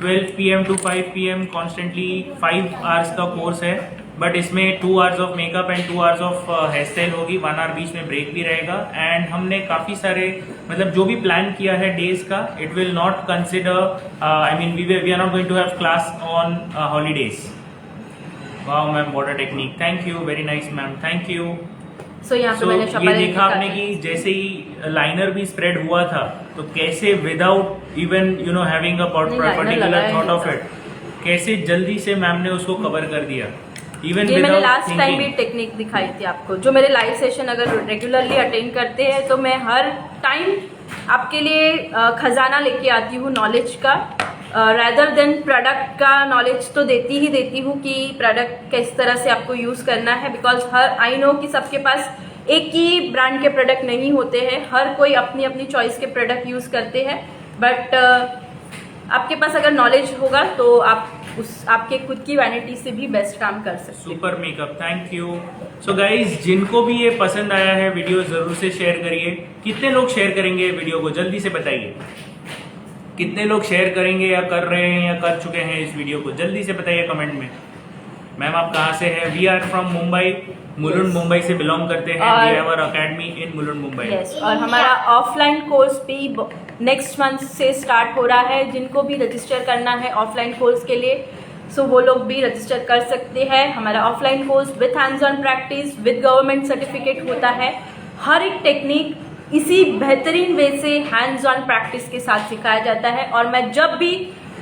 12 PM to 5 PM constantly 5 hours का कोर्स है। बट इसमें 2 hours of makeup and 2 hours of hair style होगी, 1 hour बीच में ब्रेक भी रहेगा। एंड हमने काफ़ी सारे मतलब जो भी प्लान किया है डेज का, it will not consider I mean we are not going to have class on holidays. Wow ma'am, what a technique, thank you, very nice ma'am, thank you. So यहाँ पे मैंने ये देखा आपने कि जैसे ही लाइनर भी स्प्रेड हुआ था तो कैसे without even you know having a particular thought of it, कैसे जल्दी से मैम ने उसको कवर कर दिया। इवन ये मैंने लास्ट टाइम भी टेक्निक दिखाई थी आपको। जो मेरे लाइव सेशन अगर रेगुलरली अटेंड करते हैं तो मैं हर टाइम आपके लिए खजाना लेके आती हूँ नॉलेज का, रैदर देन प्रोडक्ट का नॉलेज तो देती हूँ कि प्रोडक्ट किस तरह से आपको यूज़ करना है। बिकॉज आई नो कि सबके पास एक ही ब्रांड के प्रोडक्ट नहीं होते हैं, हर कोई अपनी अपनी चॉइस के प्रोडक्ट यूज़ करते हैं। बट आपके पास अगर नॉलेज होगा तो आप आपके खुद की वैनिटी से भी बेस्ट काम कर सकते हैं। Super makeup, thank you. So guys, जिनको भी ये पसंद आया है वीडियो ज़रूर से शेयर करिए। कितने लोग शेयर करेंगे वीडियो को, जल्दी से बताइए। कितने लोग शेयर करेंगे या कर रहे हैं या कर चुके हैं इस वीडियो को, जल्दी से बताइए कमेंट में। मैम आप कहाँ से हैं? We are from Mumbai, Mulund Mumbai से बिलोंग करते हैं। We have our academy in Mulund Mumbai. Yes, और हमारा ऑफलाइन कोर्स भी नेक्स्ट मंथ से स्टार्ट हो रहा है। जिनको भी रजिस्टर करना है ऑफलाइन कोर्स के लिए, सो वो लोग भी रजिस्टर कर सकते हैं। हमारा offline course with hands on practice with government certificate होता है। हर एक टेक्निक इसी बेहतरीन वे से हैंड्स ऑन प्रैक्टिस के साथ सिखाया जाता है। और मैं जब भी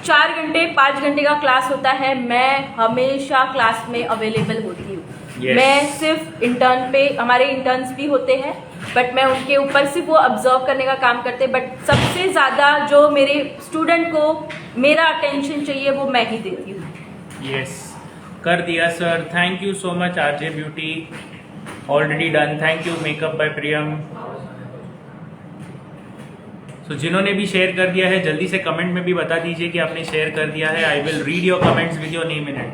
4 घंटे 5 घंटे का क्लास होता है, मैं हमेशा क्लास में अवेलेबल होती हूँ। Yes. मैं सिर्फ इंटर्न पे, हमारे इंटर्न्स भी होते हैं बट मैं उनके ऊपर सिर्फ वो ऑब्जर्व करने का काम करते हैं। बट सबसे ज़्यादा जो मेरे स्टूडेंट को मेरा अटेंशन चाहिए वो मैं ही देती हूँ। यस, कर दिया sir. Thank you so much RJ beauty, already done. Thank you makeup by Priyam. तो जिन्होंने भी शेयर कर दिया है जल्दी से कमेंट में भी बता दीजिए कि आपने शेयर कर दिया है। I will read your comments with your name in it.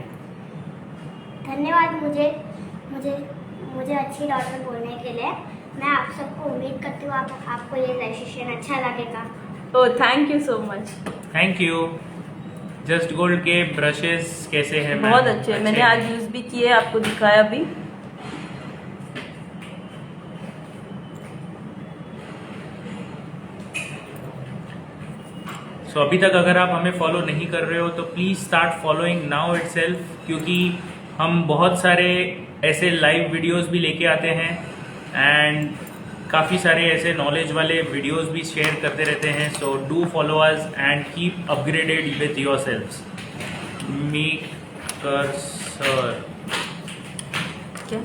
धन्यवाद मुझे अच्छी डॉक्टर बोलने के लिए। मैं आप सबको उम्मीद करती हूँ आपको ये सेशन अच्छा लगेगा। तो thank you so much. Thank you. Just gold के ब्रशेस कैसे हैं? बहुत अच्छे, मैंने आज यूज़ भी किए, आपको दिखाया भी। सो अभी तक अगर आप हमें फॉलो नहीं कर रहे हो तो please start following now itself, क्योंकि हम बहुत सारे ऐसे लाइव वीडियोस भी लेके आते हैं एंड काफ़ी सारे ऐसे नॉलेज वाले वीडियोस भी शेयर करते रहते हैं। So do follow us and keep upgraded with yourselves. Maker sir, क्या?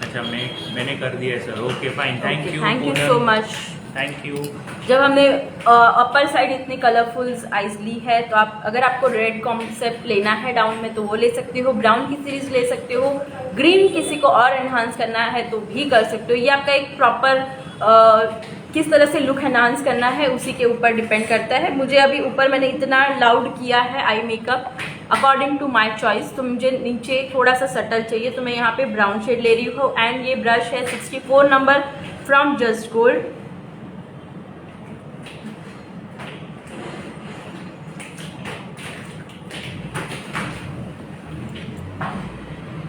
अच्छा मैंने कर दिया sir. Okay fine, thank you. Thank you so much. Thank you. जब हमने अपर साइड इतनी कलरफुल आइज ली है तो आप अगर आपको रेड कॉन्सेप्ट लेना है डाउन में तो वो ले सकते हो, ब्राउन की सीरीज ले सकते हो, ग्रीन किसी को और एनहांस करना है तो भी कर सकते हो। ये आपका एक प्रॉपर किस तरह से लुक एनहांस करना है उसी के ऊपर डिपेंड करता है। मुझे अभी ऊपर मैंने इतना लाउड किया है eye makeup according to my choice, तो मुझे नीचे थोड़ा सा सटल चाहिए तो मैं यहाँ पे ब्राउन शेड ले रही हूँ। एंड ये ब्रश है 64 नंबर फ्रॉम जस्ट गोल्ड।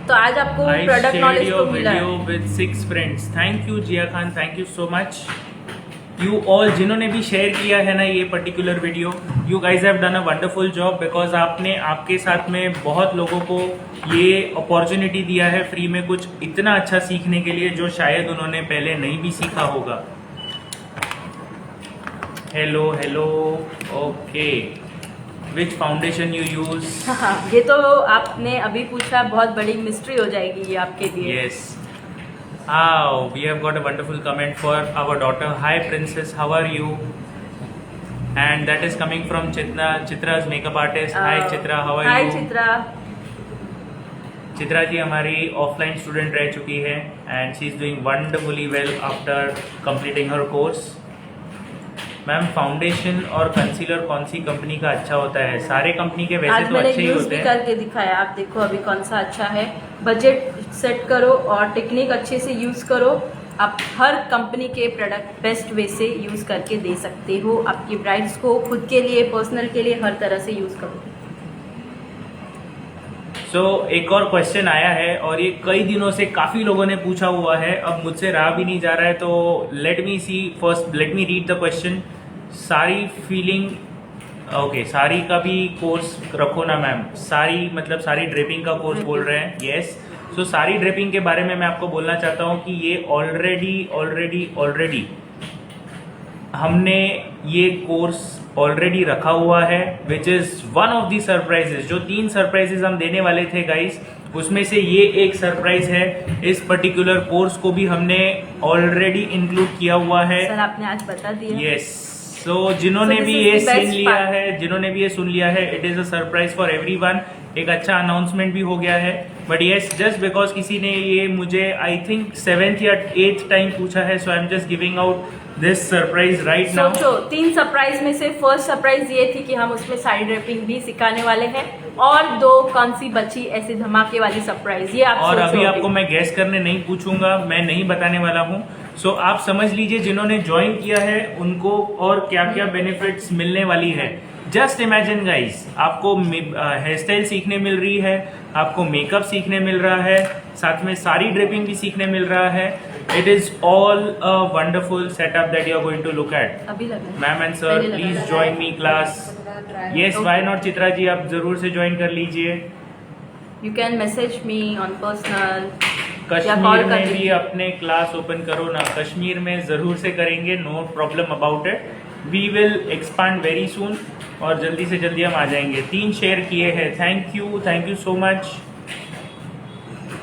तो आज आपको प्रोडक्ट नॉलेज तो मिला है। With 6 friends. Thank you Jiya Khan, thank you so much. You all जिन्होंने भी शेयर किया है ना ये particular video, you guys have done a wonderful job, because आपने आपके साथ में बहुत लोगों को ये अपॉर्चुनिटी दिया है फ्री में कुछ इतना अच्छा सीखने के लिए जो शायद उन्होंने पहले नहीं भी सीखा होगा। Hello hello, okay. Which foundation you use? हाँ, ये तो आपने अभी पूछा, बहुत बड़ी मिस्ट्री हो जाएगी ये आपके लिए। Yes. We have got a wonderful comment for our daughter. Hi princess, how are you? And that is coming from Chitra's makeup artist. Hi Chitra, how are you? Hi Chitra. Chitra ji हमारी offline student रह चुकी है and she is doing wonderfully well after completing her course. Ma'am foundation और concealer कौन सी company का अच्छा होता है? सारे कंपनी के वैसे तो अच्छे ही होते हैं। करके दिखाया, आप देखो अभी कौन सा अच्छा है। बजट सेट करो और टेक्निक अच्छे से यूज करो। आप हर कंपनी के प्रोडक्ट बेस्ट वे से यूज करके दे सकते हो आपकी ब्राइड्स को, खुद के लिए, पर्सनल के लिए, हर तरह से यूज करो। एक और क्वेश्चन आया है और ये कई दिनों से काफी लोगों ने पूछा हुआ है, अब मुझसे रहा भी नहीं जा रहा है, तो let me see first, let me read the question. सारी फीलिंग, ओके, साड़ी का भी कोर्स रखो ना मैम। साड़ी मतलब साड़ी ड्रेपिंग का कोर्स बोल रहे हैं। यस, सो साड़ी ड्रेपिंग के बारे में मैं आपको बोलना चाहता हूँ कि ये ऑलरेडी हमने ये कोर्स ऑलरेडी रखा हुआ है, which is one of the surprises. जो 3 सरप्राइजेज हम देने वाले थे गाइस, उसमें से ये एक सरप्राइज है। इस पर्टिकुलर कोर्स को भी हमने ऑलरेडी इंक्लूड किया हुआ है। सर आपने आज बता दिया। यस, सो जिन्होंने So भी this ये is the best सुन लिया part. है, जिन्होंने भी ये सुन लिया है, it is a surprise for everyone. एक अच्छा अनाउंसमेंट भी हो गया है। बट यस, जस्ट बिकॉज किसी ने ये मुझे आई थिंक 7th या 8th टाइम पूछा है, so I am just giving out this surprise right now. सोचो 3 सरप्राइज में से फर्स्ट सरप्राइज ये थी कि हम उसमें साड़ी ड्रेपिंग भी सिखाने वाले हैं, और 2 कौन सी बची ऐसे धमाके वाली सरप्राइज, ये आप और सोचो अभी आपको मैं गैस करने नहीं पूछूंगा, मैं नहीं बताने वाला हूँ। सो आप समझ लीजिए जिन्होंने ज्वाइन किया है उनको और क्या क्या बेनिफिट्स मिलने वाली है। जस्ट इमेजिन गाइस, आपको हेयर स्टाइल सीखने मिल रही है, आपको मेकअप सीखने मिल रहा है, साथ में साड़ी ड्रेपिंग भी सीखने मिल रहा है। It is all a wonderful setup that you are going to look at. अभी लगा मैम एंड सर, पहले लगा। Please join me class. Yes, why not Chitra ji, आप जरूर से ज्वाइन कर लीजिए। You can message me on personal. Kashmir में भी अपने क्लास ओपन करो ना, कश्मीर में जरूर से करेंगे, no problem about it. We will expand very soon, और जल्दी से जल्दी हम आ जाएंगे। 3 शेयर किए हैं, thank you so much.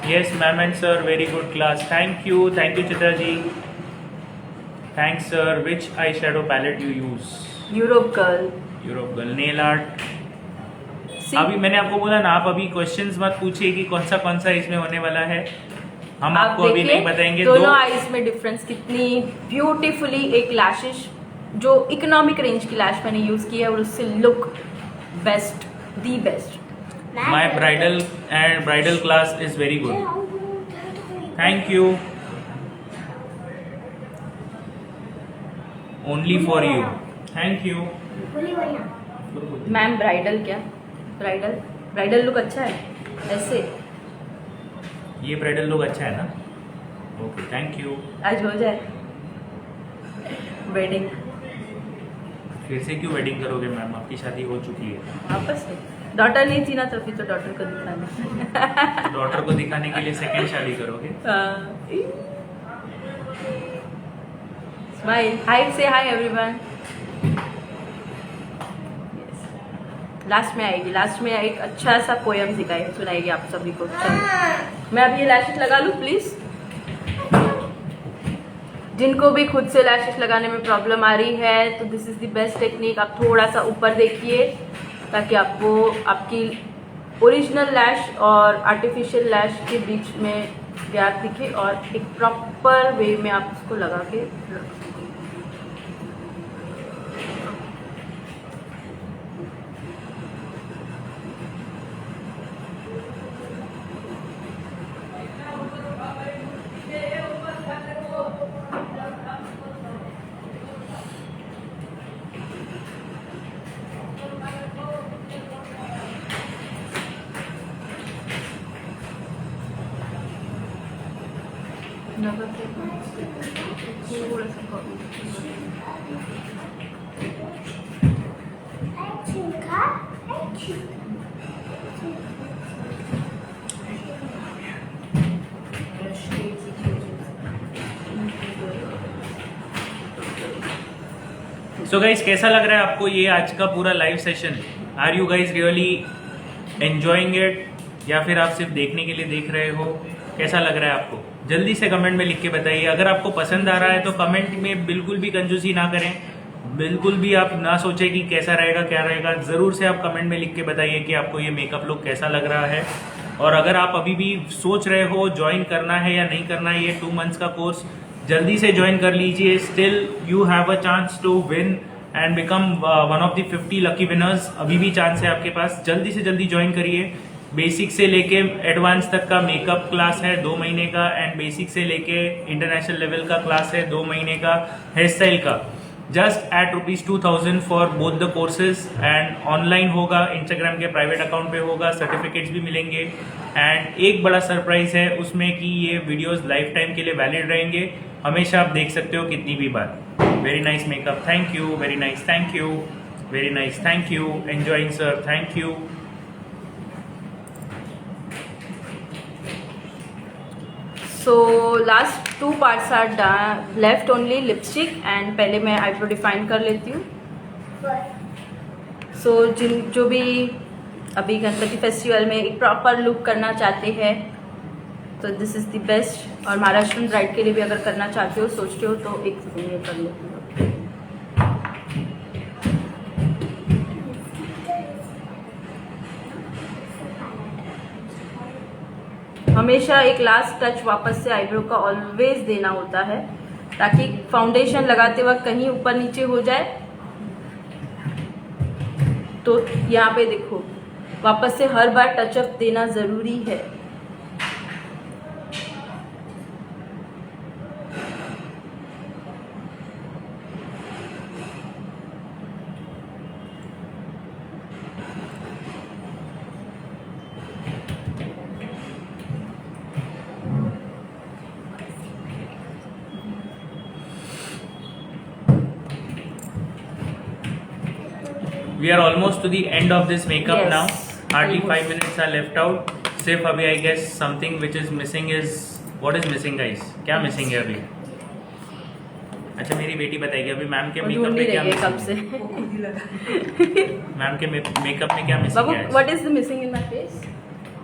Yes ma'am and sir, very good class, thank you Chitra ji, thanks sir. Which eye shadow palette you use? Europe girl nail art. अभी मैंने आपको बोला ना, आप अभी क्वेश्चंस मत पूछिए कि कौन सा इसमें होने वाला है, हम आपको अभी नहीं बताएंगे। दोनों आईज में डिफरेंस कितनी ब्यूटीफुली, एक लैशेस जो इकोनॉमिक रेंज की लैश मैंने यूज की है और उससे look best, the best. My bridal class is very good, thank you, only for you, thank you. Ma'am bridal क्या, ब्राइडल लुक अच्छा है ऐसे, ये ब्राइडल लुक अच्छा है ना? Okay, thank you. आज हो जाए वेडिंग। फिर से क्यों वेडिंग करोगे मैम, आपकी शादी हो चुकी है। वापस से डॉटर नहीं थी ना, तभी तो डॉटर को दिखाना। डॉटर को दिखाने के लिए सेकंड शादी करोगे? स्माइल, हाय, से हाय एवरीवन। लास्ट में आएगी, लास्ट में एक अच्छा सा पोयम सुनाएगी आप सभी को। चलो मैं अब ये लैशेस लगा लूँ प्लीज। जिनको भी खुद से लैशेस लगाने में प्रॉब्लम आ रही है तो this is the best technique. आप थोड़ा सा ऊपर देखिए ताकि आपको आपकी ओरिजिनल लैश और आर्टिफिशियल लैश के बीच में गैप दिखे, और एक प्रॉपर वे में आप उसको लगा के थोड़ा सा सो गाइज, कैसा लग रहा है आपको ये आज का पूरा live session? Are you guys really enjoying it, या फिर आप सिर्फ देखने के लिए देख रहे हो? कैसा लग रहा है आपको? जल्दी से कमेंट में लिख के बताइए। अगर आपको पसंद आ रहा है तो कमेंट में बिल्कुल भी कंजूसी ना करें, बिल्कुल भी आप ना सोचें कि कैसा रहेगा क्या रहेगा। ज़रूर से आप कमेंट में लिख के बताइए कि आपको ये मेकअप लुक कैसा लग रहा है। और अगर आप अभी भी सोच रहे हो ज्वाइन करना है या नहीं करना है ये 2 मंथ्स का कोर्स, जल्दी से ज्वाइन कर लीजिए। Still you have a chance to win and become one of the 50 lucky winners. अभी भी चांस है आपके पास, जल्दी से जल्दी ज्वाइन करिए। बेसिक से लेके एडवांस तक का मेकअप क्लास है 2 महीने का, एंड बेसिक से लेके इंटरनेशनल लेवल का क्लास है 2 महीने का हेयर स्टाइल का। Just at ₹2000 for both the courses, and online होगा, इंस्टाग्राम के प्राइवेट अकाउंट पे होगा, सर्टिफिकेट्स भी मिलेंगे। एंड एक बड़ा सरप्राइज है उसमें कि ये वीडियोस लाइफ टाइम के लिए वैलिड रहेंगे, हमेशा आप देख सकते हो कितनी भी बार। Very nice makeup, thank you, very nice, thank you, very nice, thank you, enjoying sir, thank you. So last 2 parts are left, only lipstick, and पहले मैं आईब्रो डिफाइन कर लेती हूँ। सो जो भी अभी गणपति फेस्टिवल में एक प्रॉपर लुक करना चाहते हैं तो दिस इज़ द बेस्ट। और महाराष्ट्र ब्राइड के लिए भी अगर करना चाहते हो, सोचते हो तो एक ये कर लो। हमेशा एक लास्ट टच वापस से आईब्रो का ऑलवेज देना होता है ताकि फाउंडेशन लगाते वक्त कहीं ऊपर नीचे हो जाए तो यहाँ पे देखो वापस से हर बार टचअप देना ज़रूरी है। We are almost to the end of this makeup Yes, now. Hardly almost. 5 minutes are left out. सिर्फ अभी I guess something which is missing is what is missing guys? क्या missing है अभी? अच्छा मेरी बेटी बताएगी अभी मैम के वो मेकअप ढूंढ में ही क्या रही है कब से। मैम के मेकअप में क्या मिसिंग बाबू है? What is the missing in my face?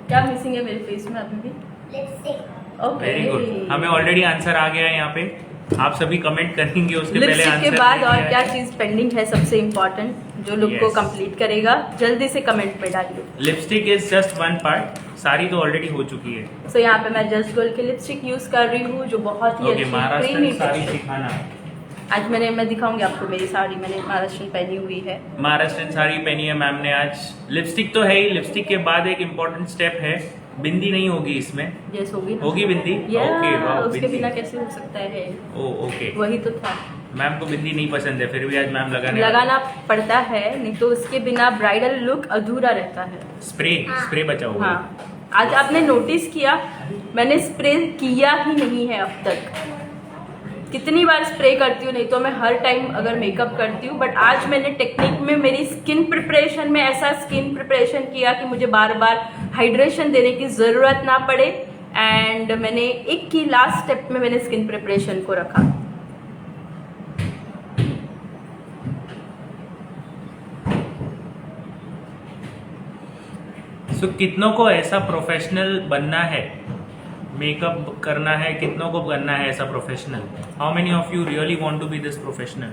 क्या मिसिंग है मेरे फेस में अभी भी? लिपस्टिक। ओके वेरी गुड, हमें ऑलरेडी आंसर आ गया है यहाँ पे। आप सभी कमेंट करेंगे उसके पहले लिपस्टिक आंसर के बाद नहीं और किया क्या है। चीज पेंडिंग है सबसे इम्पोर्टेंट जो लुक को Yes. कंप्लीट करेगा, जल्दी से कमेंट पे डालिए। Lipstick is just one part, सारी तो ऑलरेडी हो चुकी है। सो यहाँ पे मैं जस्ट गोल्ड की लिपस्टिक यूज कर रही हूँ जो बहुत ही ओके अच्छी महाराष्ट्र क्रीमी साड़ी सिखाना। आज मैं दिखाऊंगी आपको मेरी साड़ी, मैंने महाराष्ट्र पहनी हुई है। महाराष्ट्रन साड़ी पहनी है मैम ने आज। लिपस्टिक तो है ही, लिपस्टिक के बाद एक इम्पोर्टेंट स्टेप है, बिंदी नहीं होगी इसमें। यस होगी ना? होगी बिंदी? Yeah, ओके वाह, उसके बिंदी। बिना कैसे हो सकता है? ओ ओके, वही तो था। मैम को बिंदी नहीं पसंद है फिर भी आज मैम लगाना पड़ता है, नहीं तो उसके बिना ब्राइडल लुक अधूरा रहता है। स्प्रे बचा हुआ है। हाँ, आज आपने नोटिस किया मैंने स्प्रे किया ही नहीं है अब तक। कितनी बार स्प्रे करती हूँ, नहीं तो मैं हर टाइम अगर मेकअप करती हूँ, बट आज मैंने टेक्निक में मेरी स्किन प्रिपरेशन में ऐसा स्किन प्रिपरेशन किया कि मुझे बार बार हाइड्रेशन देने की ज़रूरत ना पड़े। एंड मैंने एक की लास्ट स्टेप में मैंने स्किन प्रिपरेशन को रखा। सो कितनों को ऐसा प्रोफेशनल बनना है, मेकअप करना है, कितनों को बनना है ऐसा professional? How many of you really want to be this professional?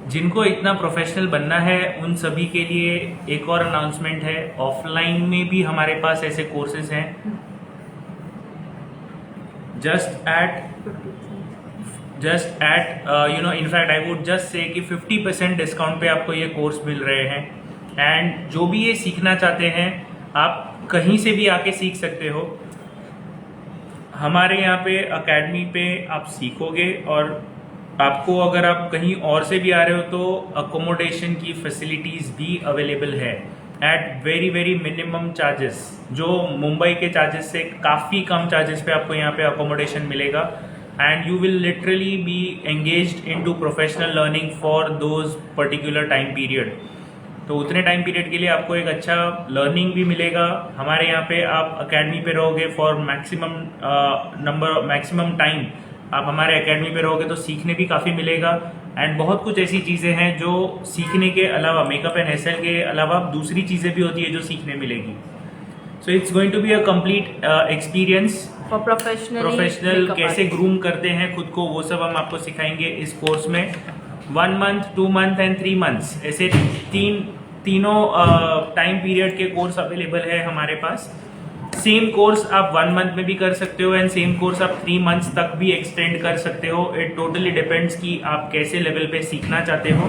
जिनको इतना प्रोफेशनल बनना है उन सभी के लिए एक और अनाउंसमेंट है। ऑफलाइन में भी हमारे पास ऐसे कोर्सेज हैं। Just at in fact I would just say कि 50% डिस्काउंट पे आपको ये कोर्स मिल रहे हैं। एंड जो भी ये सीखना चाहते हैं आप कहीं से भी आके सीख सकते हो। हमारे यहाँ पे अकेडमी पे आप सीखोगे और आपको अगर आप कहीं और से भी आ रहे हो तो अकोमोडेशन की फैसिलिटीज़ भी अवेलेबल है at very very minimum charges. जो मुंबई के चार्जेस से काफ़ी कम चार्जेस पे आपको यहाँ पे अकोमोडेशन मिलेगा। And you will literally be engaged into professional learning for those particular time period. तो उतने टाइम पीरियड के लिए आपको एक अच्छा लर्निंग भी मिलेगा। हमारे यहाँ पे आप अकेडमी पे रहोगे फॉर मैक्सिमम टाइम आप हमारे एकेडमी पे रहोगे तो सीखने भी काफ़ी मिलेगा। एंड बहुत कुछ ऐसी चीज़ें हैं जो सीखने के अलावा, मेकअप एंड हेयर स्टाइल के अलावा दूसरी चीज़ें भी होती है जो सीखने मिलेगी। So it's going to be a complete experience. Professional कैसे ग्रूम करते हैं खुद को, वो सब हम आपको सिखाएंगे इस कोर्स में। 1 मंथ, 2 मंथ एंड 3 मंथ्स ऐसे तीनों टाइम पीरियड के कोर्स अवेलेबल है हमारे पास। सेम कोर्स आप 1 मंथ में भी कर सकते हो एंड सेम कोर्स आप 3 मंथ्स तक भी एक्सटेंड कर सकते हो। इट टोटली डिपेंड्स कि आप कैसे लेवल पे सीखना चाहते हो।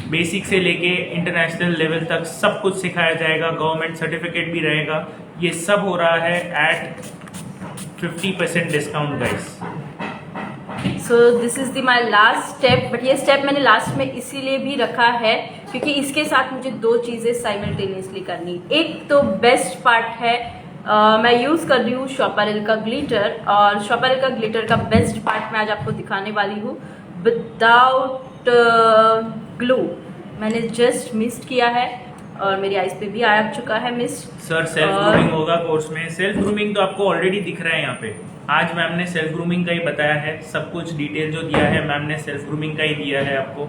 बेसिक से लेके इंटरनेशनल लेवल तक सब कुछ सिखाया जाएगा, गवर्नमेंट सर्टिफिकेट भी रहेगा। ये सब हो रहा है at 50% discount guys. So this is the my last step, but ये स्टेप मैंने लास्ट में इसीलिए भी रखा है क्योंकि इसके साथ मुझे 2 चीज़ें साइमल्टेनियसली करनी। एक तो बेस्ट पार्ट है मैं यूज़ कर रही हूँ शॉपरेल का ग्लिटर, और शॉपरेल का ग्लिटर का बेस्ट पार्ट मैं आज आपको दिखाने वाली हूँ विदाउट ग्लू। मैंने जस्ट मिस्ट किया है और मेरी आइज पे भी आ चुका है मिस्ट। सर सेल्फ ग्रूमिंग होगा कोर्स में। सेल्फ ग्रूमिंग तो आपको ऑलरेडी दिख रहा है यहाँ पे। आज मैम ने सेल्फ ग्रूमिंग का ही बताया है, सब कुछ डिटेल जो दिया है मैम ने सेल्फ ग्रूमिंग का ही दिया है आपको।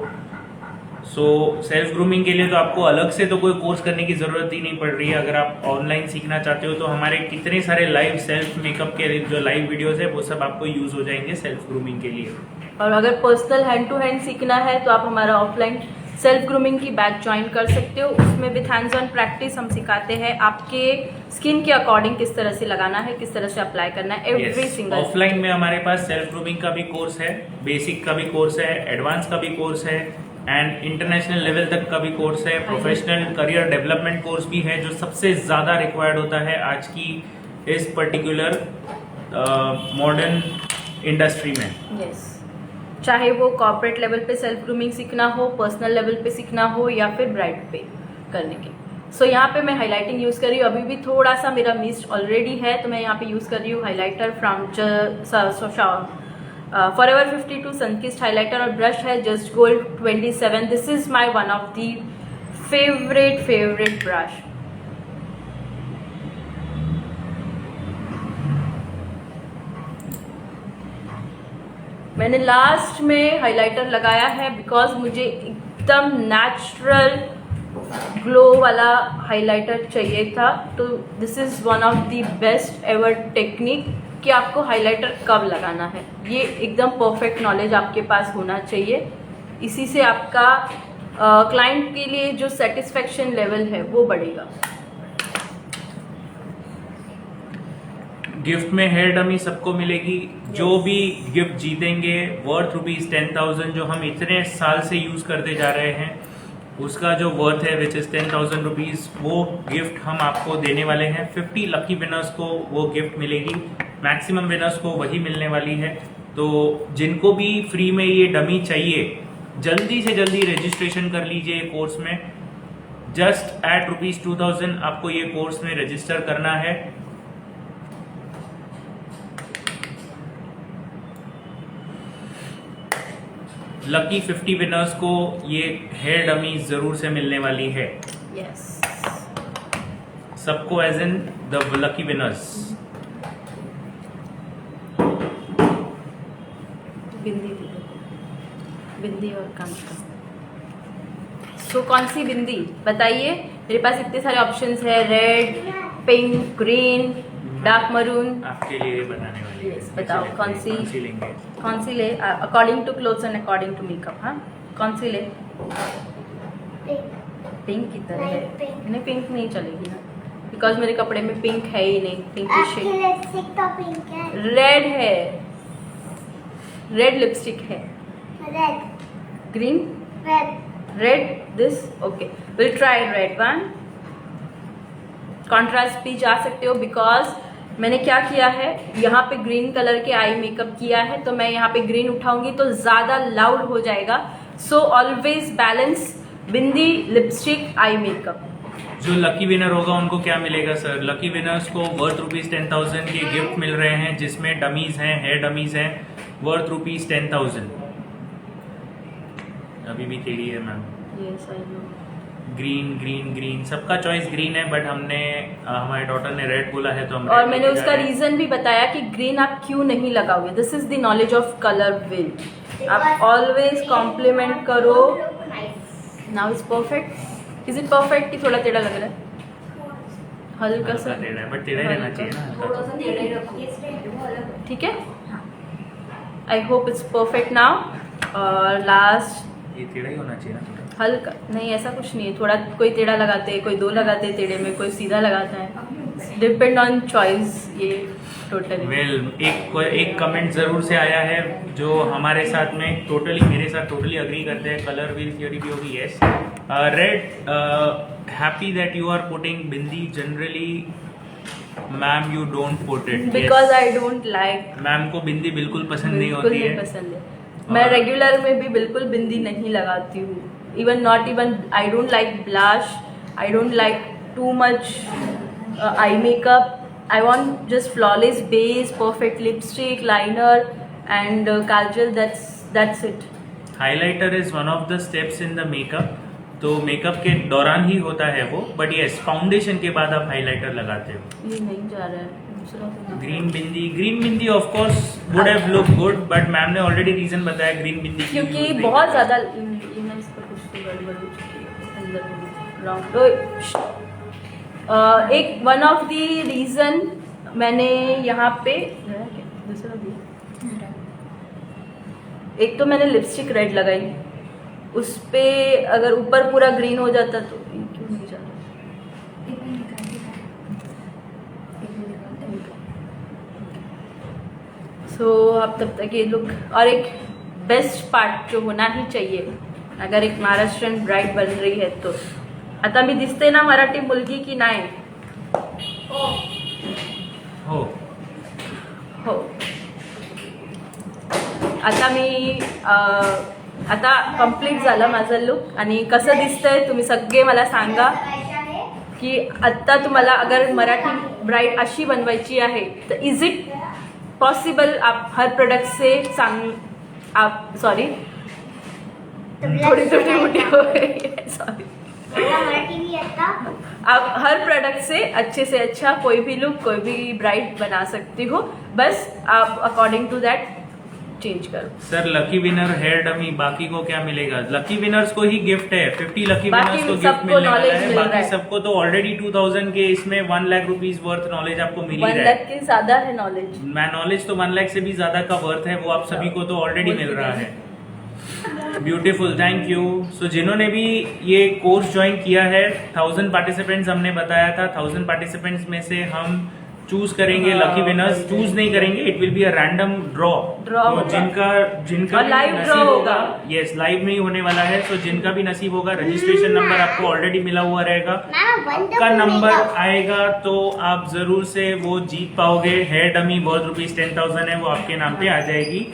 सो सेल्फ ग्रूमिंग के लिए तो आपको अलग से तो कोई कोर्स करने की ज़रूरत ही नहीं पड़ रही है। अगर आप ऑनलाइन सीखना चाहते हो तो हमारे कितने सारे लाइव सेल्फ मेकअप के जो लाइव वीडियोस है वो सब आपको यूज़ हो जाएंगे सेल्फ ग्रूमिंग के लिए। और अगर पर्सनल हैंड टू हैंड सीखना है तो आप हमारा ऑफलाइन सेल्फ ग्रूमिंग की बैच ज्वाइन कर सकते हो। उसमें विथ हैंड्स ऑन प्रैक्टिस हम सिखाते हैं आपके स्किन के अकॉर्डिंग किस तरह से लगाना है, किस तरह से अप्लाई करना है, एवरी सिंगल। ऑफलाइन में हमारे पास सेल्फ ग्रूमिंग का भी कोर्स है, बेसिक का भी कोर्स है, एडवांस का भी कोर्स है एंड इंटरनेशनल लेवल तक का भी कोर्स है। प्रोफेशनल करियर डेवलपमेंट कोर्स भी है जो सबसे ज़्यादा रिक्वायर्ड होता है आज की इस पर्टिकुलर मॉडर्न इंडस्ट्री में। यस, चाहे वो कॉर्पोरेट लेवल पे सेल्फ ग्रूमिंग सीखना हो, पर्सनल लेवल पे सीखना हो या फिर ब्राइड पे करने के। सो यहाँ पे मैं हाइलाइटिंग यूज़ कर रही हूँ। अभी भी थोड़ा सा मेरा मिस्ट ऑलरेडी है तो मैं यहाँ पे यूज़ कर रही हूँ highlighter from forever 52 Sunkist highlighter और ब्रश है just gold 27। This is my one of the favourite brush. मैंने लास्ट में हाइलाइटर लगाया है बिकॉज मुझे एकदम नेचुरल ग्लो वाला हाइलाइटर चाहिए था। तो this is one of the best ever technique कि आपको हाइलाइटर कब लगाना है, ये एकदम परफेक्ट नॉलेज आपके पास होना चाहिए। इसी से आपका क्लाइंट के लिए जो सेटिस्फेक्शन लेवल है वो बढ़ेगा। गिफ्ट में हेयर डमी सबको मिलेगी। जो भी गिफ्ट जीतेंगे वर्थ ₹10,000 जो हम इतने साल से यूज़ करते जा रहे हैं उसका जो वर्थ है विच इज़ ₹10,000 वो गिफ्ट हम आपको देने वाले हैं। 50 लकी विनर्स को वो गिफ्ट मिलेगी, मैक्सिमम विनर्स को वही मिलने वाली है। तो जिनको भी फ्री में ये डमी चाहिए जल्दी से जल्दी रजिस्ट्रेशन कर लीजिए कोर्स में। जस्ट एट ₹2,000 आपको ये कोर्स में रजिस्टर करना है। लकी 50 विनर्स को ये हेयर डमी जरूर से मिलने वाली है। यस, सबको as in the lucky winners. Bindi और कांच। सो कौन सी बिंदी बताइए? मेरे पास इतने सारे ऑप्शंस है, red, pink, green, dark maroon. आपके लिए बनाने वाली है। Yes, बताओ कौन सी लेंगे? कौन सी ले? According to clothes and according to makeup. हाँ, कौन सी ले? पिंक की तरह है। नहीं, pink। नहीं, पिंक नहीं चलेगी ना बिकॉज मेरे कपड़े में पिंक है ही नहीं। पिंक की आपकी शेड लिपस्टिक तो पिंक है। रेड है, रेड लिपस्टिक है। Red, green, red, this okay, will try red one. Contrast भी जा सकते हो बिकॉज मैंने क्या किया है, यहाँ पे ग्रीन कलर के आई मेकअप किया है तो मैं यहाँ पे ग्रीन उठाऊंगी तो ज़्यादा लाउड हो जाएगा। सो ऑलवेज बैलेंस बिंदी, लिपस्टिक, आई मेकअप। जो लकी विनर होगा उनको क्या मिलेगा सर? लकी विनर्स को वर्थ ₹10,000 के गिफ्ट मिल रहे हैं जिसमें डमीज हैं, हेयर डमीज हैं वर्थ ₹10,000। अभी भी तेरी है ma'am. Yes I know. Green green green, सबका चॉइस ग्रीन है बट हमने हमारे डॉटर ने रेड बोला है तो हम और red मैंने लेके जा उसका रहे हैं। रीजन भी बताया कि ग्रीन आप क्यों नहीं लगाओगे। This is the knowledge of colour will. आप ऑलवेज कॉम्प्लीमेंट करो। Now is perfect. Is it perfect कि थोड़ा टेढ़ा लग रहा है? हल्का सा टेढ़ा है बट टेढ़ा ही रहना चाहिए ना। ठीक है। I hope it's perfect now. और लास्ट ये टेढ़ा ही होना चाहिए ना थोड़ा। हल्का नहीं, ऐसा कुछ नहीं है। थोड़ा कोई टेढ़ा लगाते हैं, कोई दो लगाते हैं टेढ़े में, कोई सीधा लगाता है। डिपेंड ऑन चॉइस ये टोटली। वेल एक कमेंट जरूर से आया है जो हमारे साथ में मेरे साथ टोटली अग्री करते हैं। कलर व्हील थियोरी भी होगी। Yes, red, happy that you are putting bindi. Generally ma'am you don't put it because I don't like. Ma'am को बिंदी बिल्कुल पसंद नहीं बिल्कुल होती नहीं है। पसंद है। मैं रेगुलर में भी बिल्कुल बिंदी नहीं लगाती हूँ। Even not even I don't like blush, I don't like too much eye makeup. I want just flawless base, perfect lipstick, liner and kajal. That's it. Highlighter is one of the steps in the makeup. तो makeup के दौरान ही होता है वो, but yes foundation के बाद आप highlighter लगाते हो। ये नहीं जा रहा है। Green bindi of course would have look good, but ma'am ने ऑलरेडी रीजन बताया ग्रीन बिंदी क्योंकि बहुत ज़्यादा इस पर कुछ तो गड़बड़ हो चुकी है अंदर में रॉन्ग। एक वन ऑफ द रीज़न मैंने यहाँ पे दूसरा भी, एक तो मैंने लिपस्टिक रेड लगाई, उस पे अगर ऊपर पूरा ग्रीन हो जाता तो क्यों नहीं जा रहा। सो अब तब तक ये लुक, और एक बेस्ट पार्ट जो होना ही चाहिए अगर एक महाराष्ट्रन ब्राइड बन रही है तो, आता मी दिसते ना मराठी मुलगी की नाही हो हो। आता मी आता कंप्लीट झालं माझं लुक, आणि कसं दिसतंय तुम्ही सगळे मला सांगा की आत्ता तुम्हाला अगर मराठी ब्राइड अशी बनवायची आहे तर इज इट पॉसिबल? आप हर प्रोडक्ट से आप सॉरी थोड़ी छोटी मोटी हो गई है, सॉरी। आप हर प्रोडक्ट से अच्छा कोई भी लुक, कोई भी ब्राइड बना सकती हो, बस आप अकॉर्डिंग टू दैट चेंज करो। Sir lucky winner hair dummy, बाकी को क्या मिलेगा? लकी विनर्स को ही गिफ्ट है, 50 लकी विनर्स को गिफ्ट मिलने वाला है, बाकी सबको तो ऑलरेडी 2000 के इसमें 1 लाख रुपीज वर्थ नॉलेज आपको मिल ही रहा है। 1 लाख के ज्यादा है नॉलेज, नॉलेज तो 1 लाख से भी ज्यादा का वर्थ है, वो आप सभी को तो ऑलरेडी मिल रहा है। Beautiful, thank you. सो जिन्होंने भी ये कोर्स ज्वाइन किया है, 1000 पार्टिसिपेंट्स हमने बताया था, 1000 पार्टिसिपेंट्स में से हम चूज करेंगे लकी विनर्स, चूज नहीं करेंगे, it will be a random draw. तो जिनका लाइव ड्रॉ होगा, यस लाइव में ही होने वाला है। सो जिनका भी नसीब होगा, रजिस्ट्रेशन नंबर आपको ऑलरेडी मिला हुआ रहेगा, आपका नंबर आएगा तो आप जरूर से वो जीत पाओगे। हेयर डमी वर्थ ₹10,000 है, वो आपके नाम पे आ जाएगी।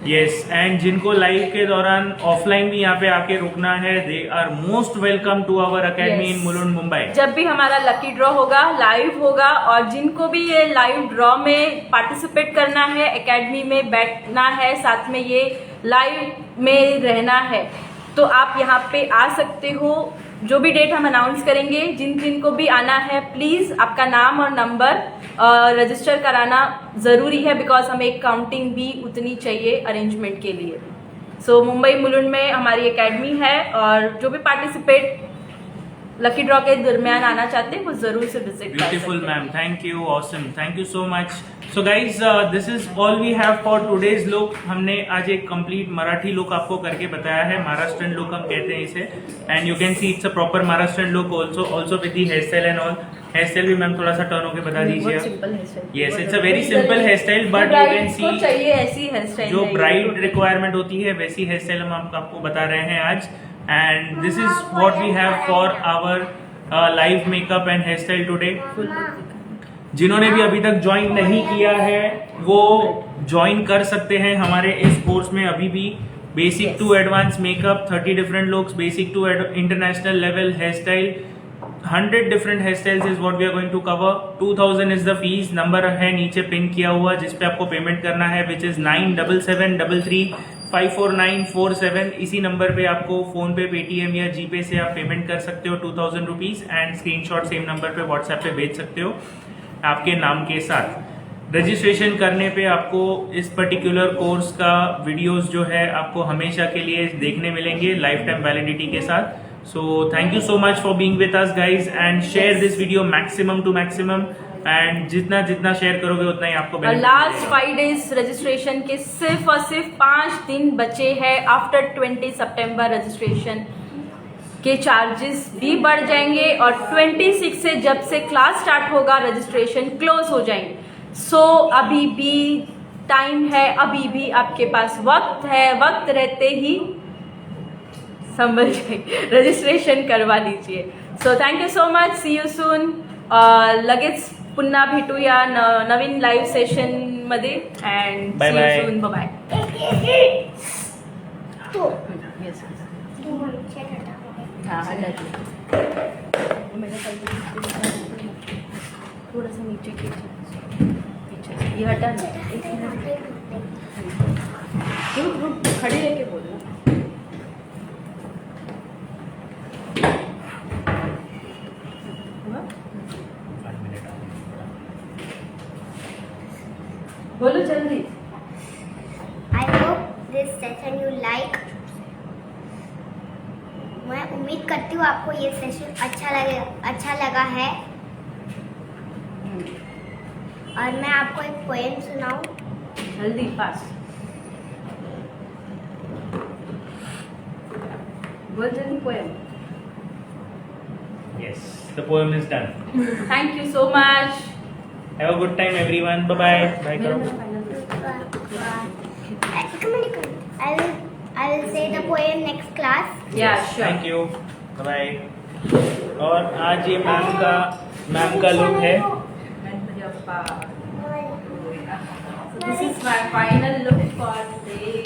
यस, एंड जिनको लाइव के दौरान ऑफलाइन भी यहाँ पे आके रुकना है, they are most welcome to our academy in Mulund Mumbai. जब भी हमारा लकी ड्रॉ होगा, लाइव होगा, और जिनको भी ये लाइव ड्रॉ में पार्टिसिपेट करना है, एकेडमी में बैठना है, साथ में ये लाइव में रहना है, तो आप यहाँ पे आ सकते हो। जो भी डेट हम अनाउंस करेंगे, जिनको भी आना है, प्लीज आपका नाम और नंबर रजिस्टर कराना जरूरी है, बिकॉज हमें एक काउंटिंग भी उतनी चाहिए अरेंजमेंट के लिए। सो मुंबई मुलुंड में हमारी एकेडमी है, और जो भी पार्टिसिपेट लकी ड्रॉ के दरमियान आना चाहते हैं वो जरूर से visit. Beautiful ma'am, thank you, awesome, thank you so much. So guys, this is all we have for today's look. हमने आज एक कंप्लीट मराठी लुक आपको करके बताया है, महाराष्ट्रन लुक हम कहते हैं इसे, and you can see it's a proper Maharashtrian look also with the hair style and all. Hair style भी मैम थोड़ा सा टर्न होके बता दीजिए। Yes, it's a very simple hair style, but you can see चाहिए ऐसी हेयर स्टाइल, जो bride requirement होती है वैसी हेयर स्टाइल हम आपको बता रहे हैं आज। And this is what we have for our live makeup and hair style today. जिन्होंने भी अभी तक ज्वाइन नहीं किया है वो ज्वाइन कर सकते हैं हमारे इस कोर्स में अभी भी। Basic to advance makeup, 30 different looks, basic to international level hair style, 100 different hair styles is what we are going to cover. 2000 is the fees. Number है नीचे पिन किया हुआ जिसपे आपको पेमेंट करना है, विच इज 9773354947। इसी नंबर पे आपको फोन पे, पेटीएम या जीपे से आप पेमेंट कर सकते हो 2000 rupees, and screenshot same number पे व्हाट्सएप पे भेज सकते हो आपके नाम के साथ। रजिस्ट्रेशन करने पे आपको इस पर्टिकुलर कोर्स का वीडियोस जो है आपको हमेशा के लिए देखने मिलेंगे लाइफ टाइम वैलिडिटी के साथ। So thank you so much for being with us guys, and share this video maximum to maximum, and जितना शेयर करोगे उतना ही आपको बेनिफिट। लास्ट 5 डेज रजिस्ट्रेशन के सिर्फ और सिर्फ 5 दिन बचे हैं। आफ्टर 20 सितंबर रजिस्ट्रेशन के चार्जेस भी बढ़ जाएंगे, और 26 से जब से क्लास स्टार्ट होगा रजिस्ट्रेशन क्लोज हो जाएंगे। सो अभी भी टाइम है, अभी भी आपके पास वक्त है, वक्त रहते ही संभल जाइए, रजिस्ट्रेशन करवा लीजिए। So thank you so much, see you soon. लगेच पुन्हा भेटूया नवीन लाईव्ह सेशन मध्ये, and see you soon, bye bye. थोड़ा सा नीचे कीजिए, ये हटा नहीं, खड़े रह के बोलना। बोलो जल्दी। I hope this session you like. मैं उम्मीद करती हूँ आपको ये सेशन अच्छा लगा है। और मैं आपको एक पोएम सुनाऊं। जल्दी फास्ट बोल जल्दी poem. Yes, the poem is done. Thank you so much. Have a good time, everyone. Bye bye. Bye, मेरा करो. final I will say the poem next class. या sure. Thank you. Bye bye. और आज ये ma'am का look है. Ganpati Bappa. So this is my final look for today.